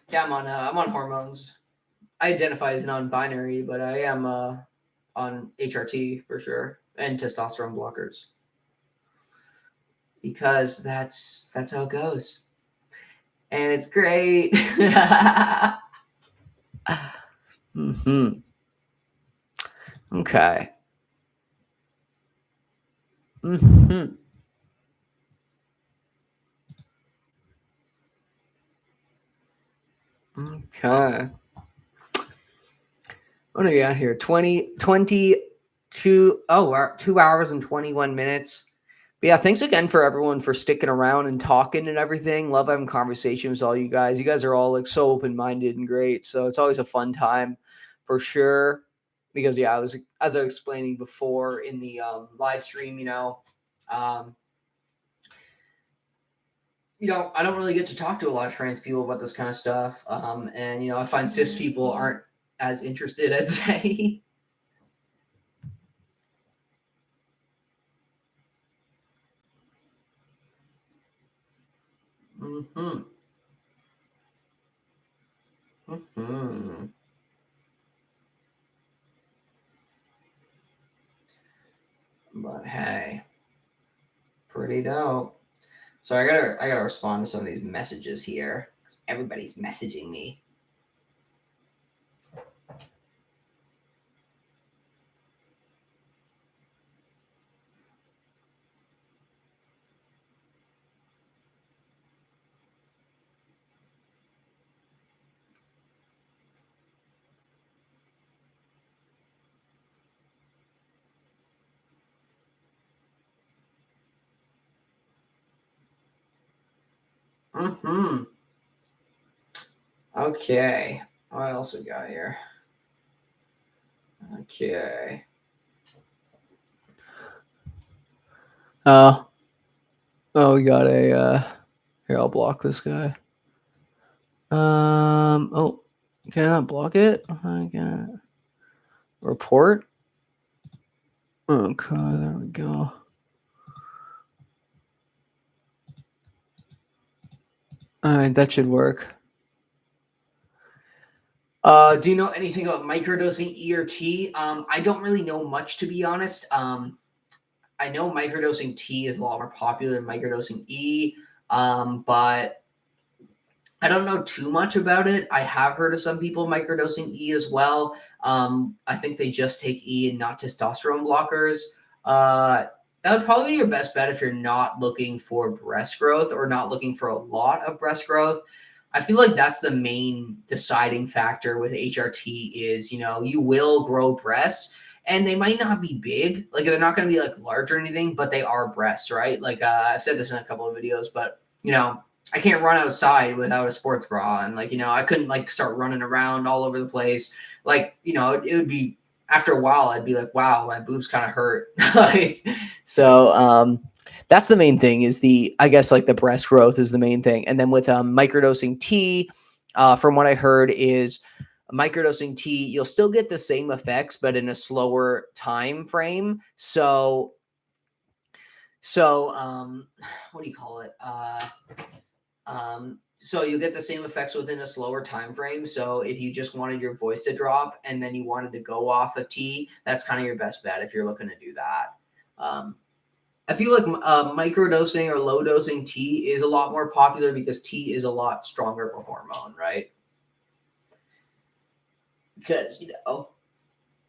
Speaker 1: Yeah, I'm on hormones. I identify as non-binary, but I am on HRT for sure and testosterone blockers because that's how it goes, and it's great. Mm-hmm. Okay. Mm-hmm. Okay. What do we got here? 22. Oh, we're 2 hours and 21 minutes. But yeah, thanks again for everyone for sticking around and talking and everything. Love having conversations with all you guys. You guys are all like so open-minded and great. So it's always a fun time for sure. Because yeah, as I was explaining before in the live stream, I don't really get to talk to a lot of trans people about this kind of stuff. And I find cis people aren't as interested, I'd say. Mm-hmm. Mm-hmm. But hey, pretty dope. So I gotta respond to some of these messages here because everybody's messaging me. Mm-hmm. Okay. What else we got here? Okay. We got a here, I'll block this guy. Oh, can I not block it? I got report. Okay, there we go. All right, that should work. Do you know anything about microdosing E or T? I don't really know much, to be honest. I know microdosing T is a lot more popular than microdosing E, but I don't know too much about it. I have heard of some people microdosing E as well. I think they just take E and not testosterone blockers. That would probably be your best bet if you're not looking for breast growth or not looking for a lot of breast growth. I feel like that's the main deciding factor with HRT is, you will grow breasts and they might not be big. Like they're not going to be like large or anything, but they are breasts, right? Like I've said this in a couple of videos, but I can't run outside without a sports bra. And I couldn't like start running around all over the place. Like, it would be after a while, I'd be like, wow, my boobs kind of hurt. So that's the main thing is I guess like the breast growth is the main thing. And then with microdosing T, from what I heard is microdosing T, you'll still get the same effects, but in a slower time frame. So what do you call it? So you get the same effects within a slower time frame. So if you just wanted your voice to drop and then you wanted to go off of T, that's kind of your best bet if you're looking to do that. I feel like microdosing or low dosing T is a lot more popular because T is a lot stronger of a hormone, right? Because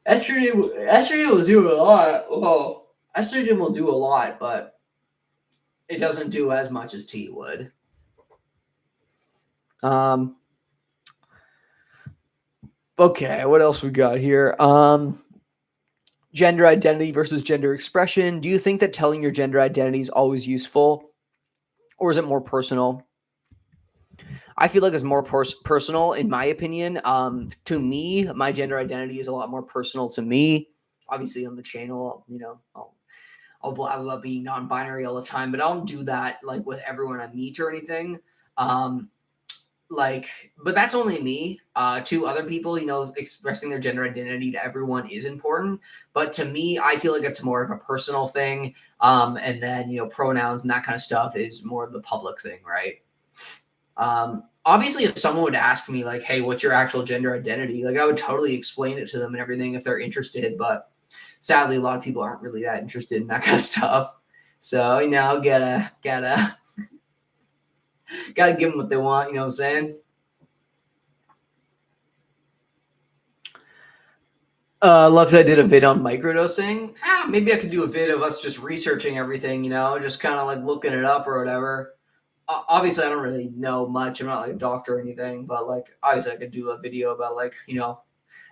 Speaker 1: estrogen will do a lot. Oh, estrogen will do a lot, but it doesn't do as much as tea would. Okay, what else we got here? Gender identity versus gender expression. Do you think that telling your gender identity is always useful, or is it more personal? I feel like it's more personal, in my opinion. To me, my gender identity is a lot more personal to me. Obviously, on the channel, I'll blab about being non-binary all the time, but I don't do that like with everyone I meet or anything. But that's only me. To other people, expressing their gender identity to everyone is important. But to me, I feel like it's more of a personal thing. And then, pronouns and that kind of stuff is more of the public thing, right? Obviously, if someone would ask me like, hey, what's your actual gender identity? Like, I would totally explain it to them and everything if they're interested. But sadly, a lot of people aren't really that interested in that kind of stuff. So, gotta give them what they want. You know what I'm saying? Love that I did a vid on microdosing. Maybe I could do a vid of us just researching everything, just kind of like looking it up or whatever. Obviously, I don't really know much. I'm not like a doctor or anything, but like obviously I could do a video about like,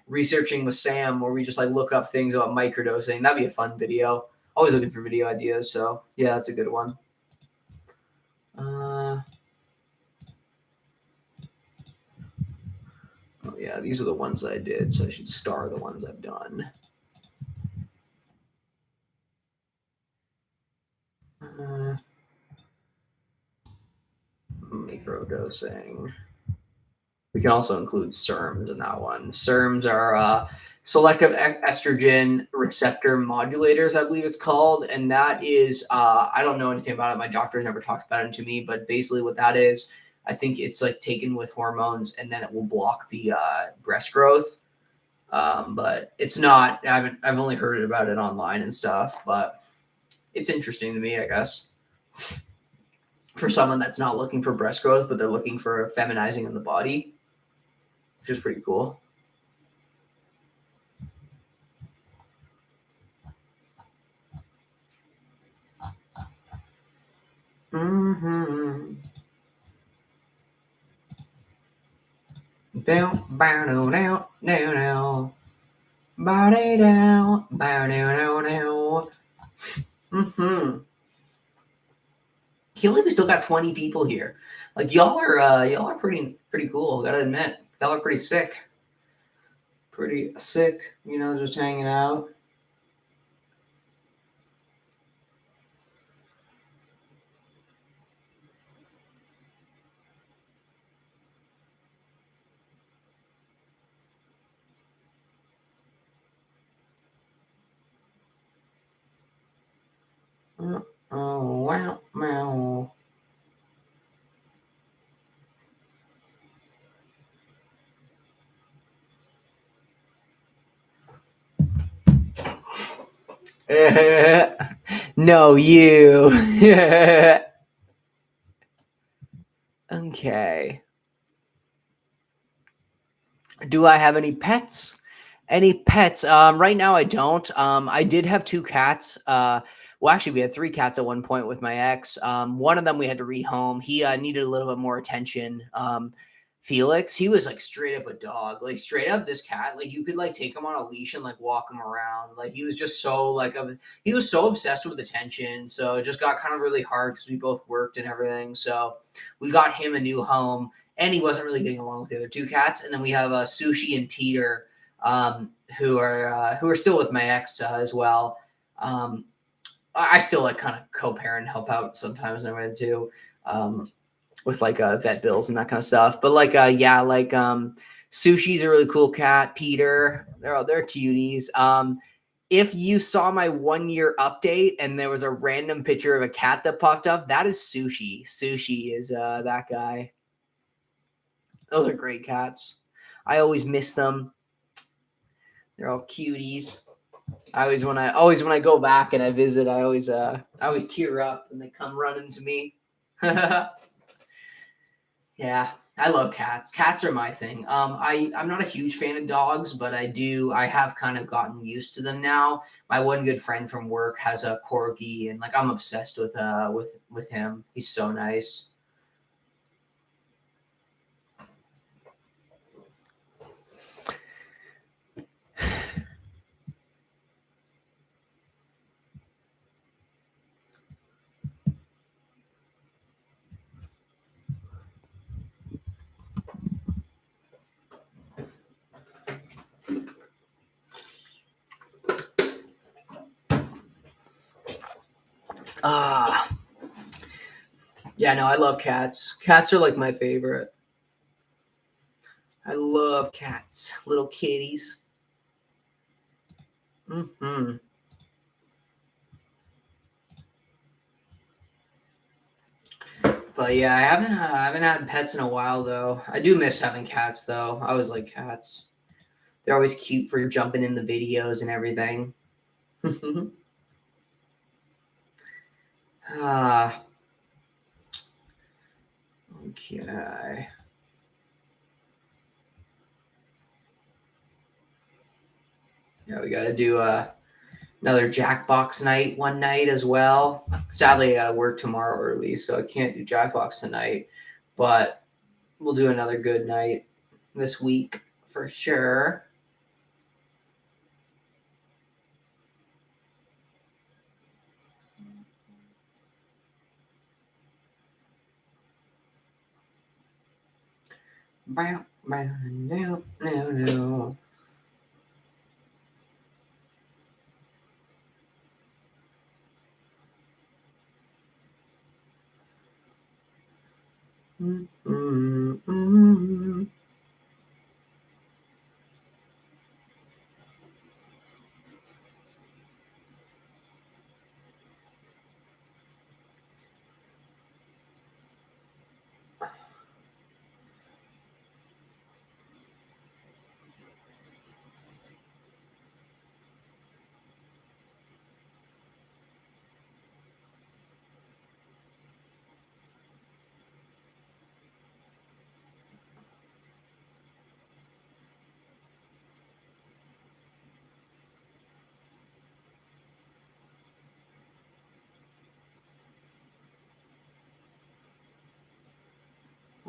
Speaker 1: researching with Sam where we just like look up things about microdosing. That'd be a fun video. Always looking for video ideas. So yeah, that's a good one. Oh yeah, these are the ones that I did. So I should star the ones I've done. Microdosing. We can also include SERMs in that one. SERMs are selective estrogen receptor modulators, I believe it's called. And that is, I don't know anything about it. My doctor's never talked about it to me, but basically what that is, I think it's like taken with hormones and then it will block the breast growth. But it's not, I've only heard about it online and stuff, but it's interesting to me, I guess. For someone that's not looking for breast growth, but they're looking for feminizing in the body, which is pretty cool. Mm-hmm. Down, bow, down, down, body down, bow, down. Mm-hmm. Can't believe we still got 20 people here. Like y'all are pretty cool. Gotta admit, y'all are pretty sick. Pretty sick. Just hanging out. Oh wow, wow. No, you. Okay. Do I have any pets? Any pets? Right now I don't. I did have 2 cats. Well, actually, we had 3 cats at one point with my ex. One of them we had to rehome. He needed a little bit more attention. Felix, he was like straight up a dog. Like straight up, this cat, like you could like take him on a leash and like walk him around. Like he was just so like he was so obsessed with attention. So it just got kind of really hard because we both worked and everything. So we got him a new home, and he wasn't really getting along with the other 2 cats. And then we have Sushi and Peter, who are still with my ex as well. I still like kind of co-parent, help out sometimes and everything too. With like vet bills and that kind of stuff. But like Sushi's a really cool cat. Peter, they're cuties. If you saw my 1-year update and there was a random picture of a cat that popped up, that is Sushi. Sushi is that guy. Those are great cats. I always miss them. They're all cuties. When I go back and I visit, I always tear up and they come running to me. Yeah, I love cats. Cats are my thing. I'm not a huge fan of dogs, but I have kind of gotten used to them now. My one good friend from work has a corgi, and like I'm obsessed with him. He's so nice. Ah, yeah, no, I love cats. Cats are like my favorite. I love cats, little kitties. Hmm. But yeah, I haven't had pets in a while though. I do miss having cats though. I always like cats. They're always cute for jumping in the videos and everything. Ah, okay. Yeah, we got to do another Jackbox night one night as well. Sadly, I got to work tomorrow early, so I can't do Jackbox tonight. But we'll do another good night this week for sure. No, no, no. Mm-hmm.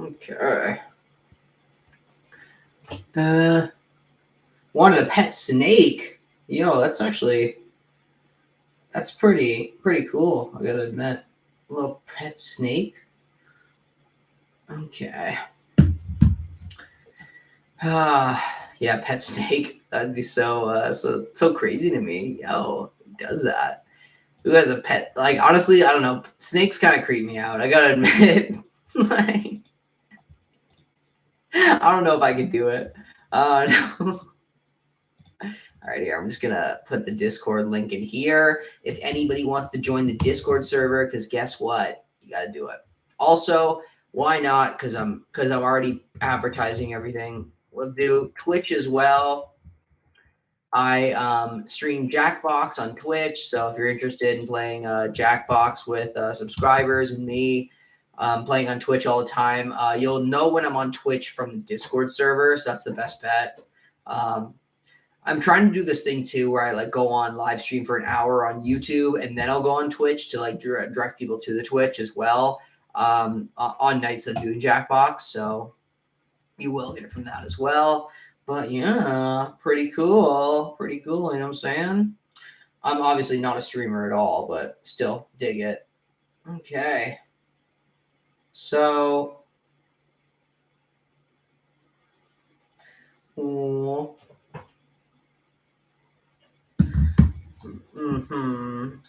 Speaker 1: Okay. Wanted a pet snake. Yo, that's pretty cool. I gotta admit, a little pet snake. Okay. Yeah, pet snake. That'd be so crazy to me. Yo, who does that? Who has a pet? Like honestly, I don't know. Snakes kind of creep me out. I gotta admit. Like, I don't know if I could do it. No. All right, here I'm just gonna put the Discord link in here. If anybody wants to join the Discord server, because guess what, you got to do it. Also, why not? Because I'm already advertising everything. We'll do Twitch as well. I stream Jackbox on Twitch, so if you're interested in playing Jackbox with subscribers and me playing on Twitch all the time, you'll know when I'm on Twitch from the Discord server, so that's the best bet. I'm trying to do this thing too where I like go on live stream for an hour on YouTube and then I'll go on Twitch to like direct people to the Twitch as well on nights I'm doing Jackbox. So you will get it from that as well. But yeah, pretty cool. Pretty cool. You know what I'm saying? I'm obviously not a streamer at all, but still dig it. Okay. So.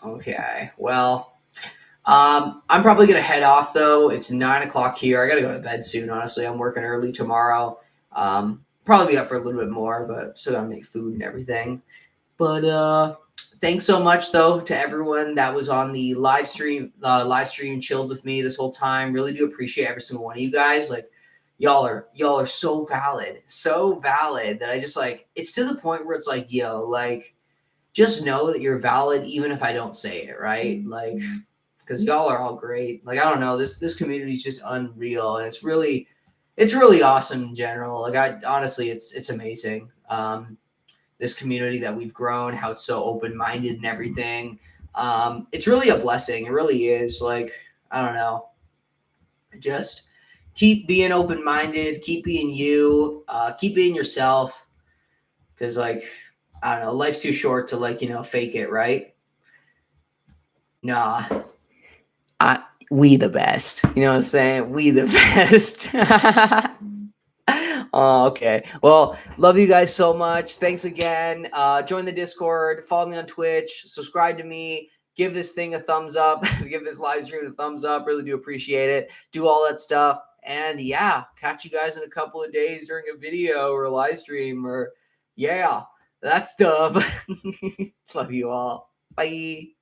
Speaker 1: Okay. Well, I'm probably gonna head off though. It's 9 o'clock here. I gotta go to bed soon. Honestly, I'm working early tomorrow. Probably be up for a little bit more, but still gotta make food and everything. But thanks so much though to everyone that was on the live stream. Chilled with me this whole time. Really do appreciate every single one of you guys. Like y'all are so valid that I just like. It's to the point where it's like, yo, like just know that you're valid even if I don't say it, right? Like, because y'all are all great. Like, I don't know, this community is just unreal, and it's it's really awesome in general. Like honestly, it's amazing. This community that we've grown, how it's so open-minded and everything. It's really a blessing. It really is. Like, I don't know. Just keep being open-minded, keep being you, keep being yourself. Cause like, I don't know, life's too short to like, fake it, right? Nah. We the best. You know what I'm saying? We the best. Oh, okay. Well, love you guys so much. Thanks again. Join the Discord, follow me on Twitch, subscribe to me, give this thing a thumbs up, give this live stream a thumbs up. Really do appreciate it. Do all that stuff. And yeah, catch you guys in a couple of days during a video or a live stream or that stuff. Love you all. Bye.